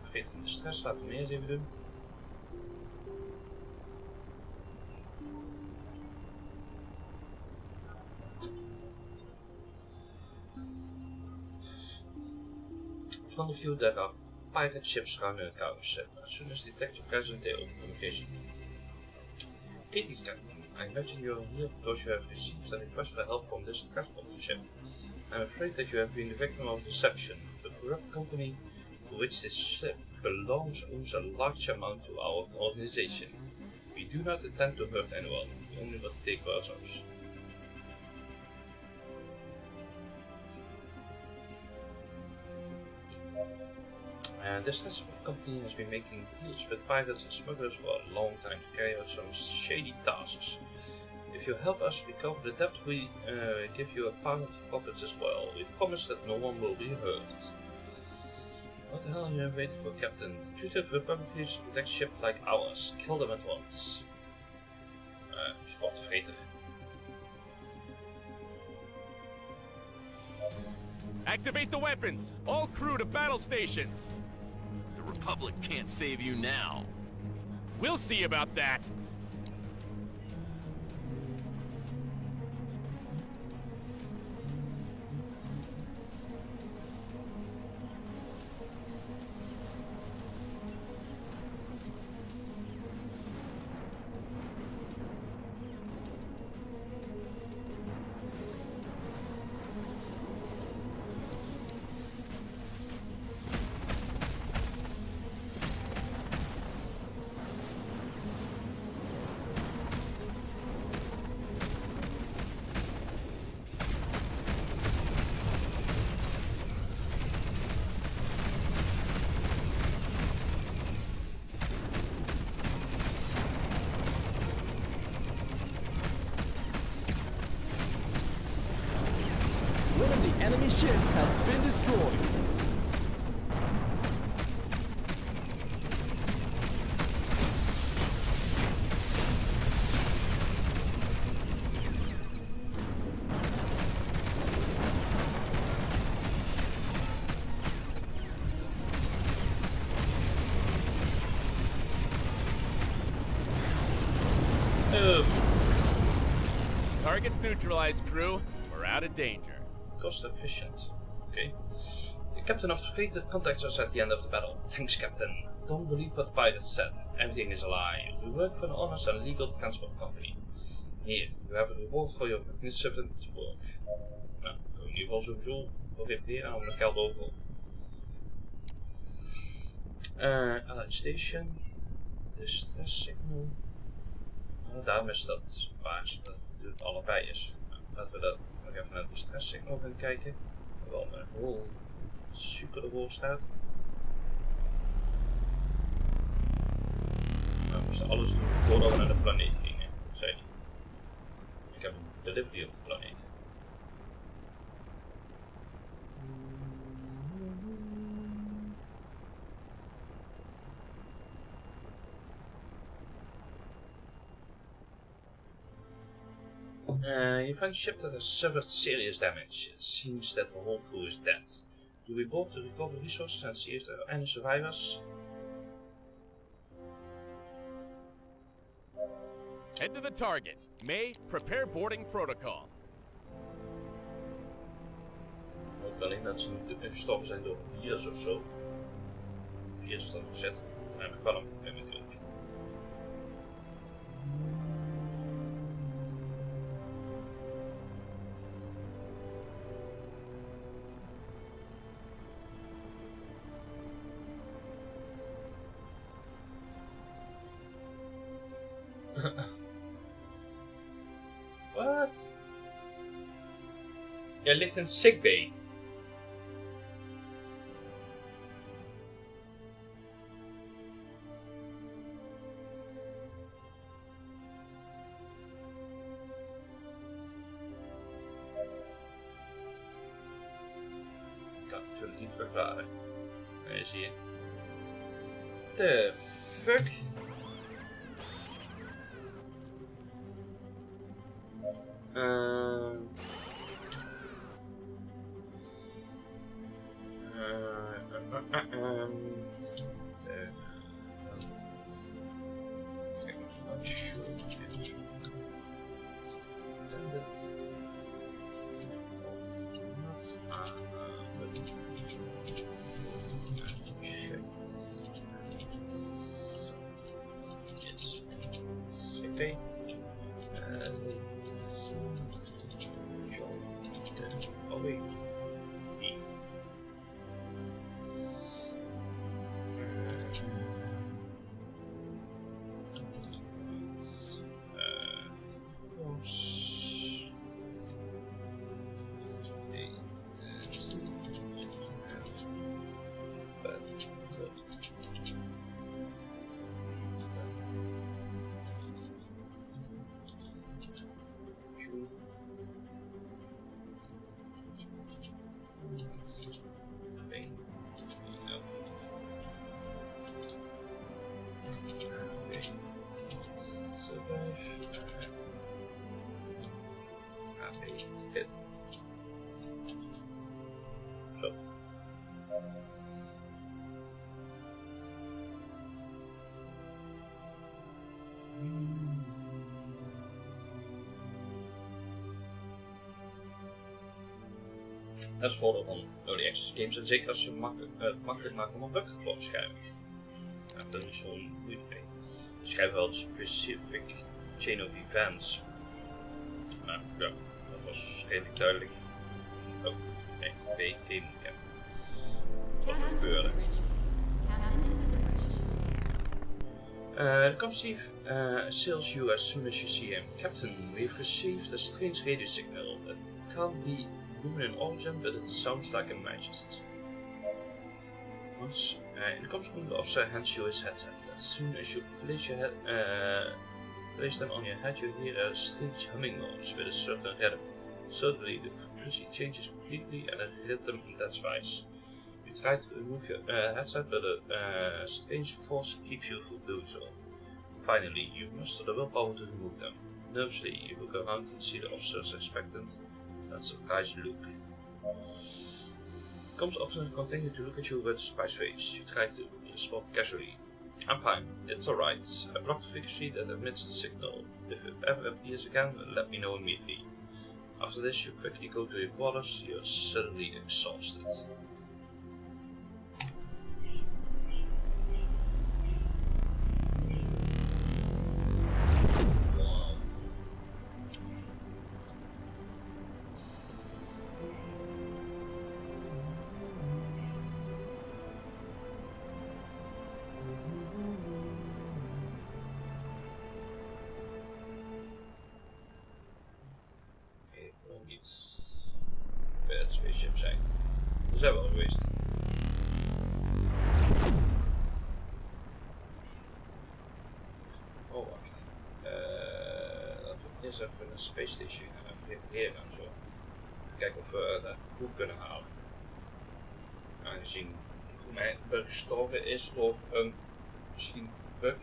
Vergeet de stress, laten we eerst even doen. From the view there are pirate ships surrounding the cargo ship. As soon as detected present, they open communication. Greetings, Captain. I imagine you are here because you have received a request for help from this transport ship. I am afraid that you have been the victim of deception. The corrupt company to which this ship belongs owes a large amount to our organization. We do not intend to hurt anyone, we only want to take ourselves. This transport company has been making deals with pirates and smugglers for a long time to carry out some shady tasks. If you help us recover the debt, we give you a part of the profits as well. We promise that no one will be hurt. What the hell are you waiting for, Captain? Treat the Republic please protect a ship like ours. Kill them at once. Sportvreter. Activate the weapons! All crew to battle stations! The Republic can't save you now. We'll see about that! enemy ships has been destroyed. Target's neutralized, crew. We're out of danger. Cost efficient. Okay. The captain of the fleet contacts us at the end of the battle. Thanks, Captain. Don't believe what the pirates said. Everything is a lie. We work for an honest and legal transport company. Here, you have a reward for your magnificent work. Nou, ik wil in ieder geval sowieso nog repareren om de geld over. Allied Station. Distress signal. Daarom is dat paars, omdat het natuurlijk allebei is. Nou, laten we dat nog even naar de stress signal gaan kijken. Wel een heel super ervoor staat. Nou, we moesten alles doen voordat we naar de planeet gingen, zei hij. Ik heb een delivery op de planeet. You find a ship that has suffered serious damage. It seems that the whole crew is dead. Do we board to recover resources and see if there are any survivors? Head to the target. May, prepare boarding protocol. Ook alleen dat ze niet gestorven zijn door een virus of zo. Een virus is dan opzet. Dan heb ik wel een probleem natuurlijk. Wat? Jij ligt in sickbay. Ik kan natuurlijk niet verklaren. Nee, zie je. The fuck? Okay. Oh wait. D. Dat is het voordeel van early access games en zeker als ze makkelijk maken om een bug te opschrijven. Nou, dat is zo'n goede idee. Ze schrijven wel specific chain of events. Nou ja, dat was redelijk duidelijk. Oh, nee, B, G moet ik hebben. Wat er gebeurde. The Chief assails you as soon as you see him. Captain, we've received a strange radio signal. It can't be human in origin, but it sounds like a magist. Once in the comms room, the officer hands you his headset. As soon as you place place them on your head, you hear a strange humming noise with a certain rhythm. Suddenly, the frequency changes completely and the rhythm intensifies. You try to remove your headset, but a strange force keeps you from doing so. Finally, you muster the willpower to remove them. Nervously, you look around and see the officer's expectant and surprised look. Comms officers continue to look at you with a surprised face. You try to respond casually. I'm fine, it's alright. I blocked the frequency that emits the signal. If it ever appears again, let me know immediately. After this, you quickly go to your quarters. You are suddenly exhausted. Bij het spaceship zijn. Daar zijn we al geweest. Oh, wacht. Laten we eerst even een space station en even repareren en zo. Even kijken of we de crew kunnen halen. Aangezien de crewmember gestorven is door een misschien bug.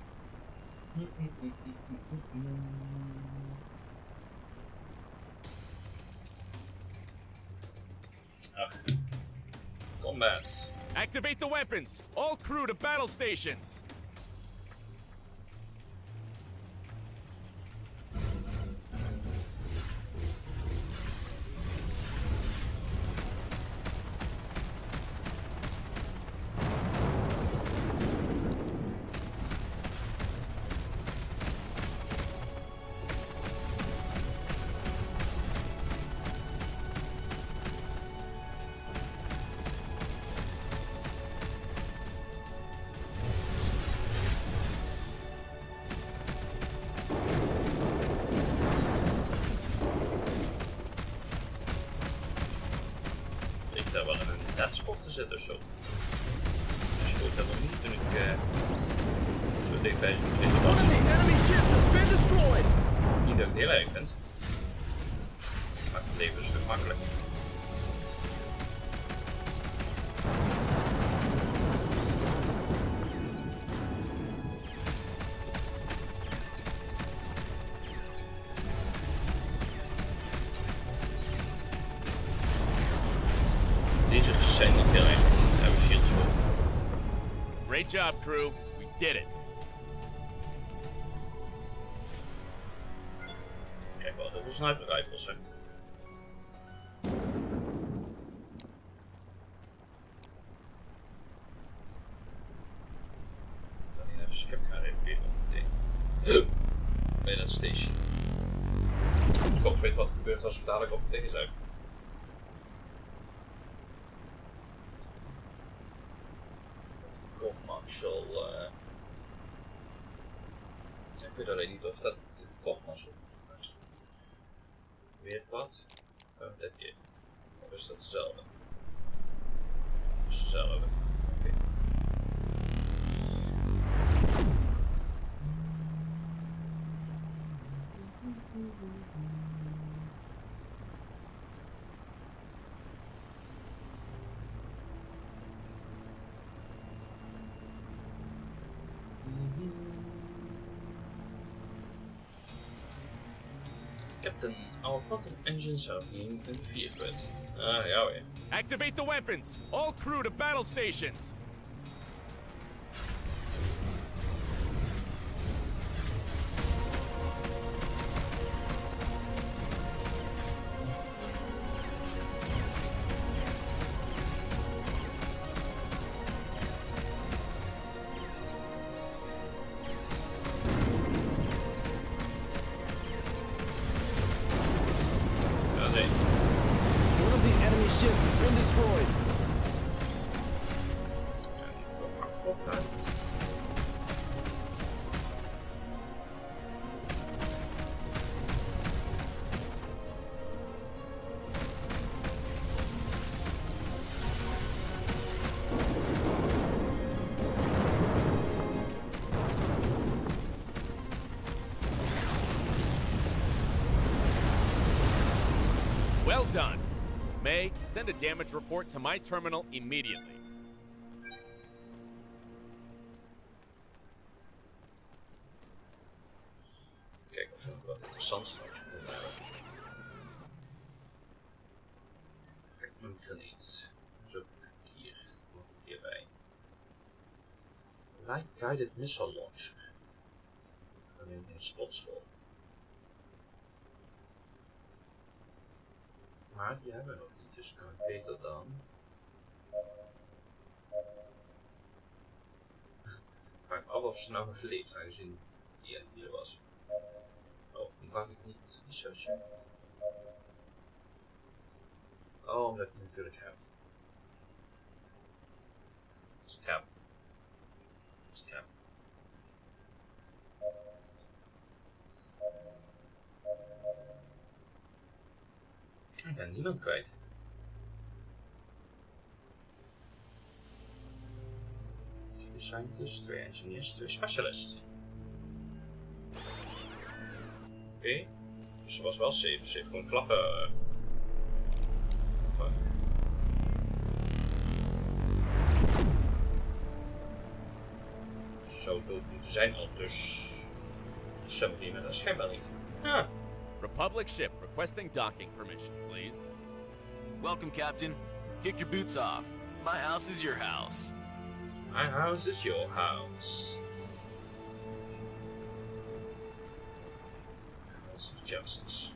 Ach. Combat. Activate the weapons! All crew to battle stations! Daar wel in een deadspot te zitten of zo. Dat is goed, dat nog niet toen ik zo dichtbij zo'n was. Niet dat ik het heel erg vind. Maakt het leven een stuk makkelijker. Deze zijn niet heel erg. Daar hebben we shields voor. Great job, crew. We did it. Kijk wel, dat is sniper rifles, hè. Dan even het schip gaan repareren. Nee. Bij dat station. Ik hoop weet wat er gebeurt als we dadelijk op het ding zijn. Marshal. Ik weet alleen niet of dat Marshal is. Weer wat? Dit keer. Of is dat dezelfde? Dat is dezelfde. Oké. Captain, our bottom engines are being interfered with. Ja weer. Activate the weapons! All crew to battle stations! done. May, send a damage report to my terminal immediately. Kijk of we nog wat interessants straks kunnen hebben. Fragment grenade. Dus ook hier. Nog hierbij. Light guided missile launcher. Daar neem ik geen spots voor. Maar die hebben we nog niet, dus kan ik beter dan. Maar ik af of ze nou nog leeft, aangezien die het hier was. Oh, die mag ik niet researchen. Oh, omdat ik het natuurlijk heb. Scrap. Scrap. Ik ben niemand kwijt. Twee scientists, 2 engineers, 2 specialists. Oké, dus ze was wel safe. Ze heeft gewoon klappen. Zo dood moeten zijn al, dus. Submarine met een schijnbaar niet. Ah. Republic ship requesting docking permission, please. Welcome, Captain. Kick your boots off. My house is your house. My house is your house. House of Justice.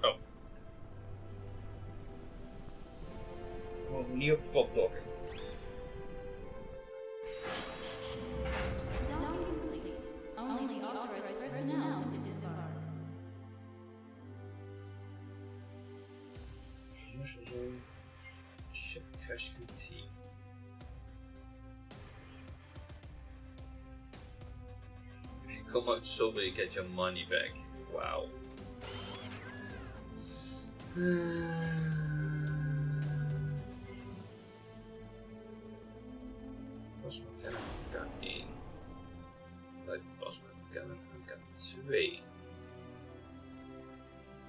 Oh. Niet op kop blokken. Only authorized personnel disembark. Ship rescue team. If you come out sober, you get your money back. Wow. Plasma cannon K1. Light plasma cannon K2.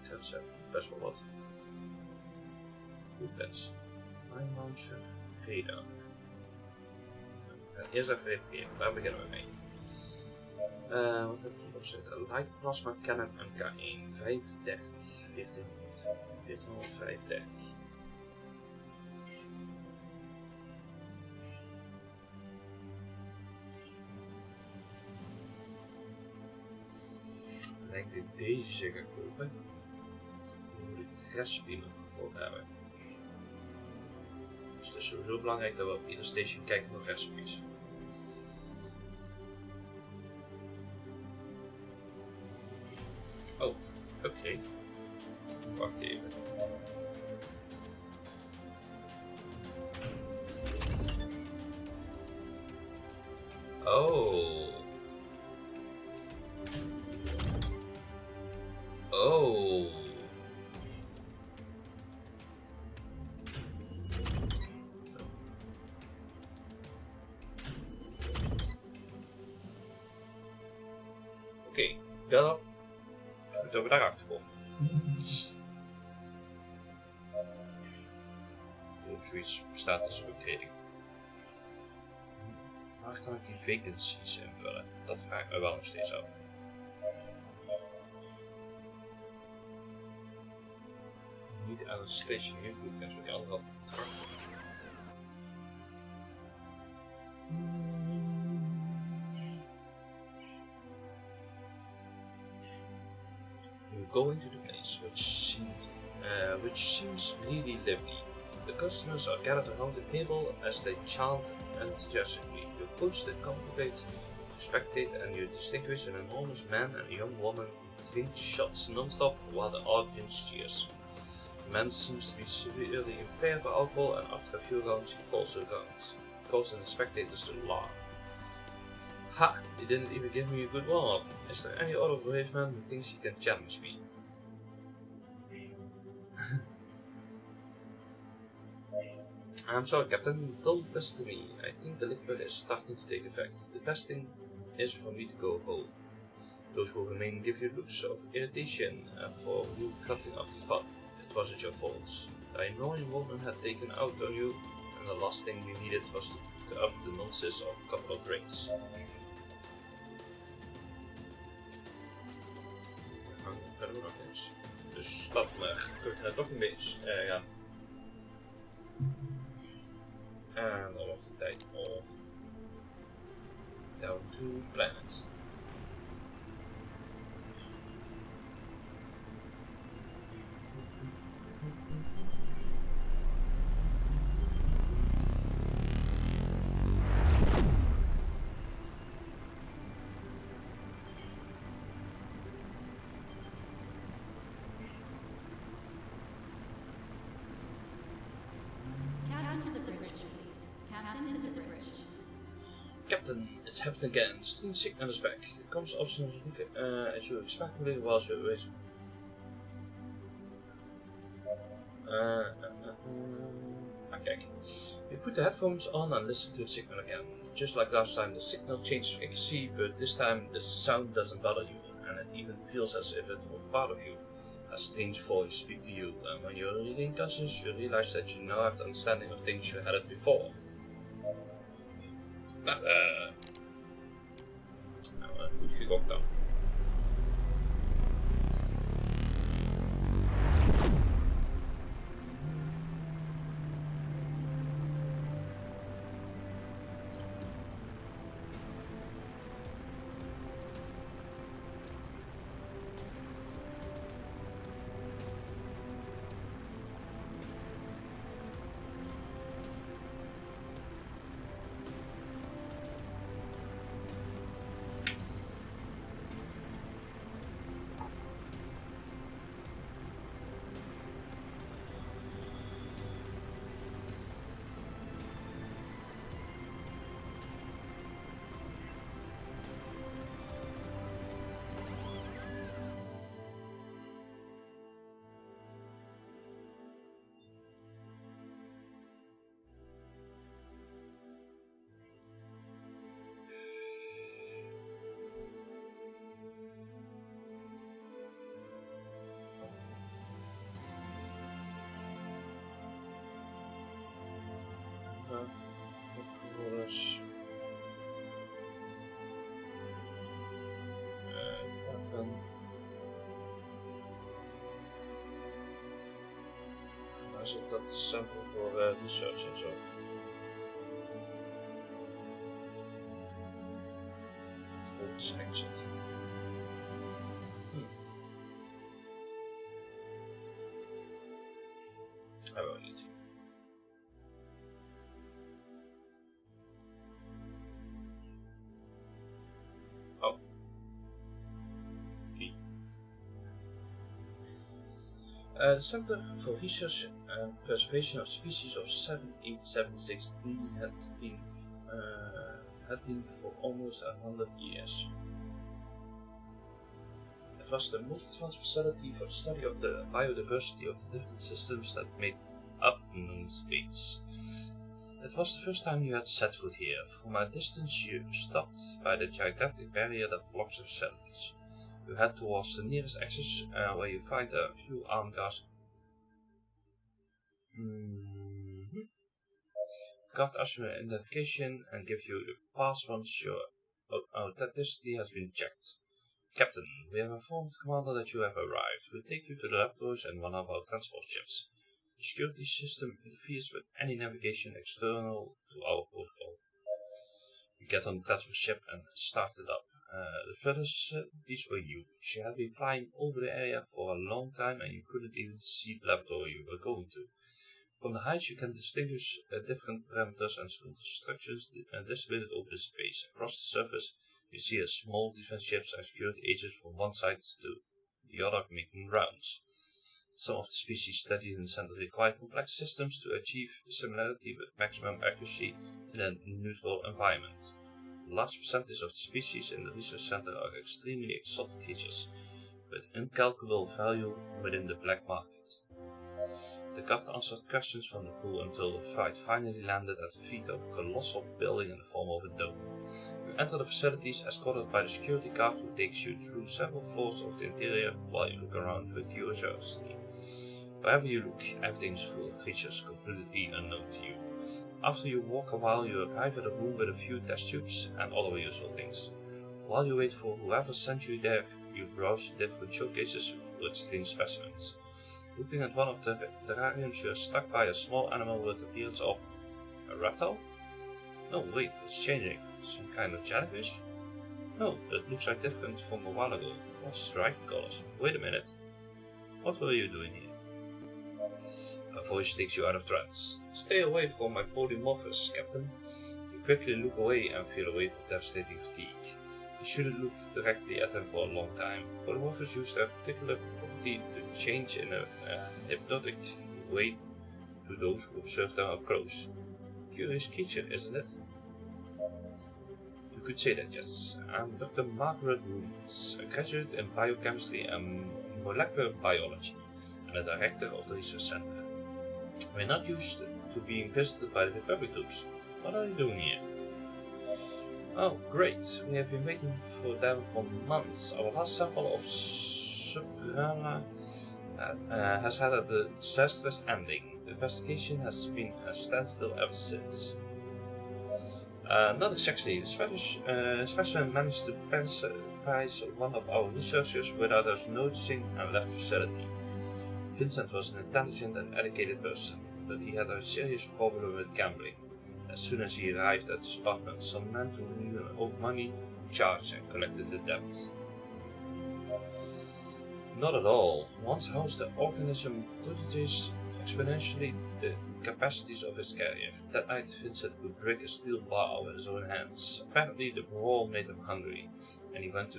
Dat is best wel wat. Defense. Mine launcher radar. Eerst even repareren, daar beginnen we mee. Wat heb ik hierop zitten? Light plasma cannon MK1 530 1435. Ik denk dat deze ga kopen. Daar moet ik recipe voor hebben. Dus het is sowieso belangrijk dat we op ieder station kijken naar recipes. Oh, oké. Wacht even. Oh. Oh. Oké, dat goed dat we daarachter komen. Toen zoiets bestaat als upgrading. Waar kan ik die vacancies invullen? Dat vraag ik me wel nog steeds af. Niet aan het station hier, ik vind met die andere had You go into the place which seems really lively. The customers are gathered around the table as they chant enthusiastically. You approach the contemplate, you spectate, and you distinguish an enormous man and a young woman who drink shots non-stop while the audience cheers. The man seems to be severely impaired by alcohol, and after a few rounds he falls to the ground, causing the spectators to laugh. Ha! You didn't even give me a good warm-up. Is there any other brave man who thinks he can challenge me? I'm sorry, Captain, don't listen to me. I think the liquid is starting to take effect. The best thing is for me to go home. Those who remain give you looks of irritation for you cutting off the fun. It wasn't your fault. The annoying woman had taken out on you, and the last thing you needed was to put up the nonsense of a couple of drinks. We gaan verder nog eens. Dus laten we maar terug naar het document gaan. En dan wordt het tijd om Down to Planets. Captain, it's happened again. Strange signal is back. It comes up as you expect me while you're away. Kijk. You put the headphones on and listen to the signal again. Just like last time, the signal changes frequency, but this time the sound doesn't bother you, and it even feels as if it were part of you. A strange voice speaks to you, and when you're regain consciousness, you realize that you now have the understanding of things you had it before. Goed gegokt dan. Headquarters. Daar zit dat center voor research en zo. Volgens exit. Hebben we niet. The Center for Research and Preservation of Species of 7876D had been for almost 100 years. It was the most advanced facility for the study of the biodiversity of the different systems that made up space. It was the first time you had set foot here. From a distance you stopped by the gigantic barrier that blocks the facilities. You head towards the nearest access where you find a few armed guards. Guard ask you an identification and give you a pass once your authenticity has been checked. Captain, we have informed Commander that you have arrived. We'll take you to the laboratories and one of our transport ships. The security system interferes with any navigation external to our protocol. You get on the transport ship and start it up. The facilities were huge. You had been flying over the area for a long time and you couldn't even see the laboratory you were going to. From the heights you can distinguish different parameters and structures distributed over the space. Across the surface you see a small defense ships and security agents from one side to the other making rounds. Some of the species studied in the center require complex systems to achieve similarity with maximum accuracy in a neutral environment. A large percentage of the species in the research center are extremely exotic creatures, with incalculable value within the black market. The guard answered questions from the crew until the flight finally landed at the feet of a colossal building in the form of a dome. You enter the facilities escorted by the security guard who takes you through several floors of the interior while you look around with curiosity. Wherever you look, everything is full of creatures completely unknown to you. After you walk a while, you arrive at a room with a few test tubes and other useful things. While you wait for whoever sent you there, you browse the different showcases with strange specimens. Looking at one of the terrariums, you are struck by a small animal with the appearance of a reptile? No, wait, it's changing. Some kind of jellyfish? No, it looks like different from a while ago. What striking colors? Wait a minute. What were you doing here? A voice takes you out of trance. Stay away from my polymorphous, Captain. You quickly look away and feel a wave of devastating fatigue. You shouldn't look directly at them for a long time. Polymorphs use their particular property to change in a hypnotic way to those who observe them up close. Curious creature, isn't it? You could say that, yes. I'm Dr. Margaret Rooms, a graduate in biochemistry and molecular biology, and a director of the research center. We're not used to being visited by the Republic troops. What are you doing here? Oh, great. We have been waiting for them for months. Our last sample of Suprana has had a disastrous ending. The investigation has been a standstill ever since. Not exactly. The specimen managed to parasitize one of our researchers without us noticing and left the facility. Vincent was an intelligent and educated person, but he had a serious problem with gambling. As soon as he arrived at his apartment, some men who knew him owed money charged and collected the debt. Not at all. Once housed, the organism prodigies exponentially the capacities of his carrier. That night, Vincent could break a steel bar with his own hands. Apparently, the brawl made him hungry, and he went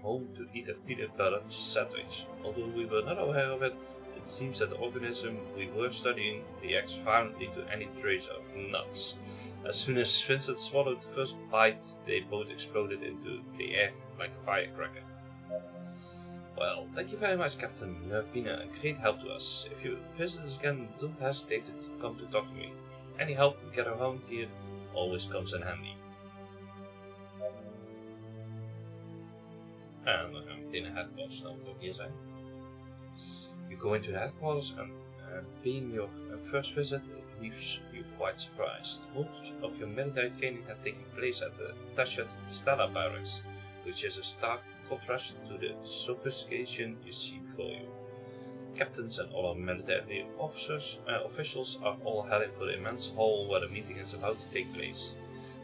home to eat a peanut butter sandwich. Although we were not aware of it, it seems that the organism we were studying reacts violently to any trace of nuts. As soon as Vincent swallowed the first bite, they both exploded into the air like a firecracker. Well, thank you very much, Captain. You have been a great help to us. If you visit us again, don't hesitate to come to talk to me. Any help we get around here always comes in handy. En dan gaan we meteen naar headquarters, dan moet ook hier zijn. You go into the headquarters and being your first visit, it leaves you quite surprised. Most of your military training had taken place at the Tashat Stella Barracks, which is a stark contrast to the sophistication you see before you. Captains and other military officials are all heading for the immense hall where the meeting is about to take place.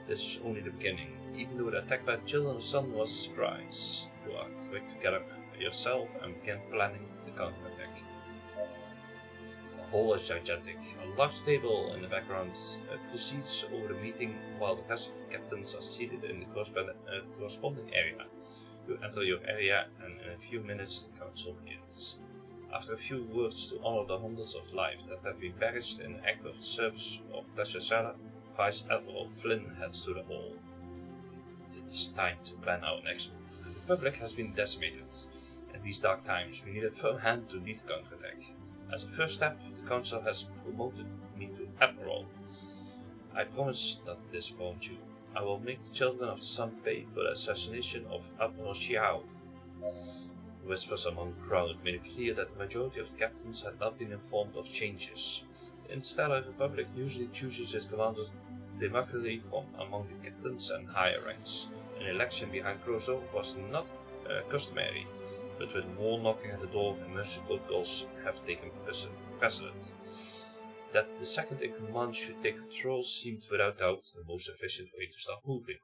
This is only the beginning. Even though the attack by the Children of the Sun was a surprise, you are quick to gather yourself and begin planning the counterattack. The hall is gigantic. A large table in the background precedes over the meeting, while the rest of the captains are seated in the corresponding area. You enter your area, and in a few minutes the council begins. After a few words to honor the hundreds of lives that have been perished in the act of service of Tasha, Vice Admiral Flynn heads to the hall. It is time to plan our next move. The Republic has been decimated. In these dark times, we need a firm hand to lead the counterattack. As a first step, the Council has promoted me to Admiral. I promise not to disappoint you. I will make the Children of the Sun pay for the assassination of Admiral Xiao. Whispers among the crowd made it clear that the majority of the captains had not been informed of changes. The Interstellar Republic usually chooses its commanders democratically from among the captains and higher ranks. An election behind closed doors was not customary, but with war knocking at the door, emergency protocols have taken precedent. That the second in command should take control seemed without doubt the most efficient way to start moving.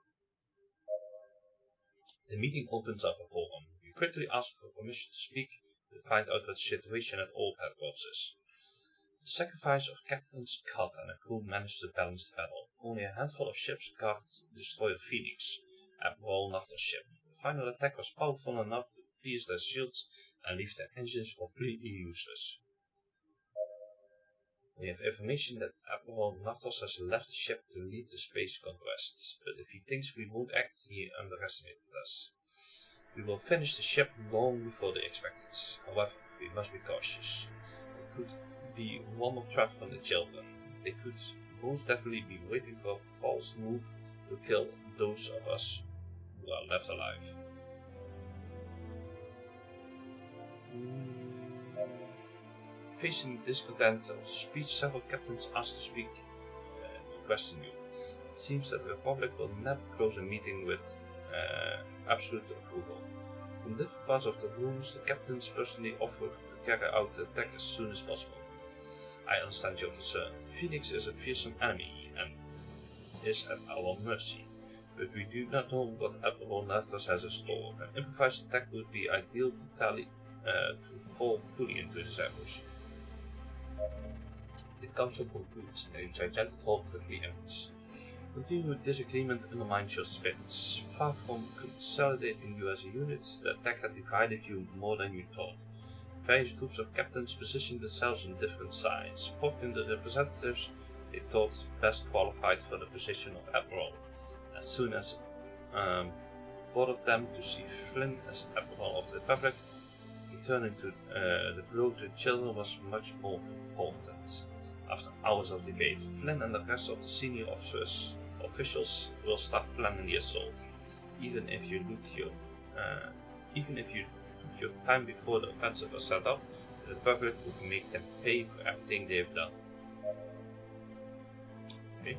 The meeting opens up a forum. You quickly ask for permission to speak to find out what the situation at all headquarters is. The sacrifice of Captain Scott and a crew managed to balance the battle. Only a handful of ships guard destroyer Phoenix, Admiral Nachter's ship. The final attack was powerful enough to pierce their shields and leave their engines completely useless. We have information that Admiral Nartos has left the ship to lead the space conquest, but if he thinks we won't act, he underestimated us. We will finish the ship long before they expect it. However, we must be cautious. It could be one more threat from the children. They could most definitely be waiting for a false move to kill those of us who are left alive. Facing discontent of the speech, several captains asked to speak to question you. It seems that the Republic will never close a meeting with absolute approval. From different parts of the rooms, the captains personally offered to carry out the attack as soon as possible. I understand your concern. Phoenix is a fearsome enemy and is at our mercy, but we do not know what Admiral Nartos has in store. An improvised attack would be ideal to fall fully into this ambush. The council concludes, and a gigantic hall quickly empties. Continued disagreement undermines your spirits. Far from consolidating you as a unit, the attack had divided you more than you thought. Various groups of captains positioned themselves on different sides, supporting the representatives they thought best qualified for the position of Admiral. As soon as bothered them to see Flynn as Admiral of the Republic, returning to the blow to children was much more important. After hours of debate, Flynn and the rest of the senior officials will start planning the assault. Even if you took your time before the offensive was set up, the Republic would make them pay for everything they've done. Okay.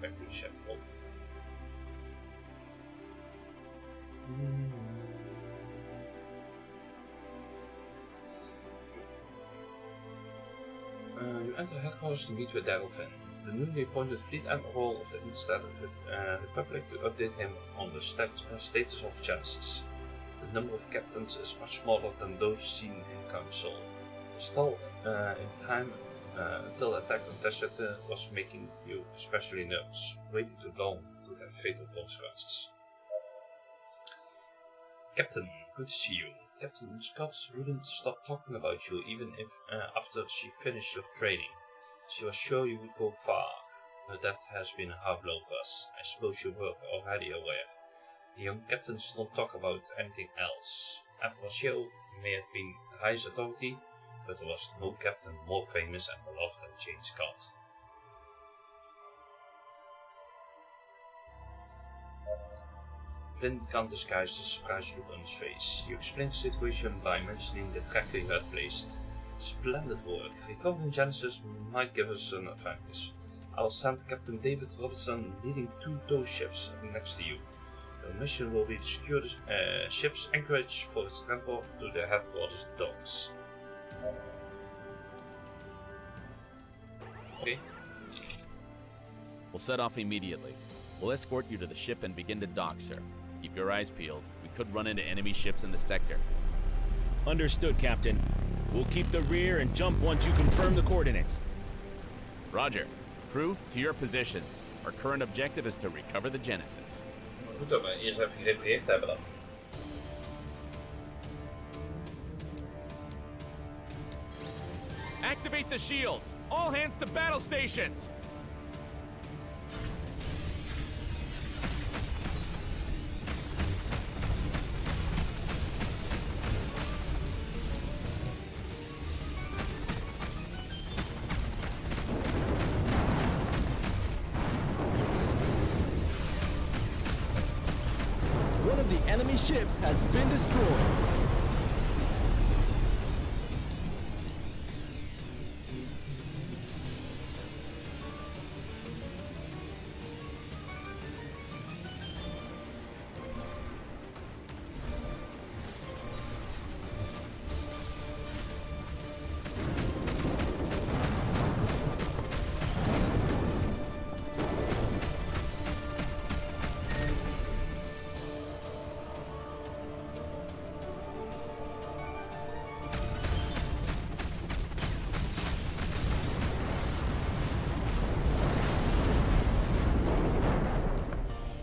Back to the ship. You enter headquarters to meet with Daryl Finn, the newly appointed Fleet Admiral of the Interstellar Republic, to update him on the status of Genesis. The number of captains is much smaller than those seen in Council. The stall in time until the attack on Tesseract was making you especially nervous. Waiting too long could have fatal consequences. Captain, good to see you. Captain Scott wouldn't stop talking about you even if after she finished your training. She was sure you would go far, but that has been a hard blow for us. I suppose you were already aware. The young captains don't talk about anything else. Admiral Sheo may have been the highest authority, but there was no captain more famous and beloved than Jane Scott. Flynn can't disguise the surprised look on his face. You explained the situation by mentioning the tracker you had placed. Splendid work. Recovering Genesis might give us an advantage. I'll send Captain David Robertson leading 2 tow ships next to you. Your mission will be to secure the ship's anchorage for its transport to the headquarters docks. Okay. We'll set off immediately. We'll escort you to the ship and begin to dock, sir. Keep your eyes peeled. We could run into enemy ships in the sector. Understood, Captain. We'll keep the rear and jump once you confirm the coordinates. Roger. Crew, to your positions. Our current objective is to recover the Genesis. Goed dat we eerst even gerepareerd hebben dan. Activate the shields! All hands to battle stations! One of the enemy ships has been destroyed.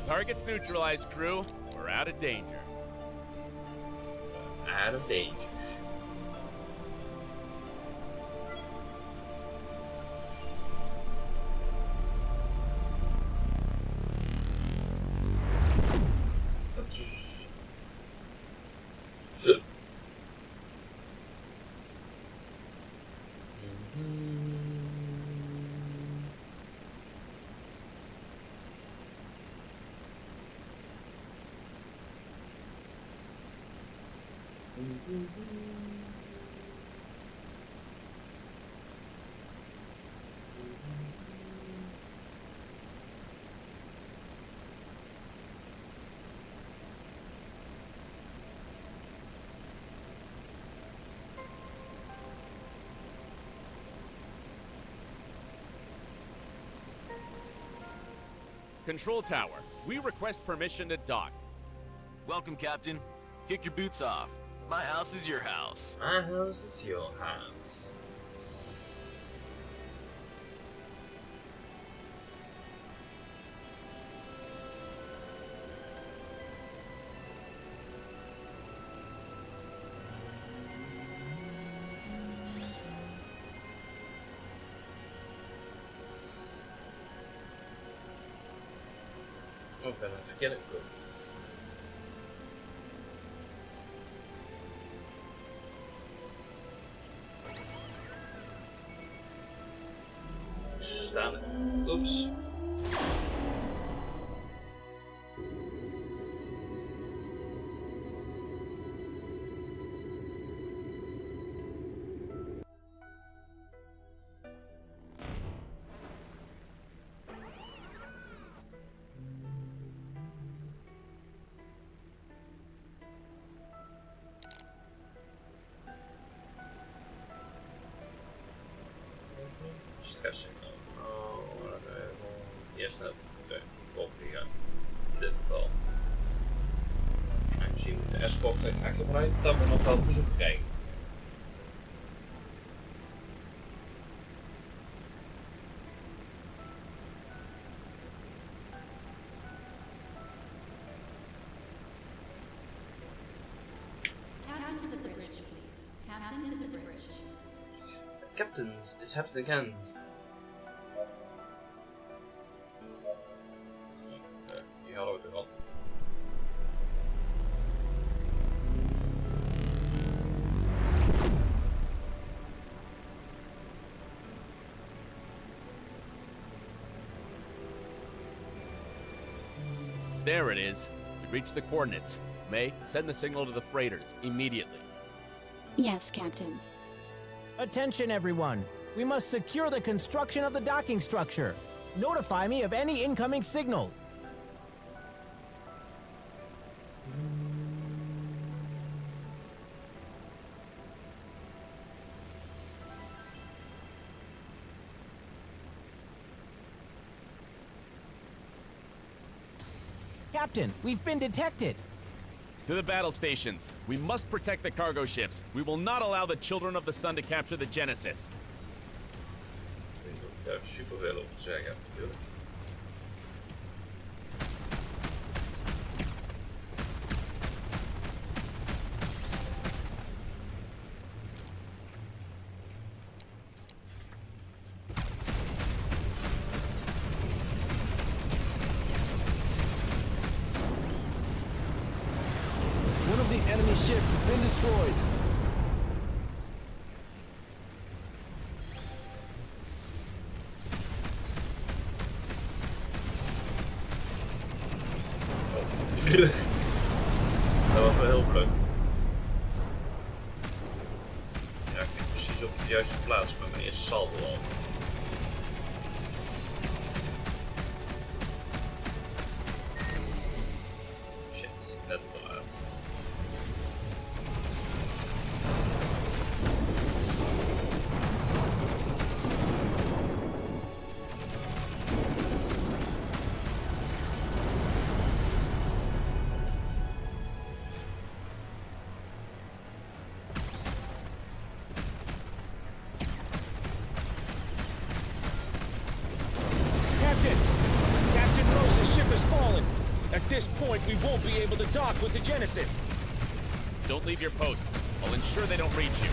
Targets neutralized, crew. We're out of danger. Out of danger. Control Tower, we request permission to dock. Welcome, Captain. Kick your boots off. My house is your house. My house is your house. Oh, ik ben het verkeerde voor. Staan. Oeps. Stressing. Oh, eerst naar de volgende gaan. In dit geval. Aangezien de escort ga ik ervan uit dat we nog wel bezoek krijgen. Captain to the bridge, please. Captain to the bridge. Captains, it's happened again. Die hadden we er al. There it is. We reached the coordinates. May, send the signal to the freighters immediately. Yes, Captain. Attention, everyone. We must secure the construction of the docking structure. Notify me of any incoming signal. Captain, we've been detected. To the battle stations. We must protect the cargo ships. We will not allow the Children of the Sun to capture the Genesis. Ik heb super veel over te zeggen, natuurlijk. One of the enemy ships has been destroyed. Dat was wel heel leuk. Ja, ik ben precies op de juiste plaats met mijn eerste salvo al. Shit, net op de laag. Captain Rose's ship has fallen. At this point, we won't be able to dock with the Genesis. Don't leave your posts. I'll ensure they don't reach you.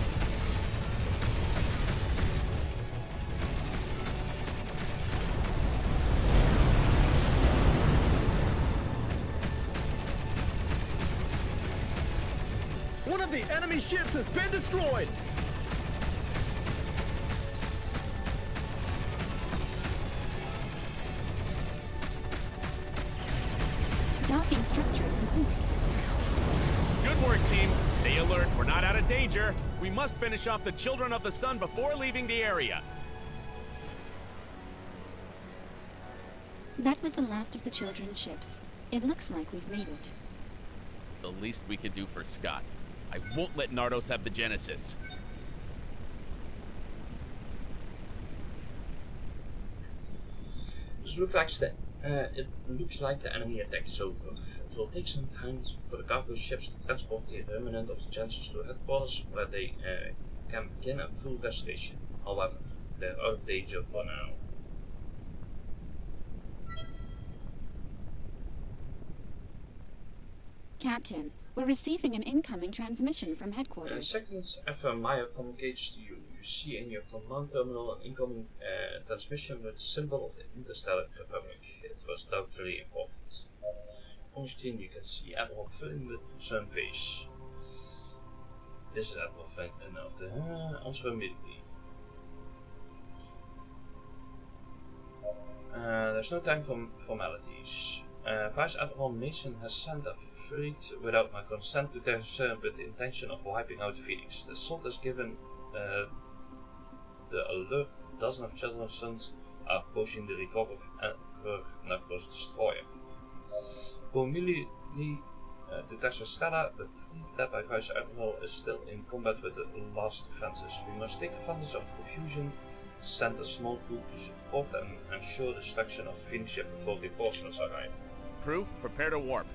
One of the enemy ships has been destroyed. Docking structure complete. Good work, team. Stay alert. We're not out of danger. We must finish off the Children of the Sun before leaving the area. That was the last of the children's ships. It looks like we've made it. It's the least we could do for Scott. I won't let Nardos have the Genesis. It looks like the enemy attack is over. It will take some time for the cargo ships to transport the remnant of the Genesis to headquarters, where they can begin a full restoration. However, they're out of danger for now. Captain, we're receiving an incoming transmission from headquarters. Seconds after Maya communicates to you, you see in your command terminal an incoming transmission with the symbol of the Interstellar Republic. It was doubtfully important. On screen you can see Admiral Flynn with a concerned face. This is Admiral Flynn of the answer immediately. There's no time for formalities. Vice Admiral Mason has sent a fleet without my consent to Terra with the intention of wiping out the Phoenix. The Assault has given the alert. Dozens of children's sons are pushing the recovered Narcos destroyer. Go immediately to Terra Stella. The fleet led by Vice Admiral is still in combat with the last defenses. We must take advantage of the confusion, send a small group to support and ensure destruction of the Phoenix ship before reinforcements arrive. Crew, prepare to warp.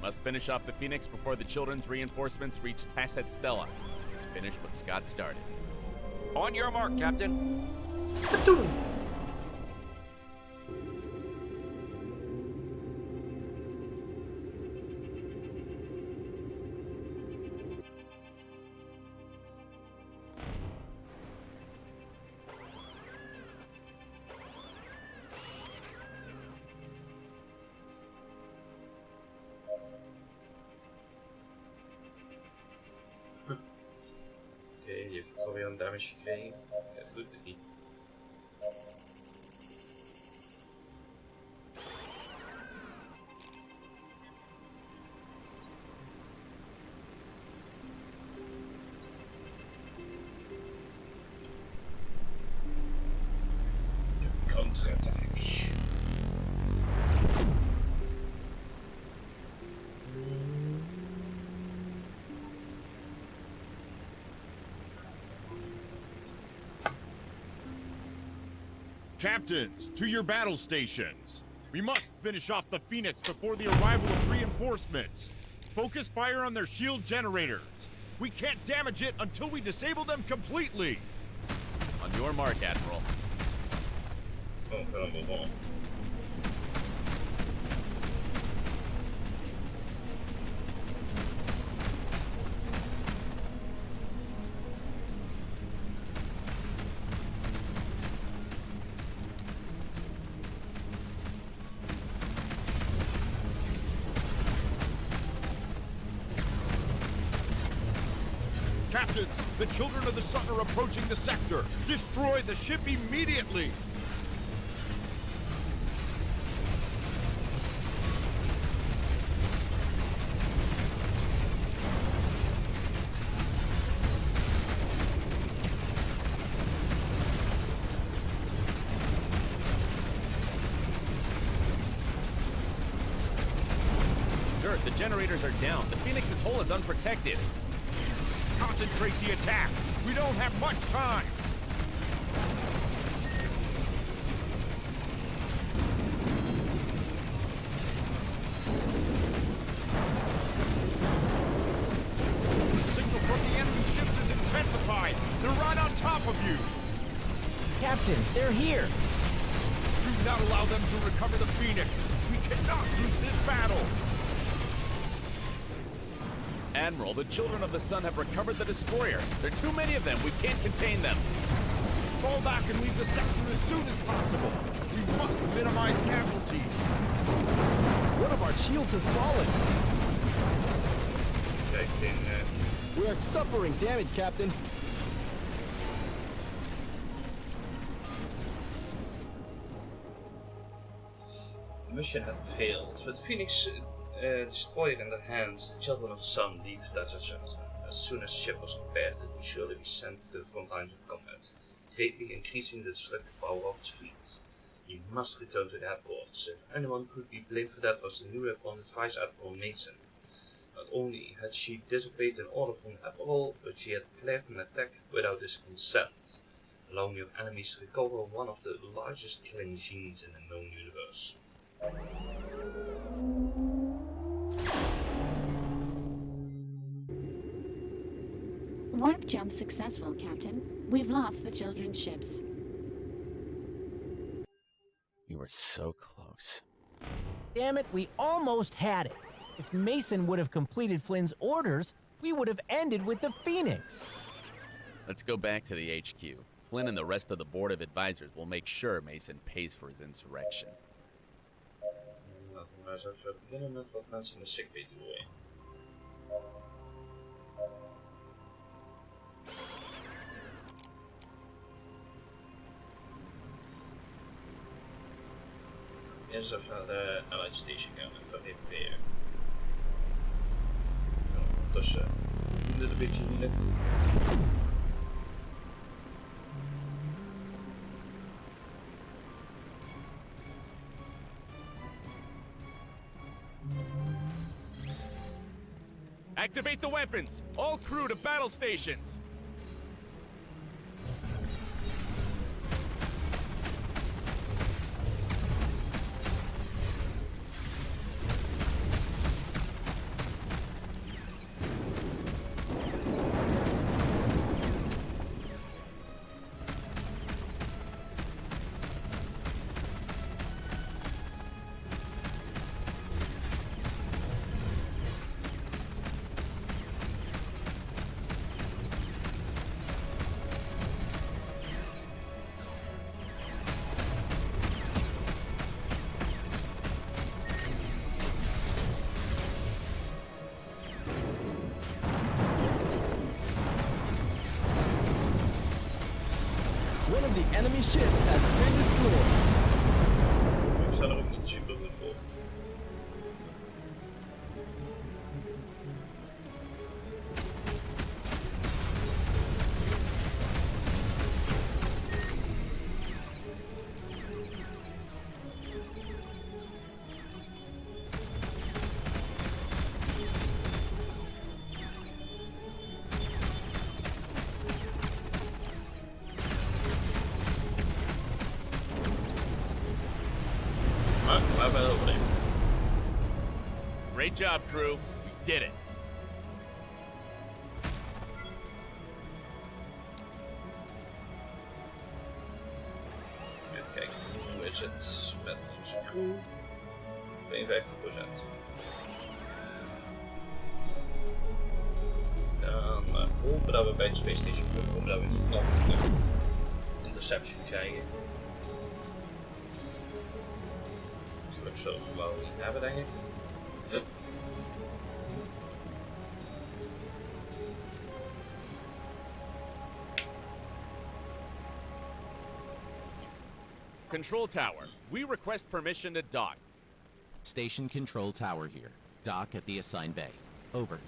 Must finish off the Phoenix before the children's reinforcements reach Tasset Stella. Let's finish what Scott started. On your mark, Captain. Die heeft alweer een damage gekregen. Ja, goed, niet. Counterattack. Captains, to your battle stations. We must finish off the Phoenix before the arrival of reinforcements. Focus fire on their shield generators. We can't damage it until we disable them completely. On your mark, Admiral. Oh, come on. Captains, the Children of the Sun are approaching the sector. Destroy the ship immediately! Sir, the generators are down. The Phoenix's hull is unprotected. Concentrate the attack. We don't have much time. The signal from the enemy ships is intensified. They're right on top of you. Captain, they're here. Do not allow them to recover the Phoenix. We cannot lose this battle. Admiral, the Children of the Sun have recovered the destroyer. There are too many of them. We can't contain them. Fall back and leave the sector as soon as possible. We must minimize casualties. One of our shields has fallen. We are suffering damage, Captain. The mission had failed, but Phoenix destroyer in their hands, the children of the sun leave Desert Shelter. As soon as the ship was repaired, it would surely be sent to the front lines of combat, greatly increasing the destructive power of its fleet. You must return to the headquarters. If anyone could be blamed for that was the newly appointed Vice Admiral Mason. Not only had she disobeyed an order from the Admiral, but she had declared an attack without his consent, allowing your enemies to recover one of the largest killing machines in the known universe. Warp jump successful, Captain. We've lost the children's ships. We were so close. Damn it, we almost had it. If Mason would have completed Flynn's orders, we would have ended with the Phoenix. Let's go back to the HQ. Flynn and the rest of the Board of Advisors will make sure Mason pays for his insurrection. Laten we maar eens even beginnen met wat mensen in de sickbay doen. Eerst even naar de Allied Station gaan en even repareren. Ondertussen doen dit een beetje moeilijk. Activate the weapons! All crew to battle stations! One of the enemy ships has been destroyed. Ik sta er ook niet super goed voor. Great job, crew. We did it. Even kijken, hoe is het met onze crew? 52%. Dan hopen dat we bij de Space Station komen, dat we niet nog een interception krijgen. Gelukkig zullen we wel niet hebben, denk ik. Control Tower, we request permission to dock. Station Control Tower here. Dock at the assigned bay. Over.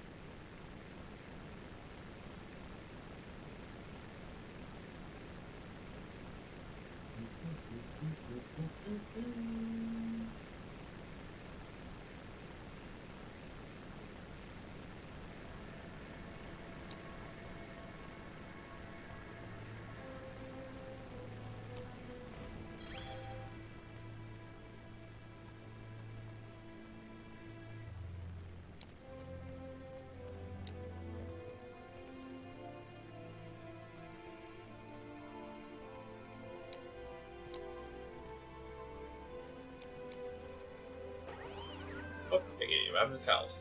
Hoppakee, we hebben het gehaald.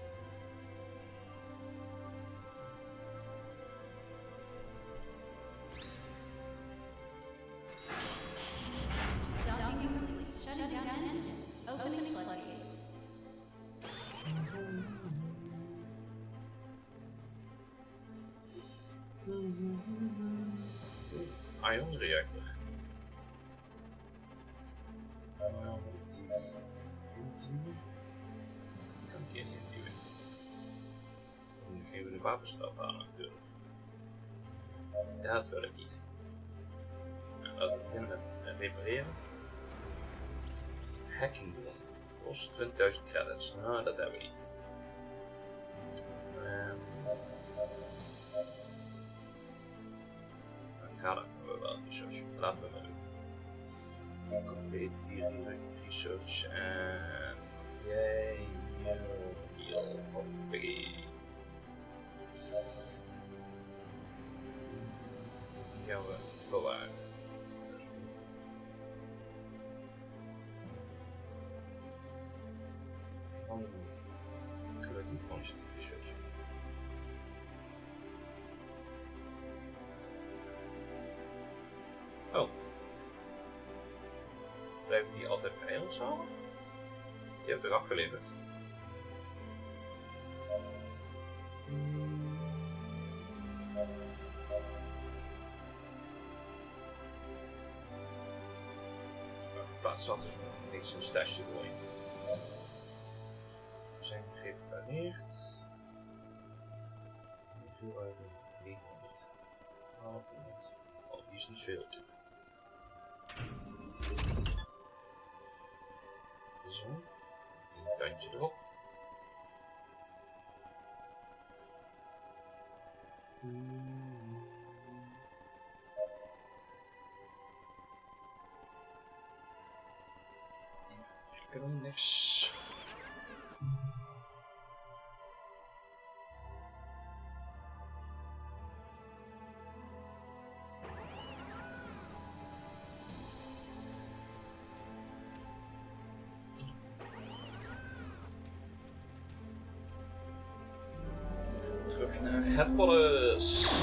Ion reactor. Kan die nu wapenspel aan natuurlijk. Dat wil ik niet. Nou, laten we beginnen met repareren. Hacking doen. Kost 20.000 credits. Nou, dat hebben we niet. Radar hebben we wel research. Laten we maar doen. Complete research en jij heel hoppie. Gaan we bewaren. Dan kunnen we niet gewoon zitten research. Oh. Blijven die altijd bij ons houden? Die heb ik afgeleverd. Plaats zat dus nog niks in een stash te gooien. We zijn gerepareerd. Hoeveelheid 900. 1200. Oh, die is niet zo heel duur. Zo. Een kantje erop. Ik kan niks. Terug naar Headquarters.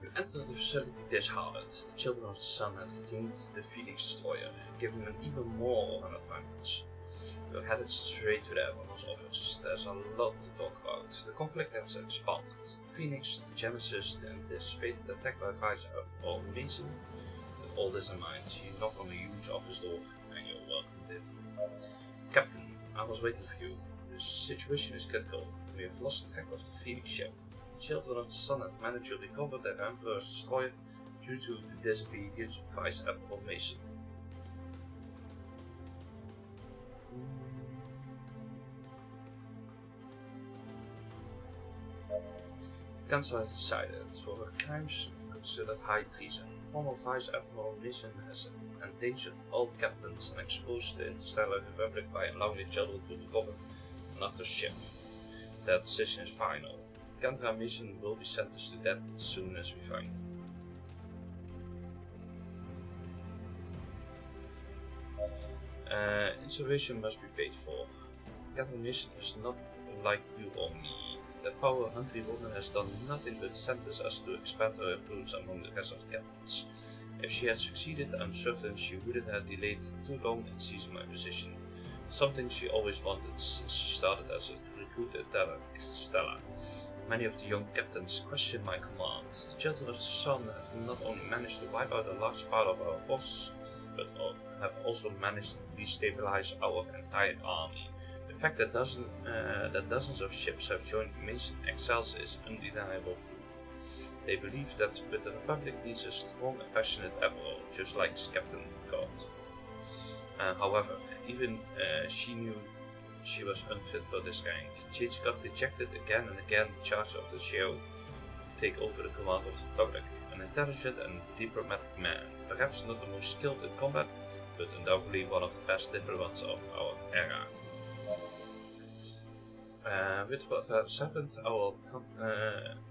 You enter the facility disheartened. The children of the sun have regained the Phoenix Destroyer, giving them even more of an advantage. You're headed straight to the Admiral's office. There's a lot to talk about. The conflict has expanded. The Phoenix, the Genesis, the anticipated attack by Vice Admiral Mason. With all this in mind, you knock on the huge office door and you're welcomed in. Captain, I was waiting for you. The situation is critical. We have lost track of the Phoenix ship. The children of the sun have managed to recover their Emperor's destroyer due to the disobedience of Vice Admiral Mason. Council has decided for her crimes considered high treason. Former Vice Admiral Mason has endangered all captains and exposed the Interstellar Republic by allowing the children to recover another ship. That decision is final. Kendra Mason will be sentenced to death as soon as we find her. Insurrection must be paid for. Kendra Mason is not like you or me. The power-hungry woman has done nothing but sentence us to expand her influence among the rest of the captains. If she had succeeded, I'm certain she wouldn't have delayed too long in seizing my position. Something she always wanted since she started as a recruit at Stella. Many of the young captains question my commands. The children of the sun have not only managed to wipe out a large part of our forces, but have also managed to destabilize our entire army. The The fact that dozens of ships have joined Mason Exiles is undeniable proof. They believe that but the Republic needs a strong and passionate admiral, just like Captain Picard. However, even she knew she was unfit for this rank. She got rejected again and again the charge of the show to take over the command of the Republic. An intelligent and diplomatic man, perhaps not the most skilled in combat, but undoubtedly one of the best diplomats of our era. With what has happened,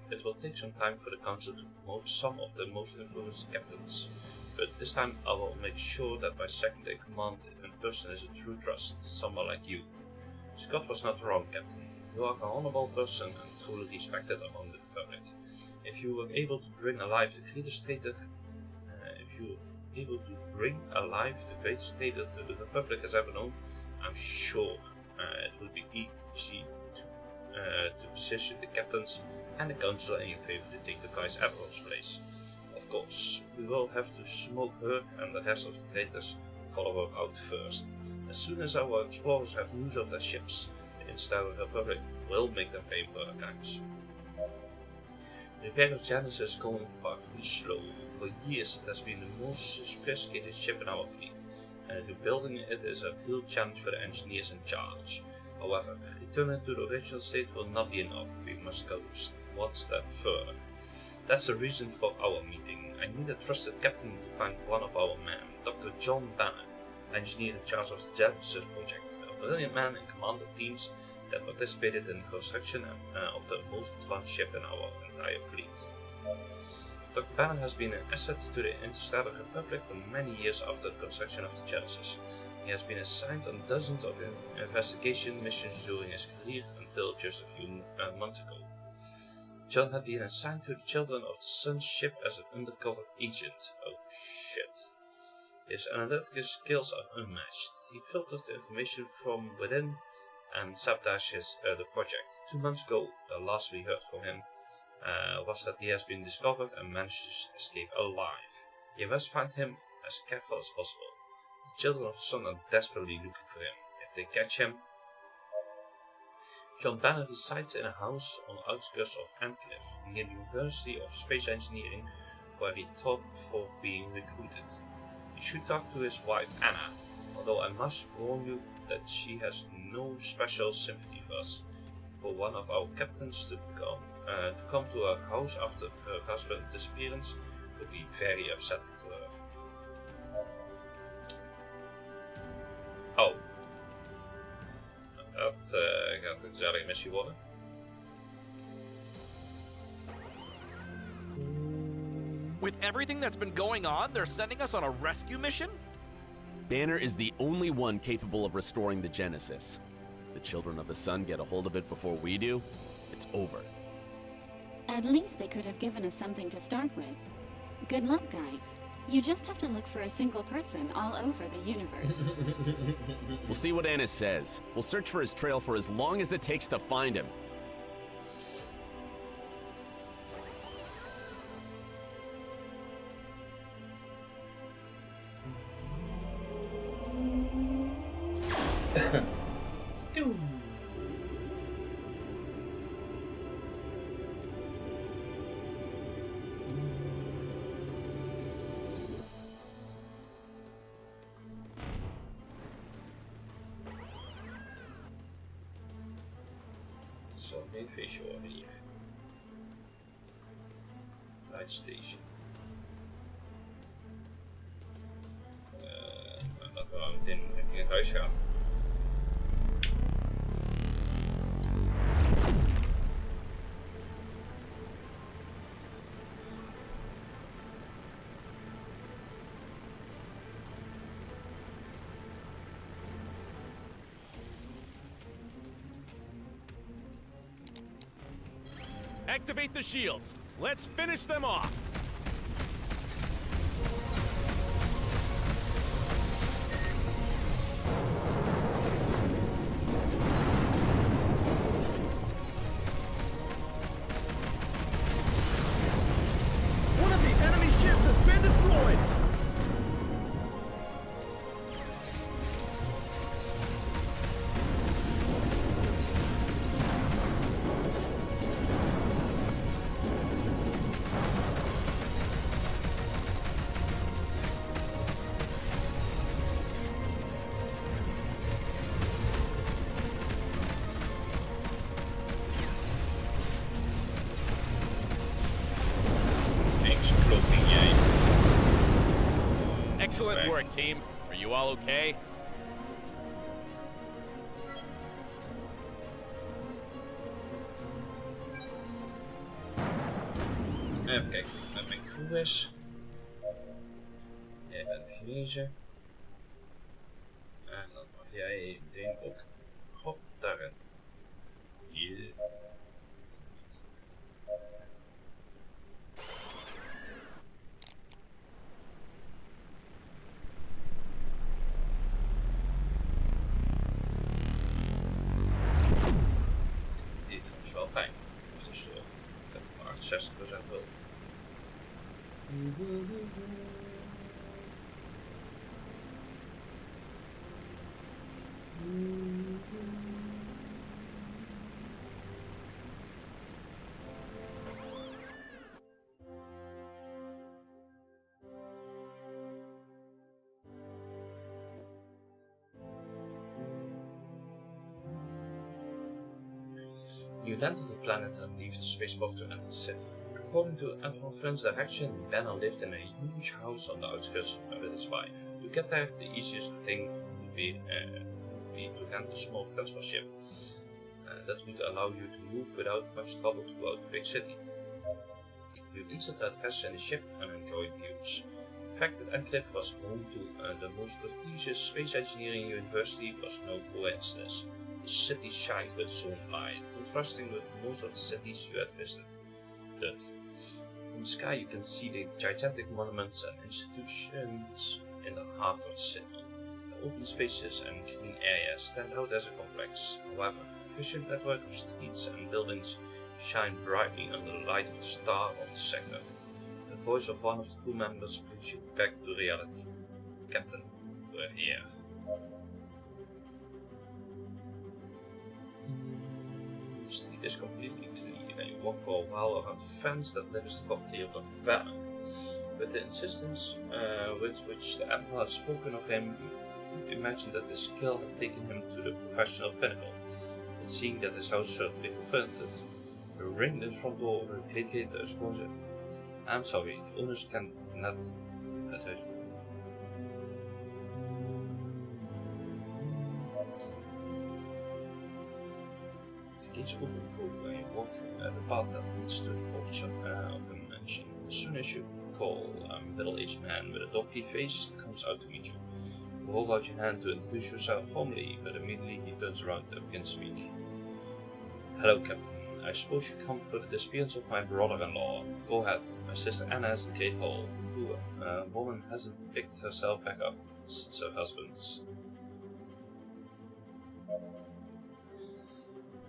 it will take some time for the Council to promote some of the most influential captains, but this time I will make sure that my second in command in person is a true trust, someone like you. Scott was not wrong, Captain. You are an honorable person and truly respected among the Republic. If you were able to bring alive the greatest traitor, the Republic has ever known, I'm sure it would be easy to position the captains and the council in your favor to take the Vice Admiral's place. Of course, we will have to smoke her and the rest of the traitors follow her out first. As soon as our explorers have news of their ships, the Interstellar Republic will make them pay for their crimes. The repair of Genesis is going partly slow. For years it has been the most sophisticated ship in our fleet, and rebuilding it is a real challenge for the engineers in charge. However, returning to the original state will not be enough. We must go one step further. That's the reason for our meeting. I need a trusted captain to find one of our men, Dr. John Banner, engineer in charge of the Genesis project, a brilliant man in command of teams that participated in the construction of the most advanced ship in our entire fleet. Dr. Banner has been an asset to the Interstellar Republic for many years after the construction of the Genesis. He has been assigned on dozens of investigation missions during his career until just a few months ago. John had been assigned to the Children of the Sun's ship as an undercover agent. Oh shit. His analytical skills are unmatched. He filtered the information from within and sabotaged the project. 2 months ago, the last we heard from him was that he has been discovered and managed to escape alive. You must find him as careful as possible. The Children of the Sun are desperately looking for him. If they catch him... John Banner resides in a house on the outskirts of Antcliff, near the University of Space Engineering, where he taught before being recruited. You should talk to his wife Anna, although I must warn you that she has no special sympathy for us. For one of our captains to come to her house after her husband's disappearance would be very upsetting to her. Oh. Dat gaat een gezellige missie worden. With everything that's been going on, they're sending us on a rescue mission? Banner is the only one capable of restoring the Genesis. If the Children of the Sun get a hold of it before we do, it's over. At least they could have given us something to start with. Good luck, guys. You just have to look for a single person all over the universe. We'll see what Annis says. We'll search for his trail for as long as it takes to find him. Geen feestje worden hier. Light station. Laten we nou meteen richting het huis gaan. Activate the shields. Let's finish them off. One of the enemy ships has been destroyed. Good work, team. Are you all okay? Even kijken wat mijn crew is. Jij bent genezen. En dan mag jij meteen ook hop daarin. Hier. Dit is wel pijn. Dus ik heb maar 60% wil. You land on the planet and leave the spaceport to enter the city. According to Admiral Flynn's direction, Banner lived in a huge house on the outskirts with his wife. To get there, the easiest thing would be to rent a small transport ship. That would allow you to move without much trouble throughout the big city. You insert the address in the ship and enjoy views. The fact that Enclave was home to the most prestigious space engineering university was no coincidence. The city shined with its own light, contrasting with most of the cities you had visited. From the sky you can see the gigantic monuments and institutions in the heart of the city. The open spaces and green areas stand out as a complex. However, a efficient network of streets and buildings shine brightly under the light of the star of the sector. The voice of one of the crew members brings you back to reality. Captain, we're here. The street is completely clear and you walk for a while around the fence that limits the property of the Banner. With the insistence with which the Admiral had spoken of him, you could imagine that his skill had taken him to the professional pinnacle. But seeing that his house certainly frequented, a ring in the front door with a great gate is going. I'm sorry, the owners cannot het huis. The gates open for you when you walk the path that leads to the porch of the mansion. As soon as you call, a middle-aged man with a donkey face comes out to meet you. You hold out your hand to introduce yourself formally, but immediately he turns around and begins to speak. Hello, Captain. I suppose you come for the disappearance of my brother-in-law. Go ahead. My sister Anna is in the Great Hall. The woman hasn't picked herself back up since her husband's.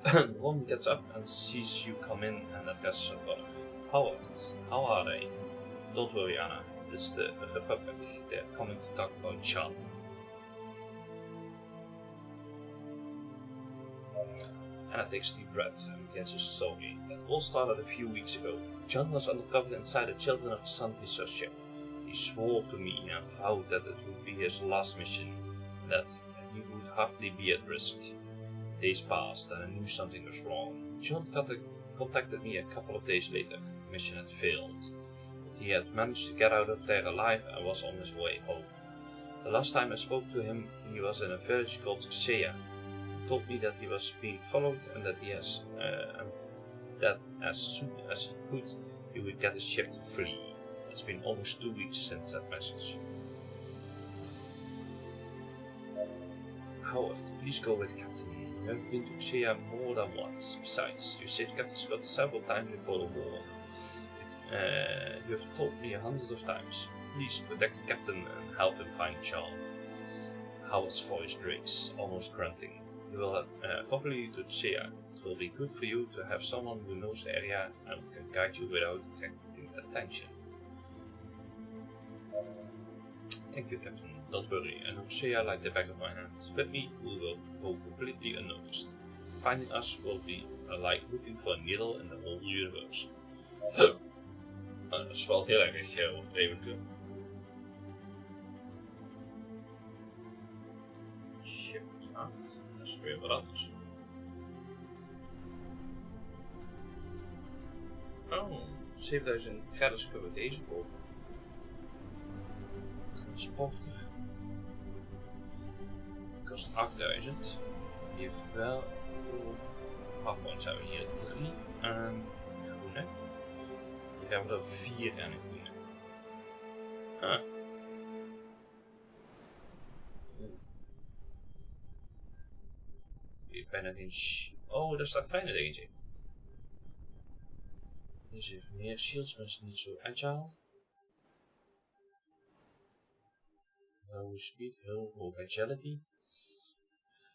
The woman gets up and sees you come in and addresses her brother. Howard, how are they? Don't worry, Anna. It's the Republic. They're coming to talk about John. Anna takes a deep breath and begins her story. It all started a few weeks ago. John was undercover inside the Children of the Sun research ship. He swore to me and vowed that it would be his last mission, and that he would hardly be at risk. Days passed and I knew something was wrong. John contacted me a couple of days later. The mission had failed, but he had managed to get out of there alive and was on his way home. The last time I spoke to him, he was in a village called Xea. He told me that he was being followed and that that as soon as he could, he would get his ship to flee. It's been almost 2 weeks since that message. Howard, please go with Captain. You have been to Xea more than once. Besides, you saved Captain Scott several times before the war. You have told me hundreds of times. Please protect the Captain and help him find John. Howard's voice breaks, almost grunting. He will accompany you to Xea. It will be good for you to have someone who knows the area and can guide you without attracting attention. Thank you, Captain. Don't worry, I know Xea like the back of my hand. With me, we will go completely unnoticed. Finding us will be like looking for a needle in the whole universe. Dat is wel heel erg overdreven. Shit, dat is weer wat anders. Oh, 7000 credits kunnen we deze kopen. Transporter. kost 8000. Die heeft wel... Hardpoints hebben we hier 3 aan groene. Hier hebben we er 4 aan groene. Ah. Hier bijna geen... Oh, daar staat bijna eentje. Deze heeft meer shields, maar is niet zo agile. Low speed, heel hoog agility.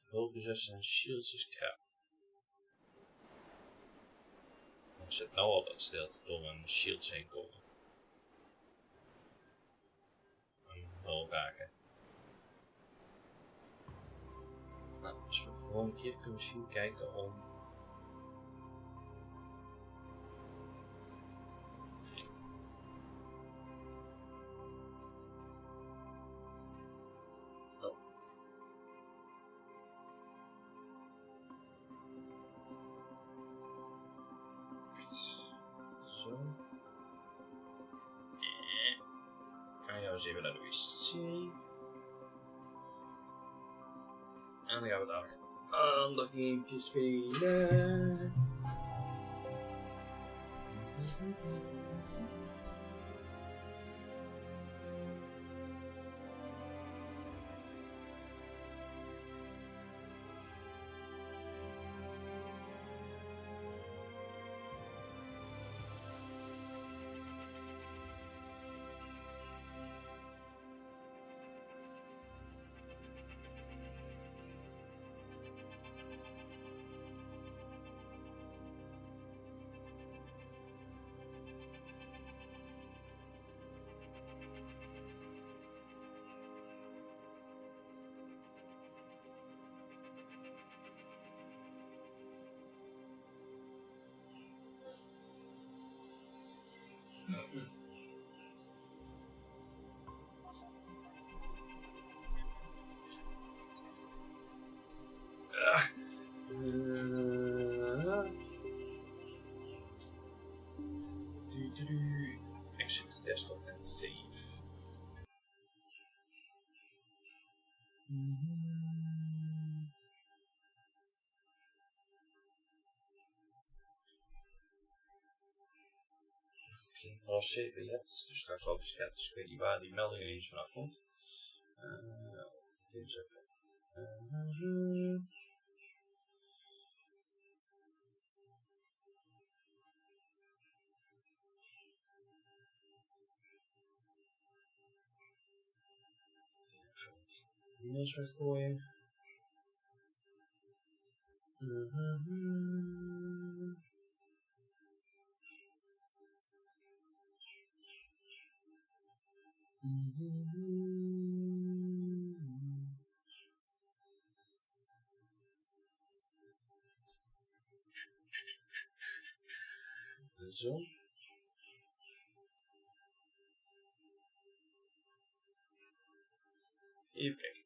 Hulpbezus en shields is crap. Ik zit nou altijd stil door mijn shields heen komen. En wel raken. Nou, dus voor de volgende keer kunnen we misschien kijken om... Dus even naar de wc. En dan gaan we daar ander gamepje spelen. Exit desktop and save. Half 7, ja, het is dus straks al geschat, dus ik weet niet waar die melding eens vanaf komt. Dit is even. E-mails weggooien. Zo. Even kijken.